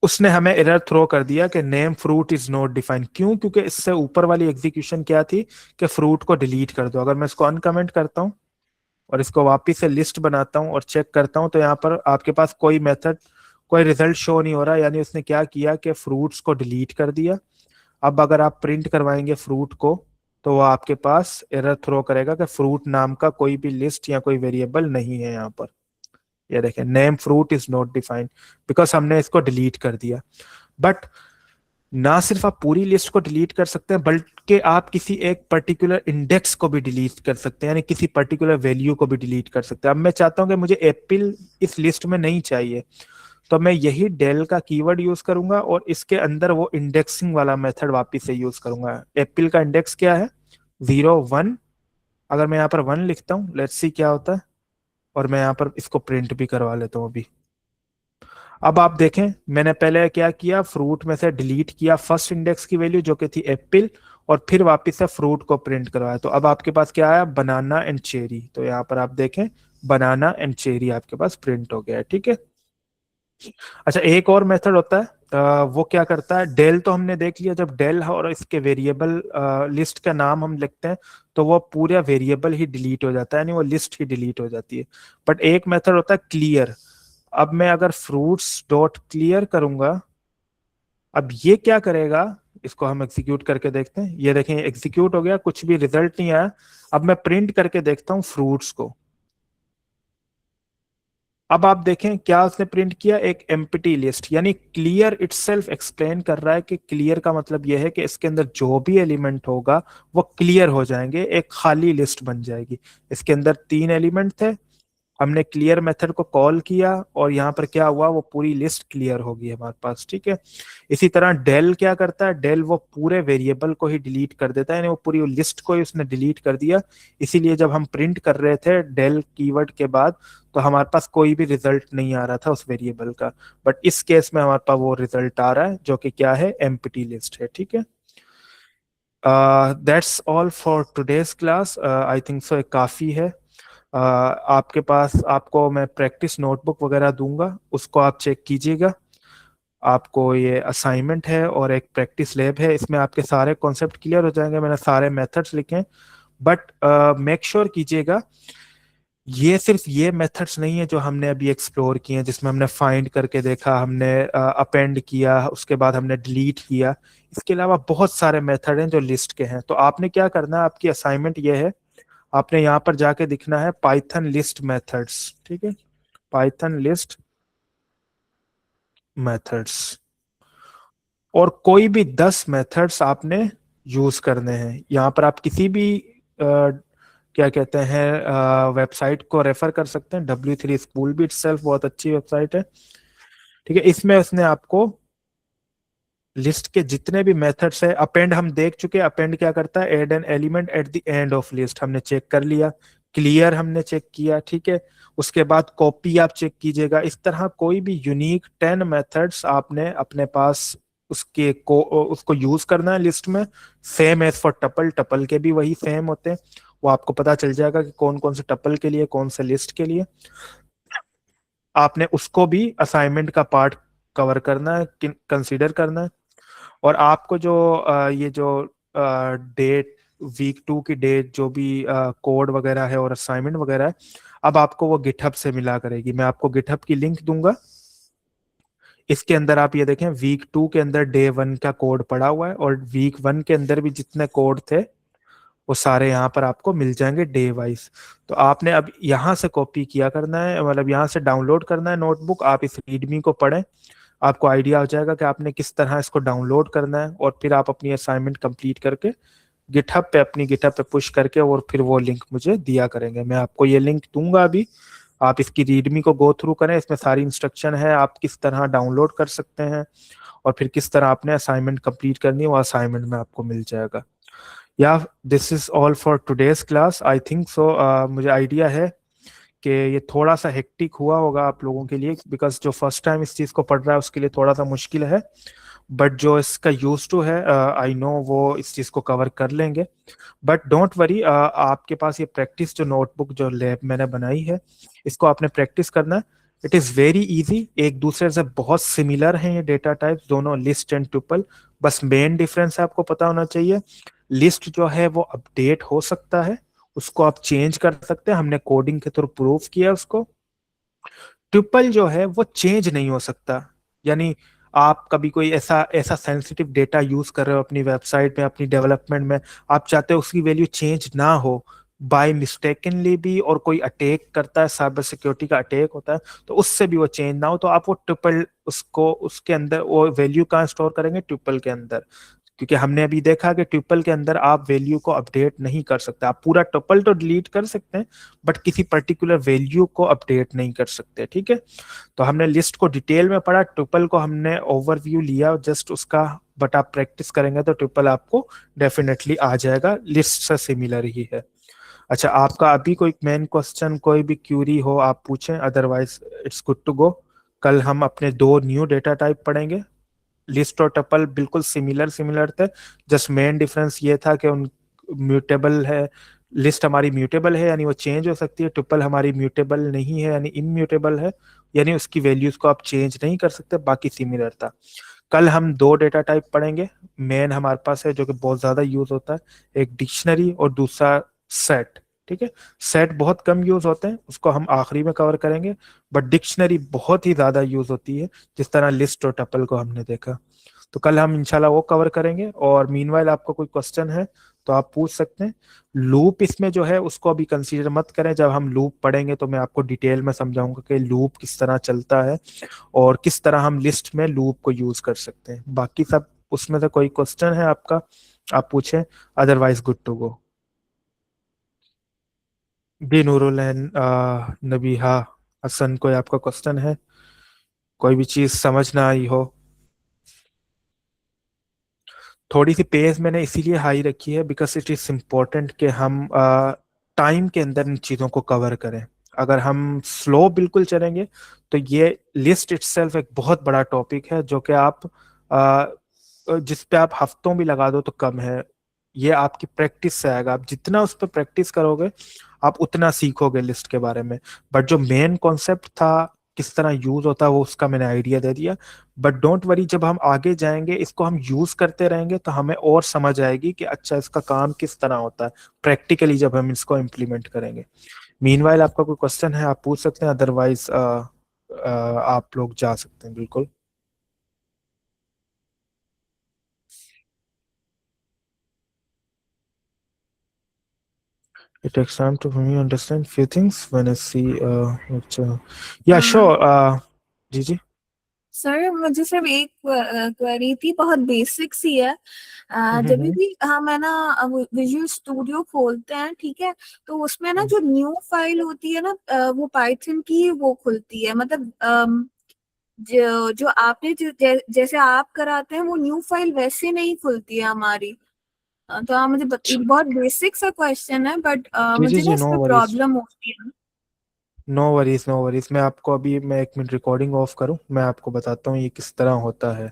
उसने हमें एरर थ्रो कर दिया कि name fruit is not defined. क्यों? क्योंकि इससे ऊपर वाली एग्जीक्यूशन क्या थी कि फ्रूट को डिलीट कर दो। अगर मैं इसको अनकमेंट करता हूं और इसको वापस से लिस्ट बनाता हूं और चेक करता हूं, तो यहाँ पर आपके पास कोई मेथड, कोई रिजल्ट शो नहीं हो रहा। यानी उसने क्या किया कि फ्रूट्स को डिलीट कर दिया। अब अगर आप प्रिंट करवाएंगे फ्रूट को, तो वो आपके पास एरर थ्रो करेगा कि फ्रूट नाम का कोई भी लिस्ट या कोई वेरिएबल नहीं है यहाँ पर। ये देखें, name fruit is not defined, because हमने इसको डिलीट कर दिया। बट ना सिर्फ आप पूरी लिस्ट को डिलीट कर सकते हैं, बल्कि आप किसी एक पर्टिकुलर इंडेक्स को भी डिलीट कर सकते हैं, यानी किसी पर्टिकुलर वैल्यू को भी डिलीट कर सकते हैं। अब मैं चाहता हूं कि मुझे एप्पल इस लिस्ट में नहीं चाहिए, तो मैं यही डेल का कीवर्ड यूज करूंगा और इसके अंदर वो इंडेक्सिंग वाला मेथड वापिस से यूज करूंगा। एप्पल का इंडेक्स क्या है, 0, 1। अगर मैं यहाँ पर 1 लिखता हूँ, लेट्स सी क्या होता है, और मैं यहाँ पर इसको प्रिंट भी करवा लेता हूँ अभी। अब आप देखें, मैंने पहले क्या किया, फ्रूट में से डिलीट किया फर्स्ट इंडेक्स की वैल्यू जो कि थी एप्पल, और फिर वापस से फ्रूट को प्रिंट करवाया। तो अब आपके पास क्या आया, बनाना एंड चेरी। तो यहाँ पर आप देखें, बनाना एंड चेरी आपके पास प्रिंट हो गया है, ठीक है। अच्छा, एक और मेथड होता है, वो क्या करता है, डेल तो हमने देख लिया, जब डेल और इसके वेरिएबल लिस्ट का नाम हम लिखते हैं तो वो पूरा वेरिएबल ही डिलीट हो जाता है, यानी वो लिस्ट ही डिलीट हो जाती है। बट एक मेथड होता है क्लियर। अब मैं अगर फ्रूट्स डॉट क्लियर करूंगा, अब ये क्या करेगा, इसको हम एग्जीक्यूट करके देखते हैं। ये देखें एग्जीक्यूट हो गया, कुछ भी रिजल्ट नहीं आया। अब मैं प्रिंट करके देखता हूँ फ्रूट्स को। अब आप देखें क्या उसने प्रिंट किया, एक एम्प्टी लिस्ट, यानी क्लियर इटसेल्फ एक्सप्लेन कर रहा है कि क्लियर का मतलब यह है कि इसके अंदर जो भी एलिमेंट होगा वो क्लियर हो जाएंगे, एक खाली लिस्ट बन जाएगी। इसके अंदर 3 एलिमेंट थे, हमने क्लियर मेथड को कॉल किया और यहाँ पर क्या हुआ, वो पूरी लिस्ट क्लियर होगी हमारे पास, ठीक है। इसी तरह डेल क्या करता है, डेल वो पूरे वेरिएबल को ही डिलीट कर देता है, यानी वो पूरी लिस्ट को ही उसने डिलीट कर दिया। इसीलिए जब हम प्रिंट कर रहे थे डेल कीवर्ड के बाद, तो हमारे पास कोई भी रिजल्ट नहीं आ रहा था उस वेरिएबल का। बट इस केस में हमारे पास वो रिजल्ट आ रहा है जो कि क्या है, एम्प्टी लिस्ट है, ठीक है। That's all for today's class, I think so काफी है। आपके पास, आपको मैं प्रैक्टिस नोटबुक वगैरह दूंगा, उसको आप चेक कीजिएगा। आपको ये असाइनमेंट है और एक प्रैक्टिस लैब है, इसमें आपके सारे कॉन्सेप्ट क्लियर हो जाएंगे। मैंने सारे मेथड्स लिखे हैं, बट मेक श्योर कीजिएगा ये सिर्फ ये मेथड्स नहीं है जो हमने अभी एक्सप्लोर किए हैं, जिसमें हमने फाइंड करके देखा, हमने अपेंड किया, उसके बाद हमने डिलीट किया। इसके अलावा बहुत सारे मेथड हैं जो लिस्ट के हैं। तो आपने क्या करना है, आपकी असाइनमेंट ये है, आपने यहाँ पर जाके दिखना है पाइथन लिस्ट मेथड्स, ठीक है, पाइथन लिस्ट मेथड्स, और कोई भी 10 मेथड्स आपने यूज करने हैं। यहाँ पर आप किसी भी क्या कहते हैं वेबसाइट को रेफर कर सकते हैं, W3 स्कूल भी इटसेल्फ बहुत अच्छी वेबसाइट है, ठीक है। इसमें उसने आपको लिस्ट के जितने भी मेथड्स है, अपेंड हम देख चुके हैं, अपेंड क्या करता है, add an element at the end of list, हमने चेक कर लिया। क्लियर हमने चेक किया, ठीक है। उसके बाद कॉपी आप चेक कीजिएगा। इस तरह कोई भी यूनिक 10 मेथड्स आपने अपने पास उसको यूज करना है लिस्ट में। Same as for tuple, tuple के भी वही सेम होते हैं, वो आपको पता चल जाएगा कि कौन कौन से टपल के लिए, कौन से लिस्ट के लिए। आपने उसको भी असाइनमेंट का पार्ट कवर करना है, कंसीडर करना है। और आपको जो ये जो डेट, वीक 2 की डेट, जो भी कोड वगैरह है और असाइनमेंट वगैरह है, अब आपको वो गिटहब से मिला करेगी। मैं आपको गिटहब की लिंक दूंगा, इसके अंदर आप ये देखें वीक 2 के अंदर डे 1 का कोड पड़ा हुआ है, और वीक 1 के अंदर भी जितने कोड थे वो सारे यहाँ पर आपको मिल जाएंगे डे वाइज। तो आपने अब यहाँ से कॉपी किया करना है, मतलब यहाँ से डाउनलोड करना है नोटबुक। आप इस रीडमी को पढ़ें, आपको आइडिया हो जाएगा कि आपने किस तरह इसको डाउनलोड करना है, और फिर आप अपनी असाइनमेंट कंप्लीट करके गिटहब पे, अपनी गिटहब पे पुश करके, और फिर वो लिंक मुझे दिया करेंगे। मैं आपको ये लिंक दूंगा अभी, आप इसकी रीडमी को गो थ्रू करें, इसमें सारी इंस्ट्रक्शन है, आप किस तरह डाउनलोड कर सकते हैं और फिर किस तरह आपने असाइनमेंट कंप्लीट करनी है, वो असाइनमेंट में आपको मिल जाएगा। या this is all for today's class, I think so. मुझे आइडिया है कि ये थोड़ा सा हेक्टिक हुआ होगा आप लोगों के लिए, बिकॉज जो फर्स्ट टाइम इस चीज़ को पढ़ रहा है उसके लिए थोड़ा सा मुश्किल है, बट जो इसका यूज टू है, आई नो वो इस चीज़ को कवर कर लेंगे। बट डोंट वरी, आपके पास ये प्रैक्टिस जो नोटबुक जो लैब मैंने बनाई है, इसको आपने प्रैक्टिस करना है। इट इज़ वेरी इजी, एक दूसरे से बहुत सिमिलर हैं ये डेटा टाइप्स दोनों, लिस्ट एंड ट्यूपल। बस मेन डिफरेंस है आपको पता होना चाहिए, लिस्ट जो है वो अपडेट हो सकता है, उसको आप चेंज कर सकते हैं, हमने कोडिंग के थ्रू प्रूफ किया उसको। ट्रिपल जो है वो चेंज नहीं हो सकता, यानी आप कभी कोई ऐसा ऐसा सेंसिटिव डेटा यूज कर रहे हो अपनी वेबसाइट में, अपनी डेवलपमेंट में, आप चाहते हो उसकी वैल्यू चेंज ना हो बाय मिस्टेकनली भी, और कोई अटैक करता है, साइबर सिक्योरिटी का अटैक होता है, तो उससे भी वो चेंज ना हो, तो आप वो ट्रिपल उसको उसके अंदर वो वैल्यू कहाँ स्टोर करेंगे, ट्रिपल के अंदर। क्योंकि हमने अभी देखा कि ट्यूपल के अंदर आप वैल्यू को अपडेट नहीं कर सकते, आप पूरा ट्यूपल तो डिलीट कर सकते हैं बट किसी पर्टिकुलर वैल्यू को अपडेट नहीं कर सकते, ठीक है। तो हमने लिस्ट को डिटेल में पढ़ा, ट्यूपल को हमने ओवरव्यू लिया जस्ट उसका, बट आप प्रैक्टिस करेंगे तो ट्यूपल आपको डेफिनेटली आ जाएगा, लिस्ट से सिमिलर ही है। अच्छा, आपका अभी कोई मेन क्वेश्चन, कोई भी क्यूरी हो आप पूछें, otherwise it's good to go. कल हम अपने 2 न्यू डेटा टाइप पढ़ेंगे, लिस्ट और टपल बिल्कुल सिमिलर सिमिलर थे, जस्ट मेन डिफरेंस ये था कि उन म्यूटेबल है, लिस्ट हमारी म्यूटेबल है यानी वो चेंज हो सकती है, ट्युपल हमारी म्यूटेबल नहीं है यानी इनम्यूटेबल है, यानी उसकी वैल्यूज को आप चेंज नहीं कर सकते, बाकी सिमिलर था। कल हम दो डेटा टाइप पढ़ेंगे, मेन हमारे पास है जो कि बहुत ज्यादा यूज होता है, एक डिक्शनरी और दूसरा सेट। ठीक है, सेट बहुत कम यूज होते हैं, उसको हम आखिरी में कवर करेंगे, बट डिक्शनरी बहुत ही ज्यादा यूज होती है, जिस तरह लिस्ट और टपल को हमने देखा। तो कल हम इंशाल्लाह वो कवर करेंगे। और मीनवाइल आपको कोई क्वेश्चन है तो आप पूछ सकते हैं। लूप इसमें जो है उसको अभी कंसीडर मत करें, जब हम लूप पढ़ेंगे तो मैं आपको डिटेल में समझाऊंगा कि लूप किस तरह चलता है और किस तरह हम लिस्ट में लूप को यूज कर सकते हैं। बाकी सब उसमें से कोई क्वेश्चन है आपका, आप पूछें, अदरवाइज गुड टू गो। जी नूरुल नबीहा हसन, कोई आपका क्वेश्चन है, कोई भी चीज समझ ना आई हो? थोड़ी सी पेस मैंने इसीलिए हाई रखी है बिकॉज इट इज इम्पोर्टेंट कि हम टाइम के अंदर इन चीज़ों को कवर करें। अगर हम स्लो बिल्कुल चलेंगे तो ये लिस्ट इटसेल्फ एक बहुत बड़ा टॉपिक है जो कि आप जिस पे आप हफ्तों भी लगा दो तो कम है। ये आपकी प्रैक्टिस से आएगा, आप जितना उस पर प्रैक्टिस करोगे आप उतना सीखोगे लिस्ट के बारे में। बट जो मेन कॉन्सेप्ट था किस तरह यूज होता है वो उसका मैंने आइडिया दे दिया। बट डोंट वरी, जब हम आगे जाएंगे इसको हम यूज करते रहेंगे तो हमें और समझ आएगी कि अच्छा इसका काम किस तरह होता है प्रैक्टिकली जब हम इसको इम्प्लीमेंट करेंगे। मीनवाइल आपका कोई क्वेश्चन है आप पूछ सकते हैं, अदरवाइज आप लोग जा सकते हैं बिल्कुल। It takes time to for me understand few things when I see yeah sure जी जी। सर मुझे सिर्फ एक क्वेरी थी, बहुत बेसिक सी है। जब हम्म भी हम है ना विजुअल स्टूडियो खोलते हैं, ठीक है, तो उसमें ना जो न्यू फाइल होती है ना, वो पाइथन की वो खुलती है, मतलब जो जो आपने जैसे आप कराते हैं वो न्यू फाइल वैसे नहीं खुलती है हमारी। तो आप मुझे एक बहुत बेसिक सा क्वेश्चन है, बट जी जी मुझे ना जी, नो इसमें वरीज, प्रॉब्लम होती है। No worries no worries. मैं आपको अभी, मैं एक मिनट रिकॉर्डिंग ऑफ करूं, मैं आपको बताता हूँ ये किस तरह होता है।